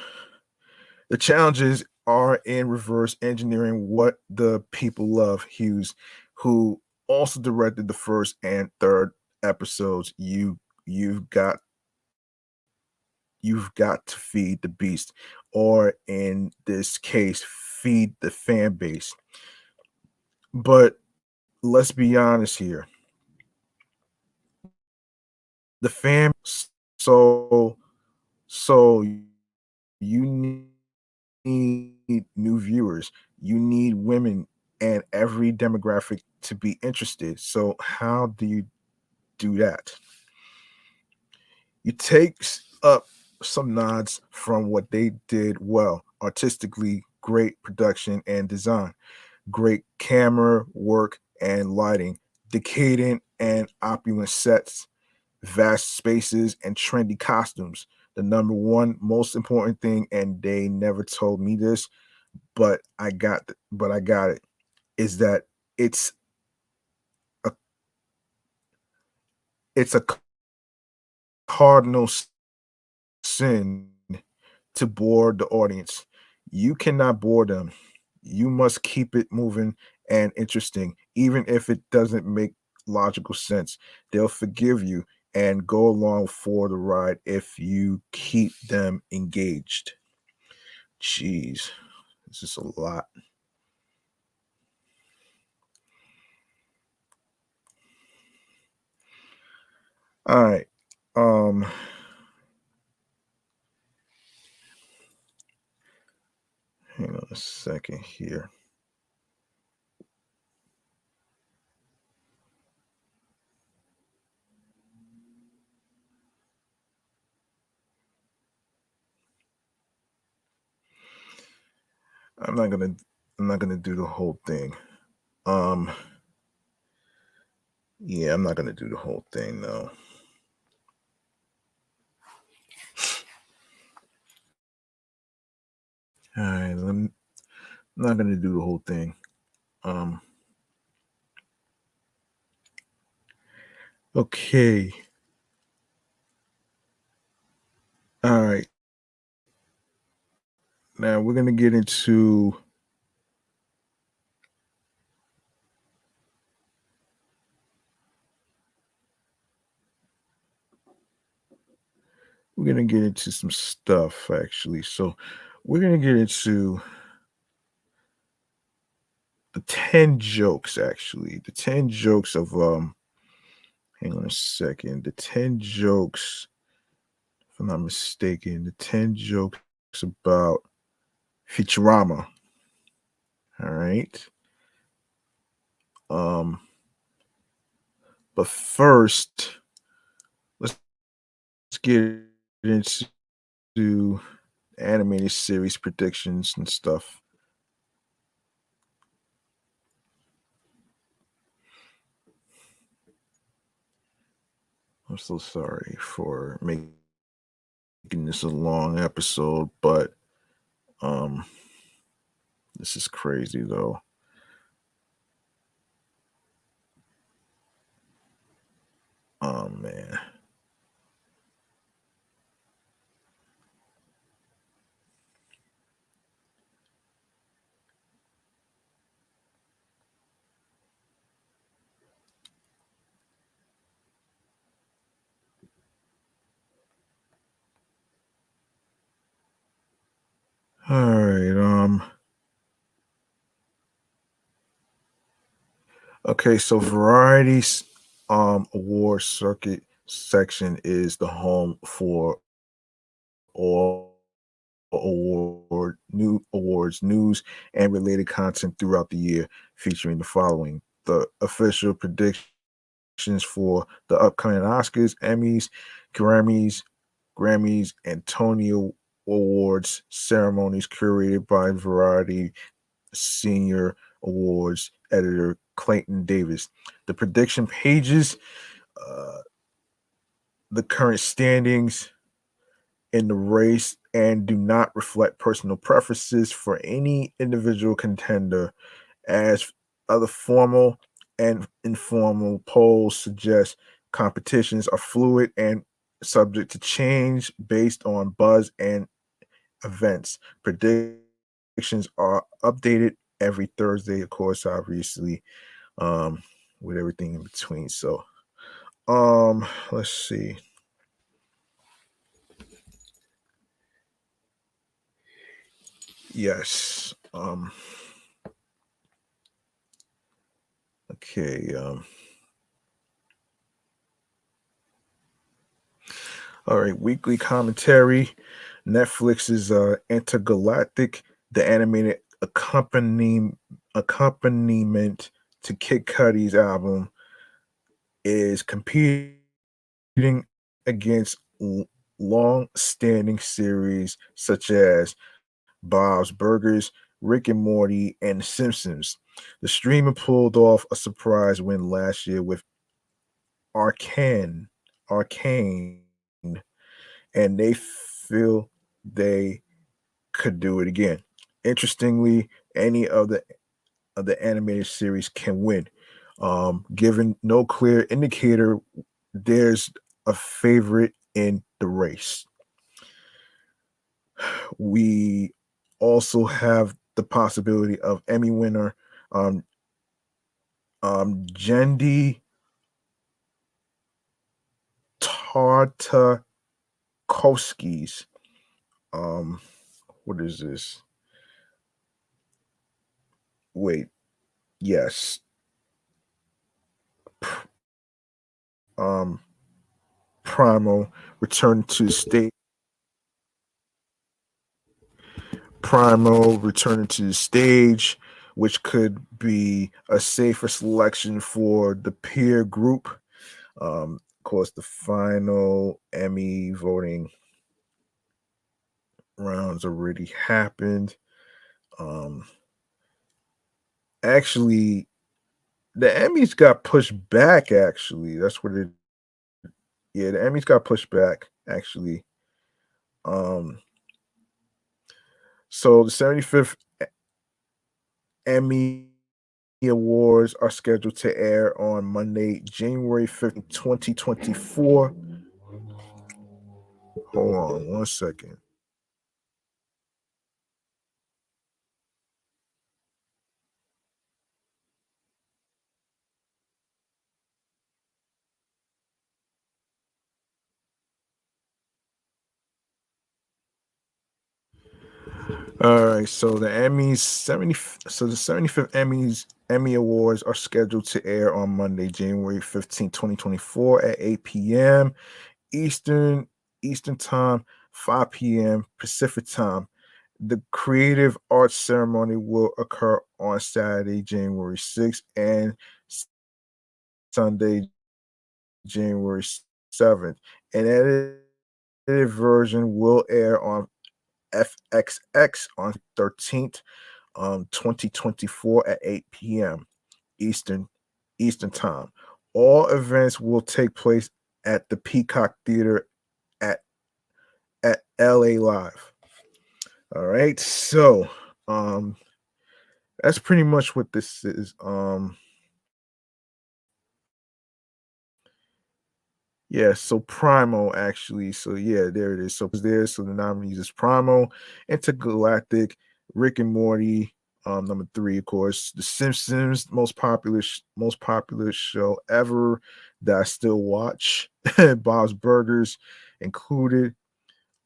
the challenges are in reverse engineering what the people love. Hughes, who also directed the first and third episodes, you've got you've got to feed the beast, or in this case, feed the fan base. But let's be honest here. The fan so so you need new viewers. You need women and every demographic to be interested. So how do you do that? You take up some nods from what they did well, artistically great production and design, great camera work and lighting, decadent and opulent sets, vast spaces, and trendy costumes. The number one most important thing, and they never told me this, but I got it, is that it's a it's a cardinal sin to bore the audience. You cannot bore them. You must keep it moving and interesting, even if it doesn't make logical sense. They'll forgive you and go along for the ride if you keep them engaged. Jeez, this is a lot. All right. Um, hang on a second here. I'm not gonna I'm not gonna do the whole thing. Um, yeah, I'm not gonna do the whole thing though. All right, I'm not gonna do the whole thing. Um, okay. All right. Now we're gonna get into some stuff actually. So we're gonna get into the 10 jokes actually. The 10 jokes of hang on a second. The 10 jokes, if I'm not mistaken, the 10 jokes about Futurama. All right. Um, but first, let's get into animated series predictions and stuff. I'm so sorry for making this a long episode, but um this is crazy though. Oh man. All right. Okay, so varieties award circuit section is the home for all awards, news, and related content throughout the year, featuring the following: the official predictions for the upcoming Oscars, Emmys, Grammys, and Tony Awards ceremonies curated by Variety Senior Awards editor Clayton Davis. The prediction pages, uh, the current standings in the race, and do not reflect personal preferences for any individual contender, as other formal and informal polls suggest. Competitions are fluid and subject to change based on buzz and events. Predictions are updated every Thursday, of course, obviously, um, with everything in between. So, let's see. Yes. Okay. All right. Weekly commentary. Netflix's Intergalactic, the animated accompaniment to Kid Cudi's album, is competing against long-standing series such as Bob's Burgers, Rick and Morty, and The Simpsons. The streamer pulled off a surprise win last year with Arcane, and they feel they could do it again. Interestingly, any of the animated series can win. Given no clear indicator, there's a favorite in the race. We also have the possibility of Emmy winner um, Jendi Tartakovsky's. Um, what is this? Wait, yes. Um, Primo returned to the state. Primo returning to the stage, which could be a safer selection for the peer group. Of course, the final Emmy voting rounds already happened. Um, actually, the Emmys got pushed back. Actually, that's what it. Yeah, the Emmys got pushed back. Actually, um, so the 75th Emmy Awards are scheduled to air on Monday, January 15th, 2024. Hold on one second. All right, so the 75th Emmy Awards are scheduled to air on Monday, January 15th, 2024 at 8 p.m. Eastern Eastern Time, 5 p.m. Pacific Time. The creative arts ceremony will occur on Saturday, January 6th and Sunday, January 7th. An edited version will air on FXX on 13th, 2024 at 8 p.m. Eastern Eastern Time. All events will take place at the Peacock Theater at LA Live. All right, so that's pretty much what this is. Yeah, so Primo actually. So yeah, there it is. So it's there. So the nominees is Primo, Intergalactic, Rick and Morty, number three, of course, The Simpsons, most popular show ever that I still watch. Bob's Burgers included.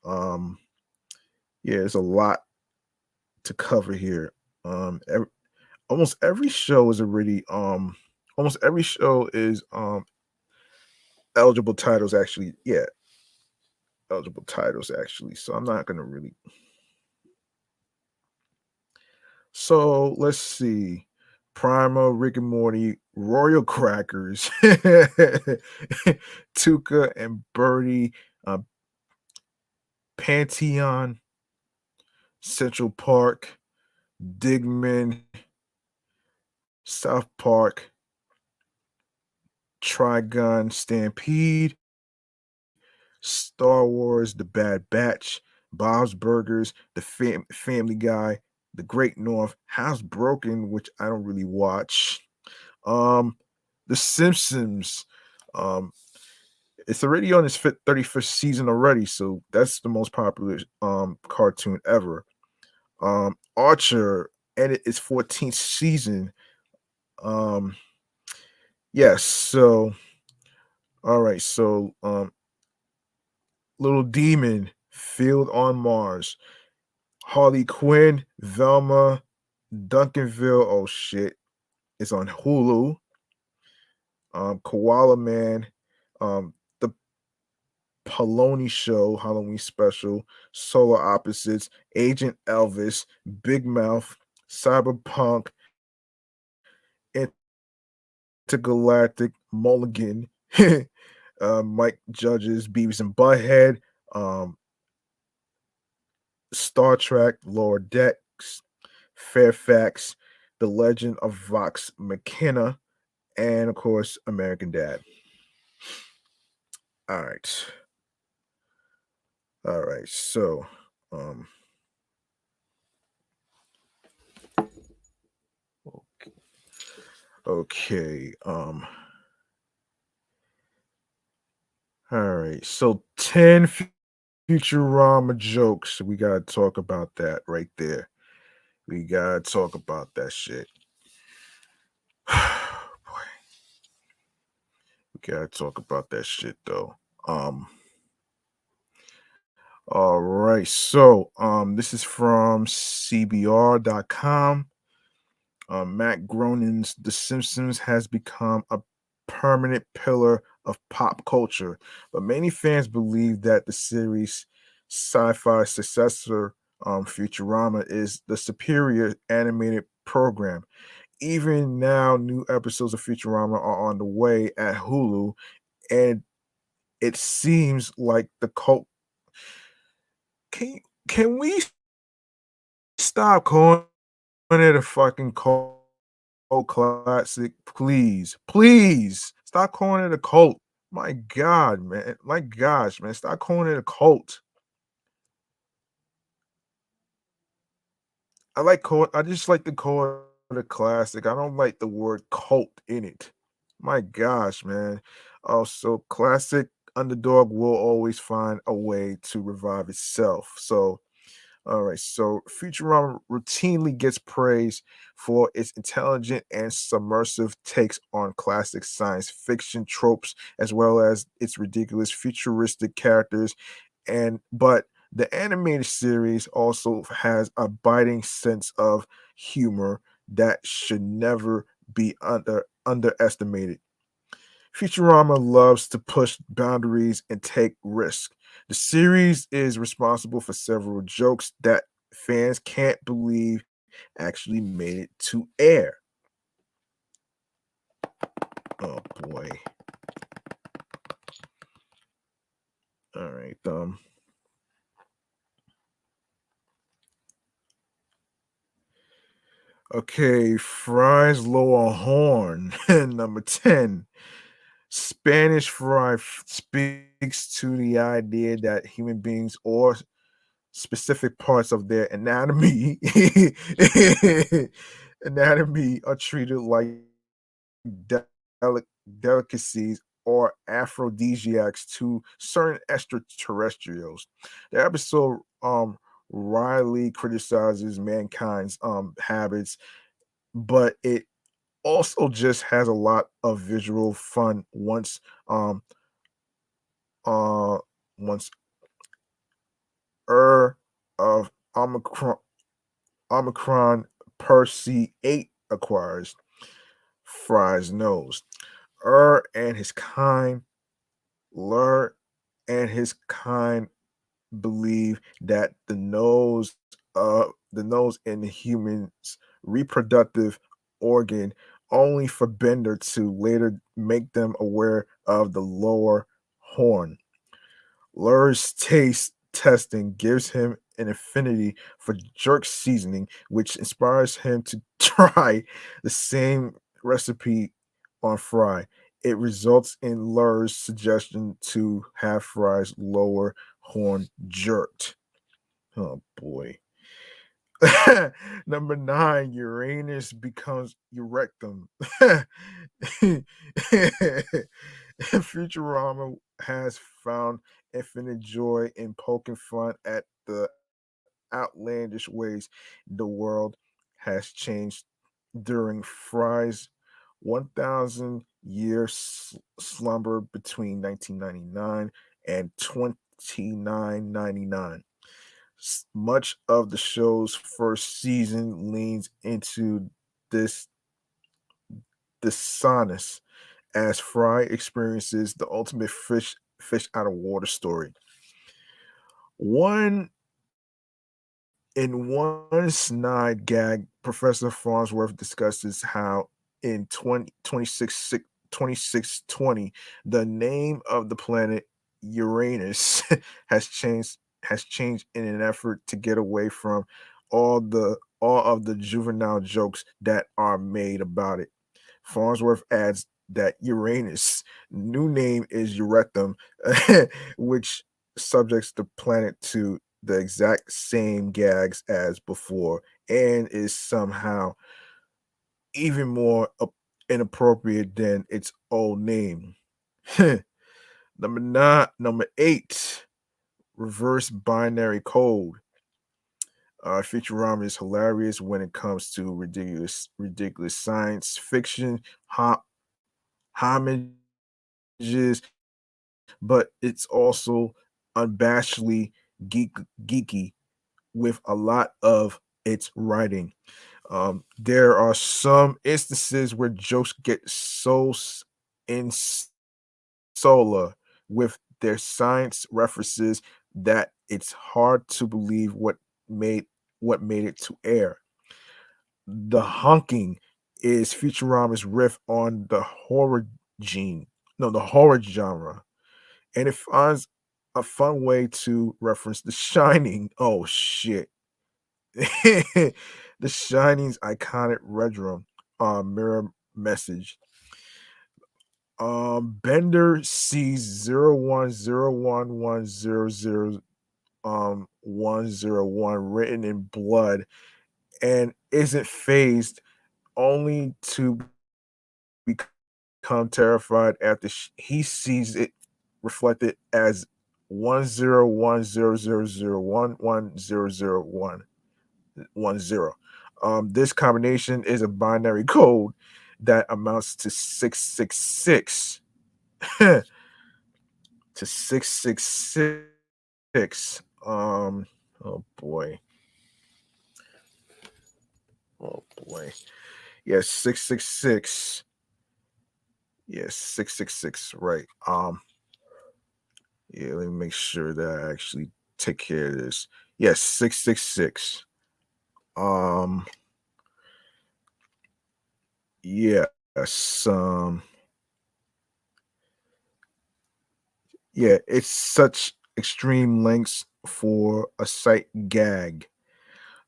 Um, yeah, there's a lot to cover here. Every, almost every show is already almost every show is eligible titles actually. Yeah, eligible titles actually. So I'm not gonna really. So let's see. Primo, Rick and Morty, Royal Crackers, Tuca and Birdie, uh, Pantheon, Central Park, Digman, South Park, Trigun, Stampede, Star Wars, The Bad Batch, Bob's Burgers, The Family Guy, The Great North, Housebroken, which I don't really watch. Um, The Simpsons. Um, it's already on its 31st season already, so that's the most popular cartoon ever. Archer ended its 14th season. Um, yes, so all right, so Little Demon, Field on Mars, Harley Quinn, Velma, Duncanville. Oh shit, it's on Hulu. Koala Man, the Poloni Show, Halloween Special, Solar Opposites, Agent Elvis, Big Mouth, Cyberpunk, Intergalactic, Mulligan, Mike Judges, Beavis and Butthead, um, Star Trek, Lower Decks, Fairfax, The Legend of Vox McKenna, and of course, American Dad. All right. All right. So, um, okay. Okay. All right. So 10 Futurama jokes. We gotta talk about that right there. We gotta talk about that shit. Boy, we gotta talk about that shit though. Um all right. So this is from CBR.com. Matt Groening's The Simpsons has become a permanent pillar of pop culture, but many fans believe that the series' sci-fi successor, Futurama, is the superior animated program. Even now, new episodes of Futurama are on the way at Hulu, and it seems like the cult. Can can we stop calling it a fucking cult classic? Please, please stop calling it a cult. My God, man. My gosh, man. Stop calling it a cult. I just like to call it a classic. I don't like the word cult in it. My gosh, man. Also, classic underdog will always find a way to revive itself. So all right, so Futurama routinely gets praise for its intelligent and submersive takes on classic science fiction tropes, as well as its ridiculous futuristic characters. And but the animated series also has a biting sense of humor that should never be underestimated. Futurama loves to push boundaries and take risks. The series is responsible for several jokes that fans can't believe actually made it to air. Oh boy. All right. Okay, fries low on horn. Number 10. Spanish fry speaks to the idea that human beings or specific parts of their anatomy anatomy are treated like delic- delicacies or aphrodisiacs to certain extraterrestrials. The episode Riley criticizes mankind's habits, but it also just has a lot of visual fun um uh once of Omicron per C8 acquires Fry's nose. And his kind, Lur and his kind believe that the nose in the human's reproductive organ only for Bender to later make them aware of the lower horn. Lur's taste testing gives him an affinity for jerk seasoning, which inspires him to try the same recipe on Fry. It results in Lur's suggestion to have Fry's lower horn jerked. Oh boy. Number 9, Uranus becomes Erectum. Futurama has found infinite joy in poking fun at the outlandish ways the world has changed during Fry's 1,000-year slumber between 1999 and 2999. Much of the show's first season leans into this dissonance as Fry experiences the ultimate fish out of water story. One one snide gag, Professor Farnsworth discusses how in 2620 the name of the planet Uranus has changed in an effort to get away from all of the juvenile jokes that are made about it. Farnsworth adds that Uranus' new name is Eurectum, which subjects the planet to the exact same gags as before and is somehow even more inappropriate than its old name. Number 8, reverse binary code. Futurama is hilarious when it comes to ridiculous science fiction homages, but it's also unabashedly geeky with a lot of its writing. There are some instances where jokes get so insular with their science references that it's hard to believe made made it to air. The honking is Futurama's riff on the horror genre, and it finds a fun way to reference The Shining. Oh shit. The Shining's iconic redrum mirror message. Bender sees 0101100101 written in blood and isn't phased, only to become terrified after he sees it reflected as 1010001100110. This combination is a binary code that amounts to 666 to 666. Oh boy. Oh boy. Yes, 666. Yes, 666. Right. Yeah, let me make sure that I actually take care of this. Yes, 666. Um, yes. Yeah, it's such extreme lengths for a sight gag.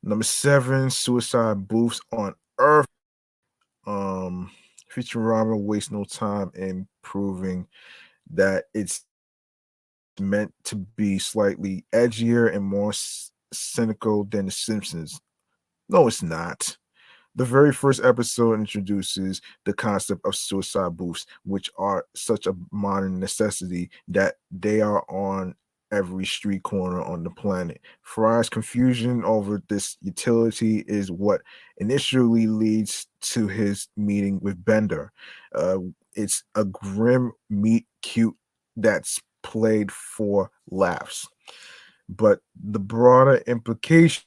Number 7, suicide booths on Earth. Um, Futurama wastes no time in proving that it's meant to be slightly edgier and more cynical than The Simpsons. No, it's not. The very first episode introduces the concept of suicide booths, which are such a modern necessity that they are on every street corner on the planet. Fry's confusion over this utility is what initially leads to his meeting with Bender. It's a grim meet cute that's played for laughs, but the broader implication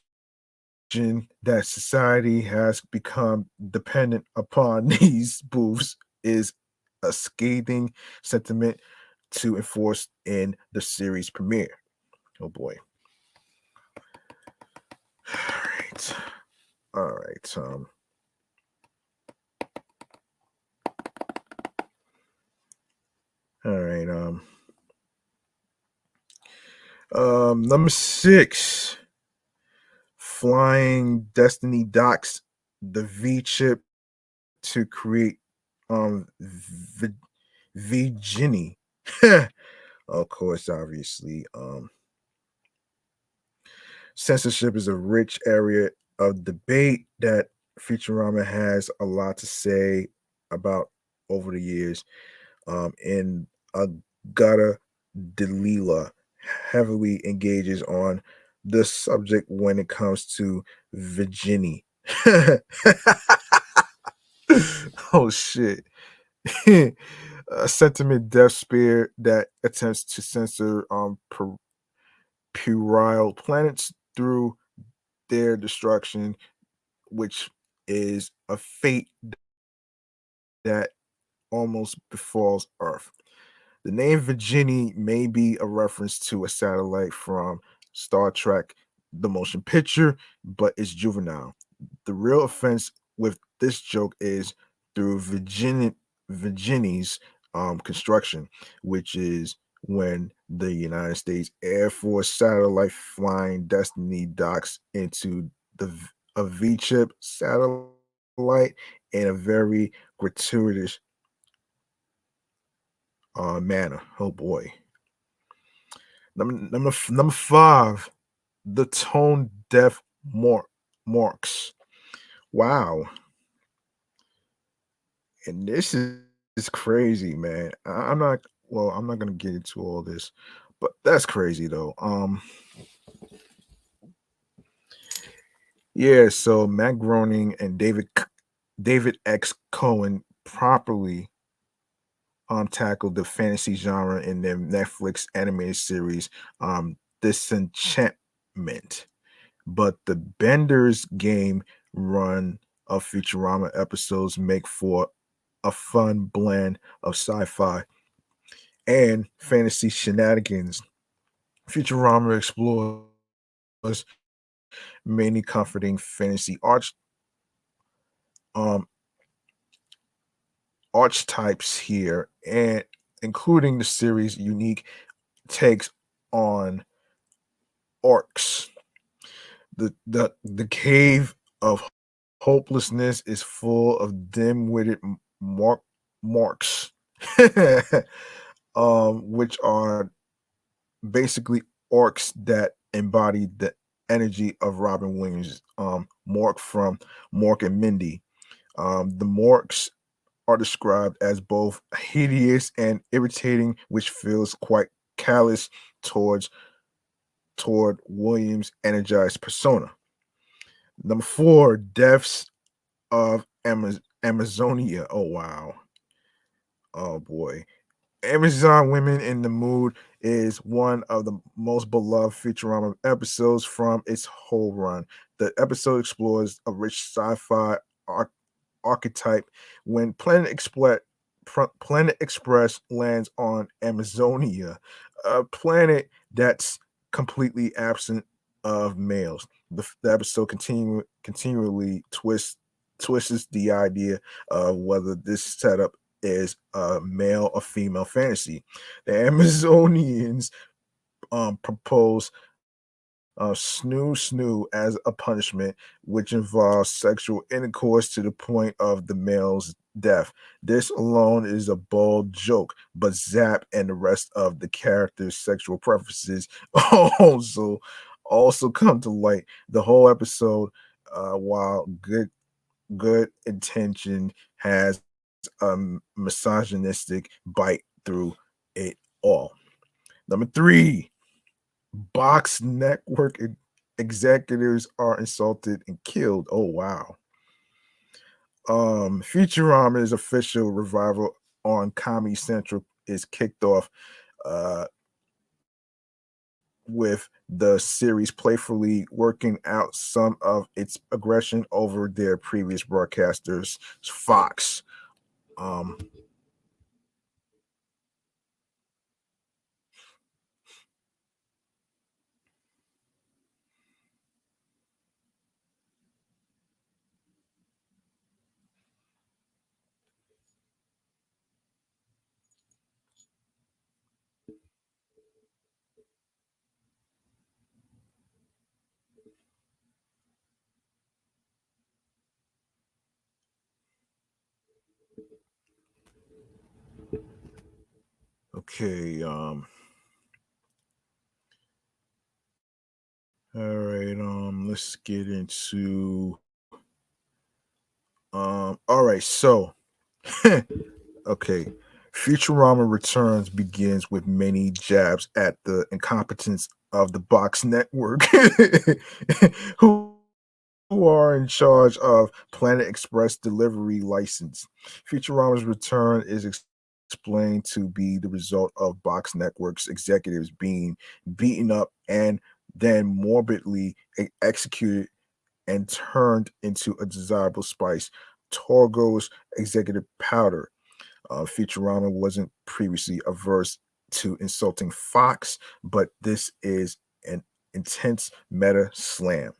that society has become dependent upon these booths is a scathing sentiment to enforce in the series premiere. Oh boy. All right. All right. All right. Number 6. Flying Destiny docks the V chip to create Virginie. Of course, obviously. Censorship is a rich area of debate that Futurama has a lot to say about over the years. And Agata Delila heavily engages on the subject when it comes to Virginie. Oh shit. A sentiment death spear that attempts to censor puerile planets through their destruction, which is a fate that almost befalls Earth. The name Virginie may be a reference to a satellite from Star Trek, the motion picture, but it's juvenile. The real offense with this joke is through Virginie's construction, which is when the United States Air Force satellite flying Destiny docks into a V-chip satellite in a very gratuitous manner. Oh boy. Number 5, the tone deaf marks. Wow. And this is crazy, man. I'm not gonna get into all this, but that's crazy though. Yeah, so Matt Groening and David X. Cohen properly tackled the fantasy genre in their Netflix animated series, Disenchantment. But the Bender's Game run of Futurama episodes make for a fun blend of sci-fi and fantasy shenanigans. Futurama explores many comforting fantasy um, archetypes here, and including the series' unique takes on orcs. The cave of hopelessness is full of dim-witted marks, which are basically orcs that embody the energy of Robin Williams, Mork from Mork and Mindy. The Morks are described as both hideous and irritating, which feels quite callous towards toward Williams' energized persona. Number 4, Deaths of Amazonia. Oh wow. Oh boy. Amazon Women in the Mood is one of the most beloved Futurama episodes from its whole run. The episode explores a rich sci-fi archetype when Planet Express lands on Amazonia, a planet that's completely absent of males. The episode continually twists the idea of whether this setup is a male or female fantasy. The Amazonians propose snoo snoo as a punishment, which involves sexual intercourse to the point of the male's death. This alone is a bold joke, but Zap and the rest of the characters' sexual preferences also also come to light. The whole episode, while good intention, has a misogynistic bite through it all. Number three, Box Network executives are insulted and killed. Oh wow. Futurama's official revival on Comedy Central is kicked off uh with the series playfully working out some of its aggression over their previous broadcasters, Fox. Um okay, all right, let's get into all right, so okay. Futurama Returns begins with many jabs at the incompetence of the Box Network, who are in charge of Planet Express delivery license. Futurama's return is explained to be the result of Box Network's executives being beaten up and then morbidly executed and turned into a desirable spice, Torgo's executive powder. Futurama wasn't previously averse to insulting Fox, but this is an intense meta slam.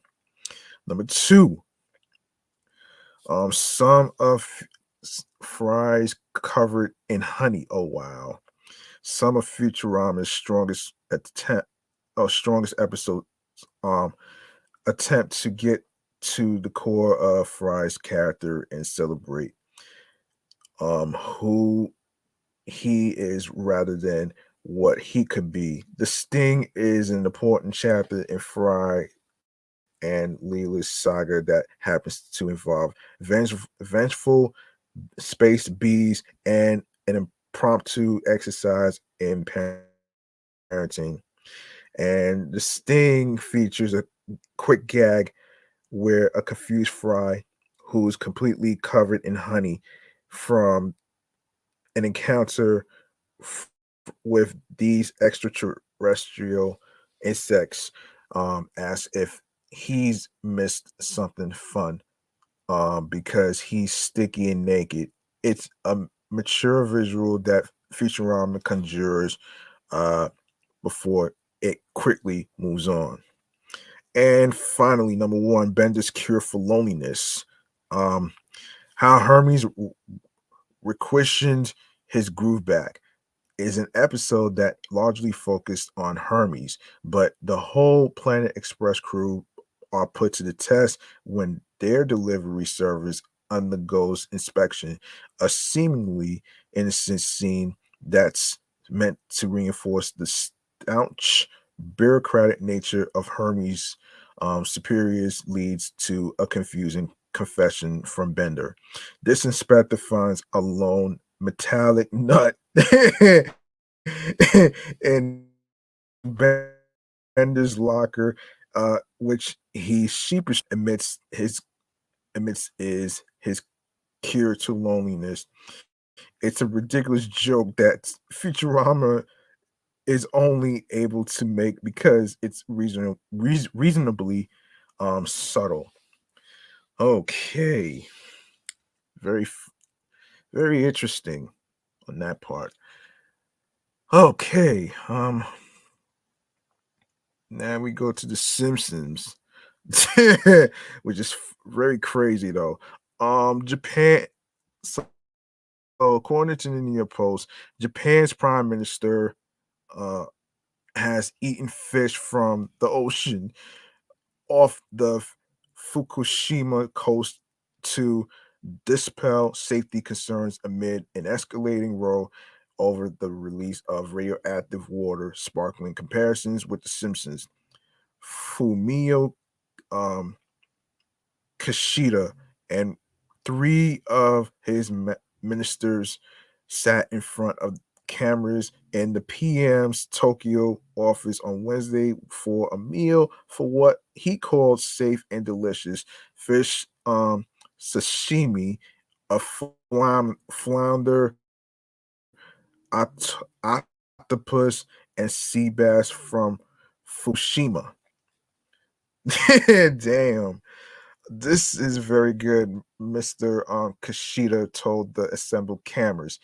Number two, some of Fry's covered in honey. Oh wow! Some of Futurama's strongest episodes um attempt to get to the core of Fry's character and celebrate who he is rather than what he could be. The Sting is an important chapter in Fry and Leela's saga that happens to involve vengeful space bees and an impromptu exercise in parenting. And the Sting features a quick gag where a confused Fry, who's completely covered in honey from an encounter f- with these extraterrestrial insects, asks if he's missed something fun because he's sticky and naked. It's a mature visual that Futurama conjures uh, before it quickly moves on. And finally, number one, Bender's cure for loneliness. Um, how Hermes requisitioned his groove back is an episode that largely focused on Hermes, but the whole Planet Express crew are put to the test when their delivery service undergoes inspection, a seemingly innocent scene that's meant to reinforce the staunch bureaucratic nature of Hermes' superiors leads to a confusing confession from Bender. This inspector finds a lone metallic nut in Bender's locker, which he sheepishly admits is his cure to loneliness. It's a ridiculous joke that Futurama is only able to make because it's reasonably subtle. Okay, very very interesting on that part. Okay, now we go to the Simpsons, which is very crazy though. Japan. So according to the New York Post, Japan's Prime Minister uh, has eaten fish from the ocean off the Fukushima coast to dispel safety concerns amid an escalating row over the release of radioactive water, sparkling comparisons with The Simpsons. Fumio um, Kishida and three of his ministers sat in front of cameras in the PM's Tokyo office on Wednesday for a meal for what he called safe and delicious fish sashimi, a flounder, octopus, and sea bass from Fukushima. Damn. This is very good, Mr. Kashida told the assembled cameras.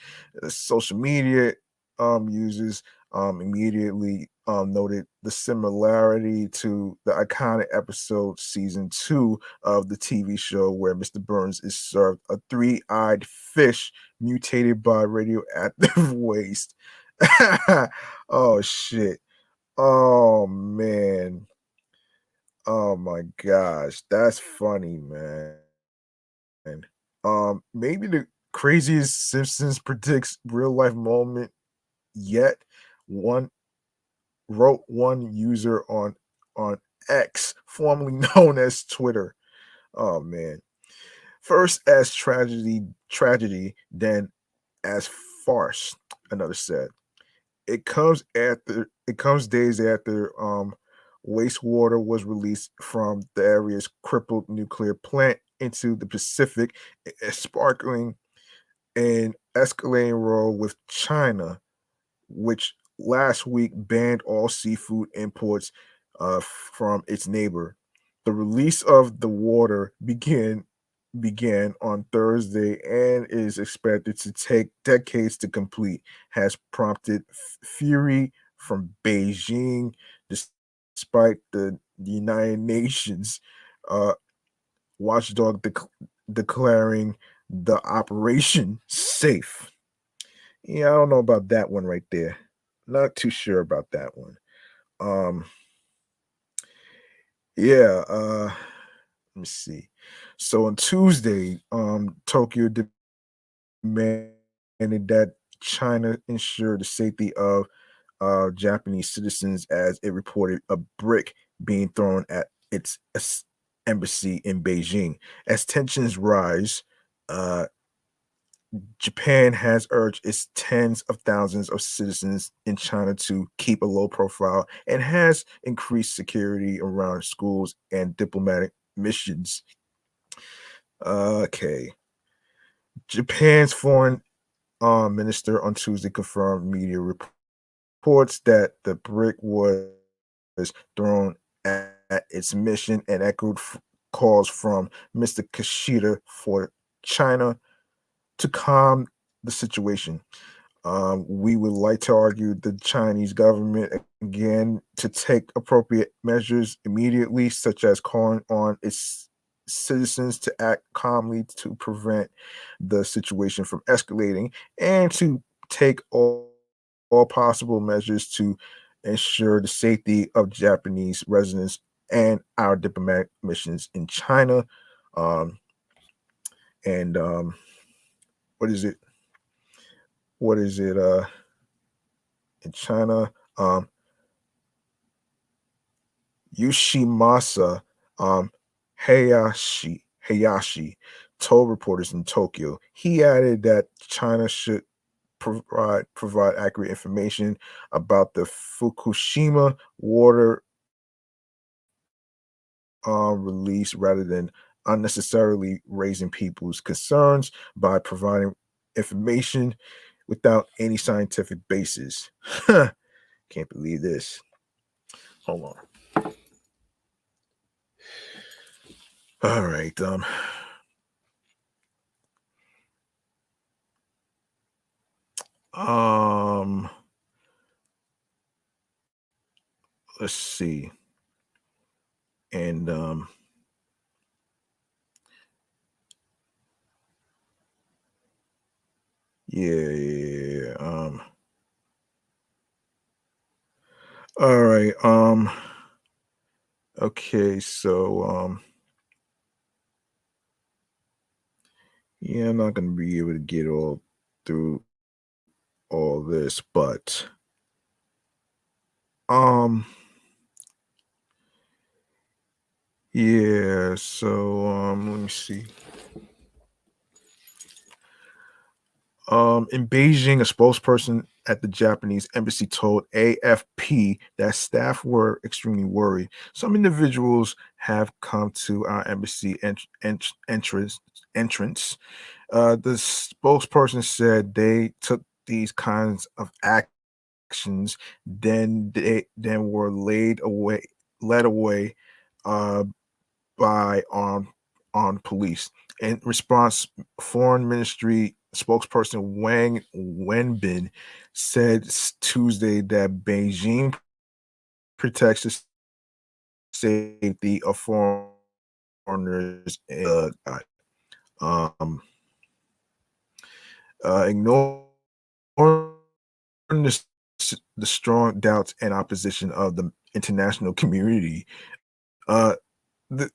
Social media users immediately noted the similarity to the iconic episode season 2 of the TV show where Mr. Burns is served a three-eyed fish mutated by radioactive waste. Oh shit. Oh man. Oh my gosh, that's funny, man. Maybe the craziest Simpsons predicts real life moment yet. One wrote one user on X, formerly known as Twitter. Oh man. First as tragedy, then as farce, another said. It comes days after wastewater was released from the area's crippled nuclear plant into the Pacific, sparkling an escalating role with China, which last week banned all seafood imports from its neighbor. The release of the water began on Thursday and is expected to take decades to complete, has prompted fury from Beijing, despite the United Nations uh, watchdog declaring the operation safe. Yeah, I don't know about that one right there. Not too sure about that one. Um, yeah, let me see. So on Tuesday, Tokyo demanded that China ensure the safety of Japanese citizens as it reported a brick being thrown at its embassy in Beijing. As tensions rise, uh, Japan has urged its tens of thousands of citizens in China to keep a low profile and has increased security around schools and diplomatic missions. Okay. Japan's foreign minister on Tuesday confirmed media reports that the brick was thrown at its mission and echoed calls from Mr. Kishida for China to calm the situation. We would like to argue the Chinese government again to take appropriate measures immediately, such as calling on its citizens to act calmly to prevent the situation from escalating and to take all possible measures to ensure the safety of Japanese residents and our diplomatic missions in China. Um, and what is it? What is it? In China, Yoshimasa Hayashi told reporters in Tokyo. He added that China should provide accurate information about the Fukushima water release rather than unnecessarily raising people's concerns by providing information without any scientific basis. Can't believe this. Hold on. All right. Um, let's see. And yeah. All right. Okay. Yeah, I'm not gonna be able to get all through all this, but um, yeah. Let me see. In Beijing, a spokesperson at the Japanese embassy told AFP that staff were extremely worried. Some individuals have come to our embassy entrance. The spokesperson said they took these kinds of actions, then were led away uh, by armed police. In response, Foreign Ministry spokesperson Wang Wenbin said Tuesday that Beijing protects the safety of foreigners, um, ignoring the, the strong doubts and opposition of the international community. Uh, the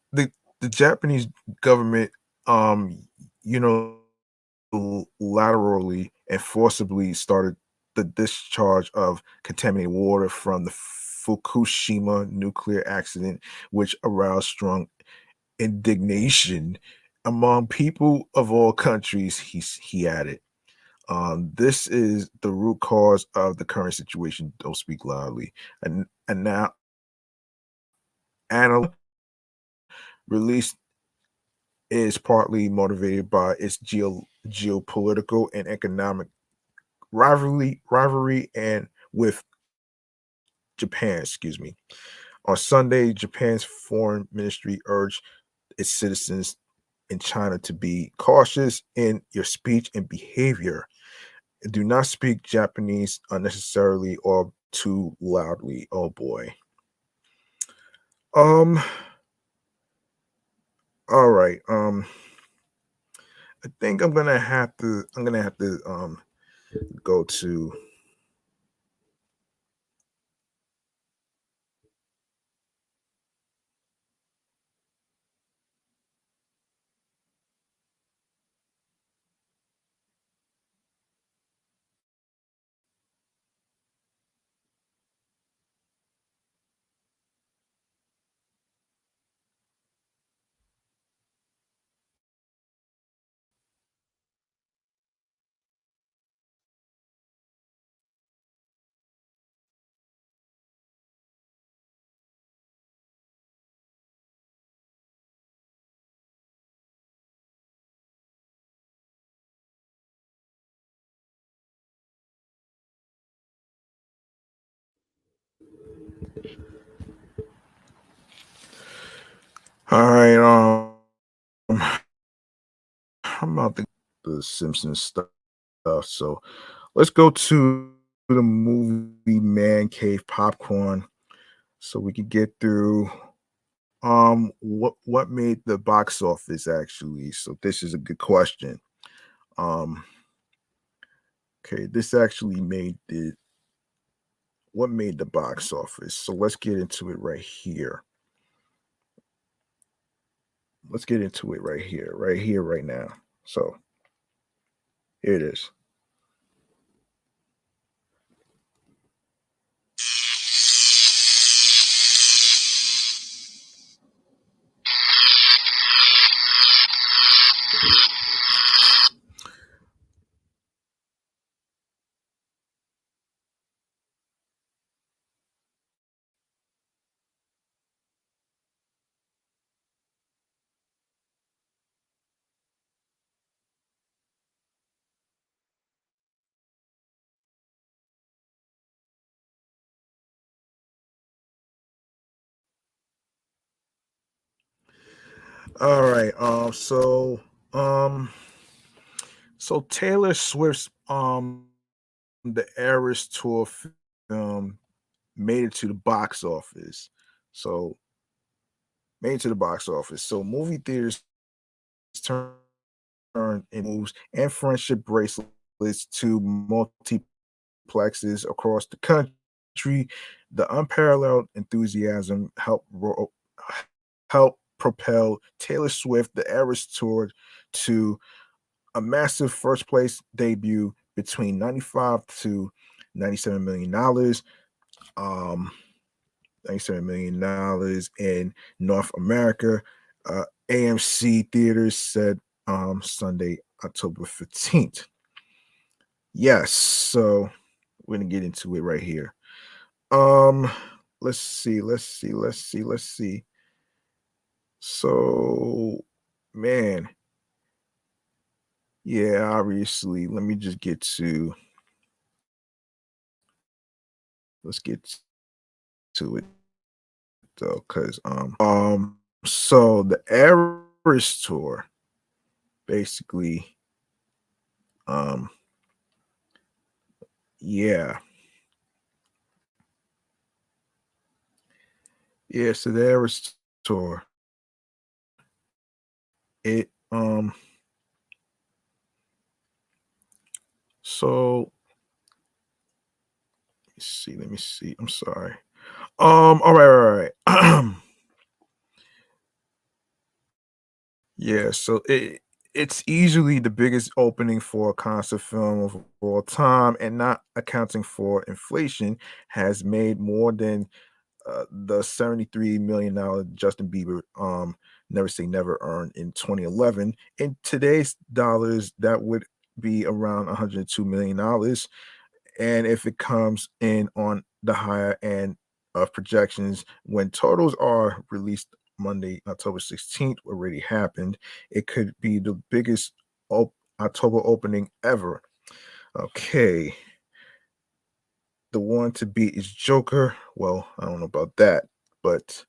the Japanese government, um, you know, laterally and forcibly started the discharge of contaminated water from the Fukushima nuclear accident, which aroused strong indignation among people of all countries. He added, "This is the root cause of the current situation. Don't speak loudly." And now, Anna released is partly motivated by its geopolitical and economic rivalry and with Japan, excuse me. On Sunday, Japan's foreign ministry urged its citizens in China to be cautious in your speech and behavior. Do not speak Japanese unnecessarily or too loudly. Oh boy. Um all right. I think I'm gonna have to go to. All right, I'm about to the Simpsons stuff. So let's go to the movie Man Cave Popcorn so we can get through what made the box office actually. So this is a good question. Um okay, this actually made the what made the box office. So let's get into it right here. Let's get into it right here, right now. So here it is. All right. Um so Taylor Swift's the Eras tour film made it to the box office. So made it to the box office. So movie theaters turned in moves and friendship bracelets to multiplexes across the country. industry. The unparalleled enthusiasm helped propel Taylor Swift, the Eras Tour, to a massive first place debut between 95 to $97 million. Um, $97 million in North America. AMC theaters said Sunday, October 15th. Yes, so we're gonna get into it right here. Um, let's see. So, man, yeah, obviously, let me just get to let's get to it though, because so the Eras tour basically, um, yeah, yeah, so the Eras tour, it so let me see. I'm sorry. All right. Yeah, so it's easily the biggest opening for a concert film of all time, and not accounting for inflation, has made more than the $73 million Justin Bieber Never Say Never earned in 2011. In today's dollars, that would be around $102 million. And if it comes in on the higher end of projections, when totals are released Monday, October 16th, already happened, it could be the biggest October opening ever. Okay, the one to beat is Joker. Well, I don't know about that, but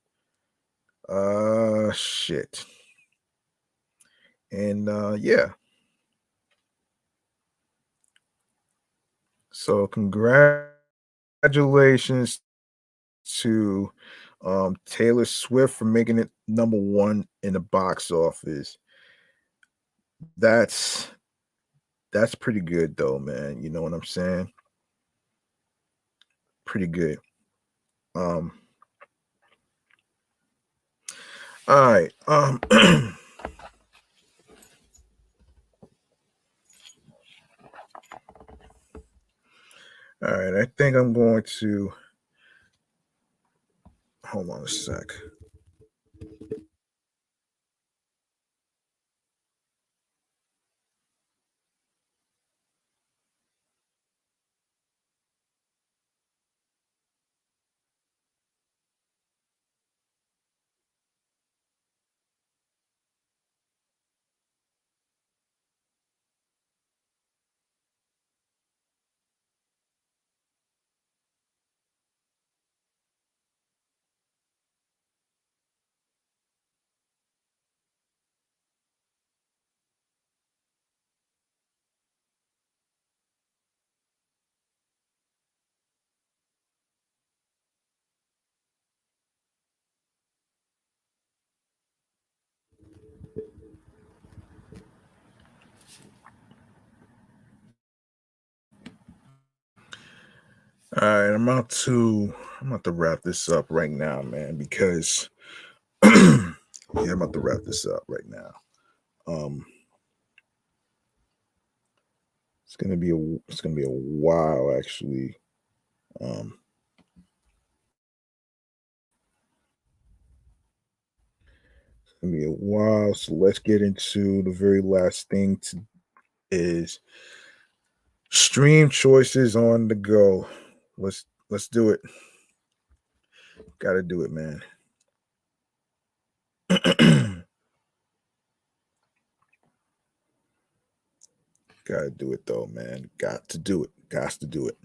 shit. And yeah, so congratulations to Taylor Swift for making it number one in the box office. That's that's pretty good though, man. You know what I'm saying? Pretty good. Um, all right. All right. I think I'm going to hold on a sec. All right, I'm about to wrap this up right now, man, because yeah, I'm about to wrap this up right now. Um, it's gonna be a while actually. Um, it's gonna be a while. So let's get into the very last thing is stream choices on the go. Let's do it. Got to do it, man. Got to do it though, man. Got to do it. Got to do it.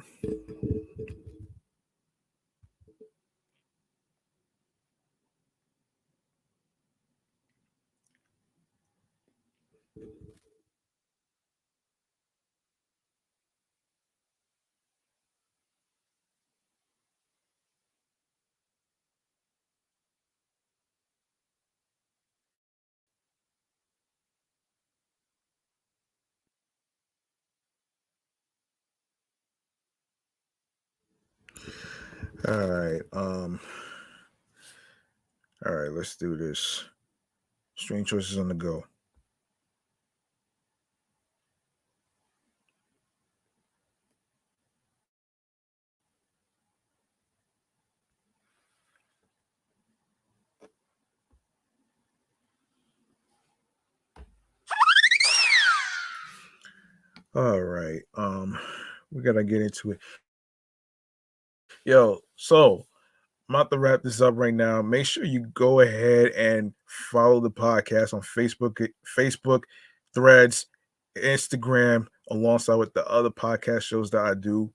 All right. All right, let's do this. Strange choices on the go. All right. We gotta get into it. Yo, so I'm about to wrap this up right now. Make sure you go ahead and follow the podcast on Facebook, Threads, Instagram, alongside with the other podcast shows that I do.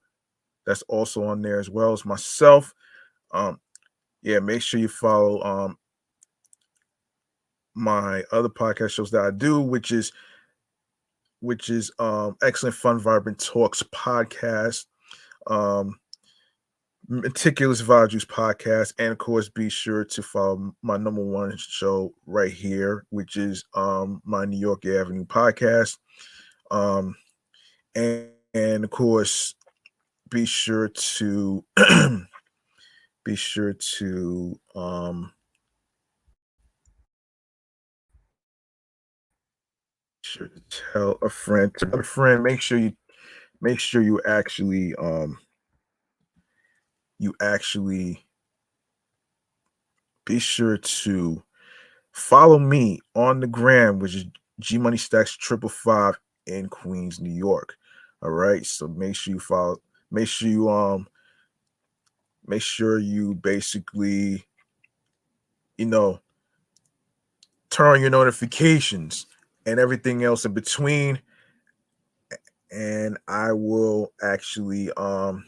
That's also on there as well as myself. Um, yeah, make sure you follow my other podcast shows that I do, which is Excellent Fun Vibrant Talks podcast. Um, Meticulous Values podcast, and of course, be sure to follow my number one show right here, which is my New York Avenue podcast. Um, and of course, be sure to be sure to sure to tell a friend to a friend. Make sure you actually be sure to follow me on the gram, which is G Money Stacks 555 in Queens, New York. All right. So make sure you follow, make sure you make sure you basically, you know, turn on your notifications and everything else in between. And I will actually all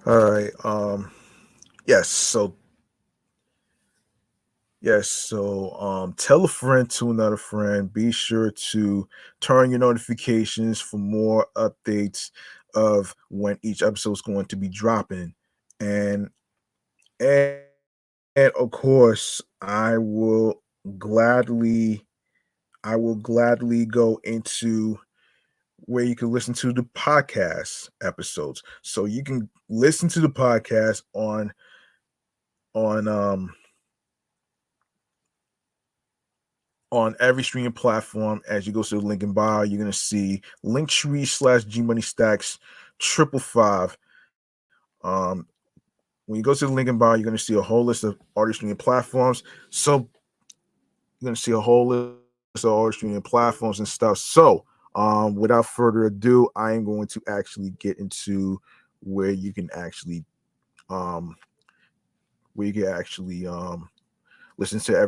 right. Yes, so tell a friend to another friend. Be sure to turn your notifications for more updates of when each episode is going to be dropping. And and, and of course, gladly I will gladly go into where you can listen to the podcast episodes. So you can listen to the podcast on on every streaming platform. As you go to the link in bio, you're gonna see Linktree/G Money Stacks 555. Um, when you go to the link in bio, you're gonna see a whole list of artist streaming platforms. So you're gonna see a whole list of artist streaming platforms and stuff. So without further ado, I am going to actually get into where you can actually um where you can actually listen to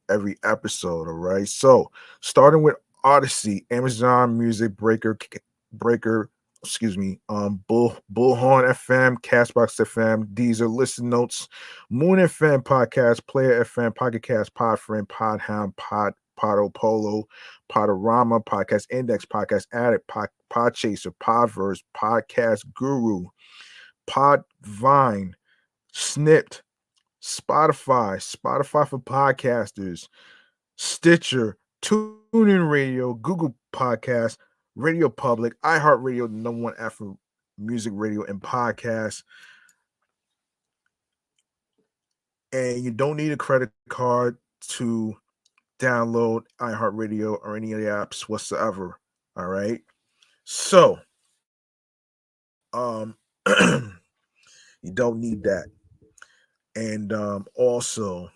every episode. All right. So starting with Odyssey, Amazon Music, Breaker, excuse me, Bullhorn FM, Castbox FM, Deezer, Listen Notes, Moon FM Podcast, Player FM, Pocket Cast, Podfriend, Podhound, Podopolo, Podorama, Podcast Index, Podcast Addict, Podchaser, Podverse, Podcast Guru, Podvine, Snipped, Spotify for podcasters, Stitcher, TuneIn Radio, Google Podcasts, Radio Public, iHeartRadio, the number one app for music, radio, and podcasts. And you don't need a credit card to download iHeartRadio or any of the apps whatsoever. All right. So, um, you don't need that. And also,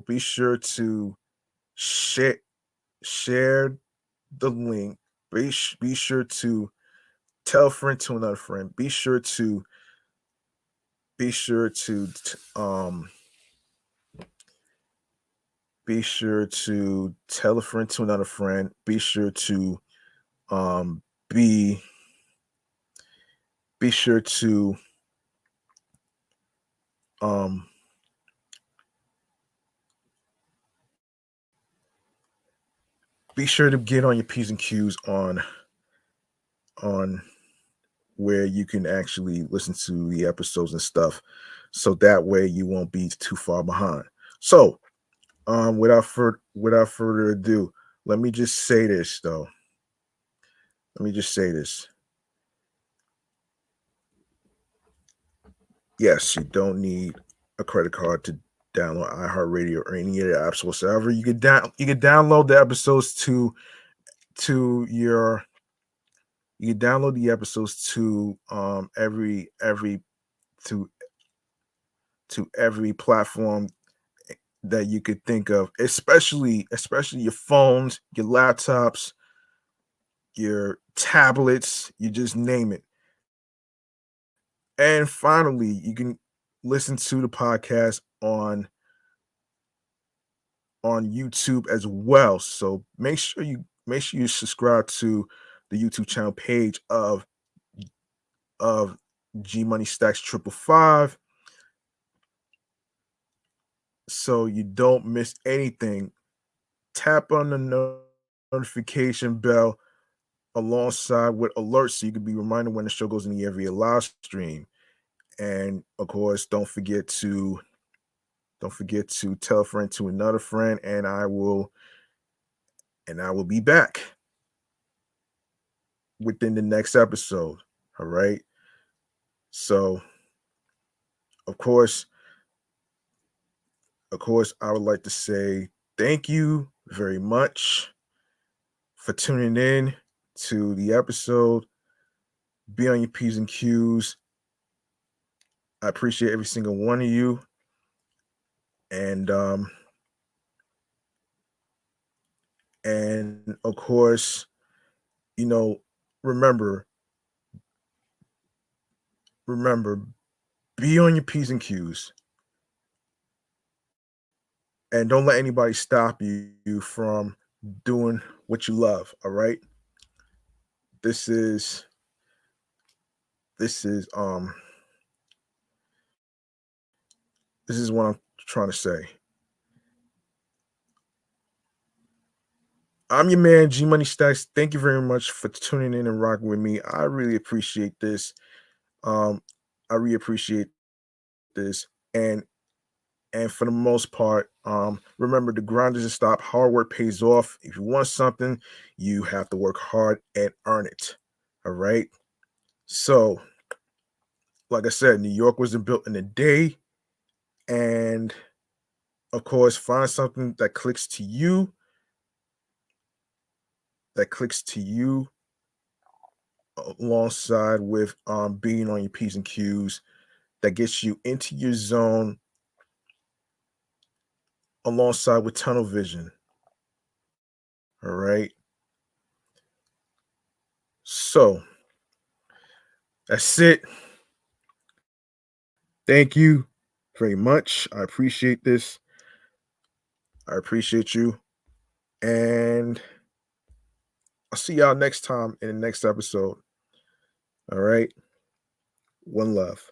be sure to share share the link. Be sure to tell a friend to another friend. Be sure to be sure to tell a friend to another friend. Be sure to um be be sure to um be sure to get on your P's and Q's on where you can actually listen to the episodes and stuff, so that way you won't be too far behind. So, without further ado, let me just say this though. Let me just say this. Yes, you don't need a credit card to download iHeartRadio or any of the apps whatsoever. You can download the episodes to your you can download the episodes to every platform that you could think of, especially your phones, your laptops, your tablets, you just name it. And finally, you can listen to the podcast on YouTube as well. So make sure you subscribe to the YouTube channel page of G Money Stacks 555, so you don't miss anything. Tap on the notification bell alongside with alerts so you can be reminded when the show goes in the air via live stream. And of course, don't forget to tell a friend to another friend, and I will be back within the next episode. All right. So of course, I would like to say thank you very much for tuning in to the episode. Be on your P's and Q's. I appreciate every single one of you. And of course, remember, be on your P's and Q's. And don't let anybody stop you from doing what you love. All right. This is what I'm trying to say. I'm your man, G Money Stacks. Thank you very much for tuning in and rocking with me. I really appreciate this. I really appreciate this. And for the most part, remember, the grind doesn't stop. Hard work pays off. If you want something, you have to work hard and earn it. All right. So, like I said, New York wasn't built in a day. And of course, find something that clicks to you. Alongside with being on your P's and Q's, that gets you into your zone, alongside with tunnel vision. All right. So that's it. Thank you very much. I appreciate this. I appreciate you. And I'll see y'all next time in the next episode. All right. One love.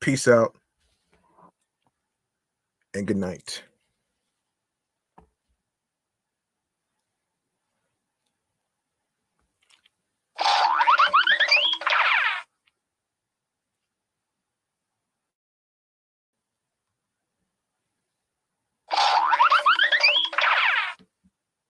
Peace out and good night.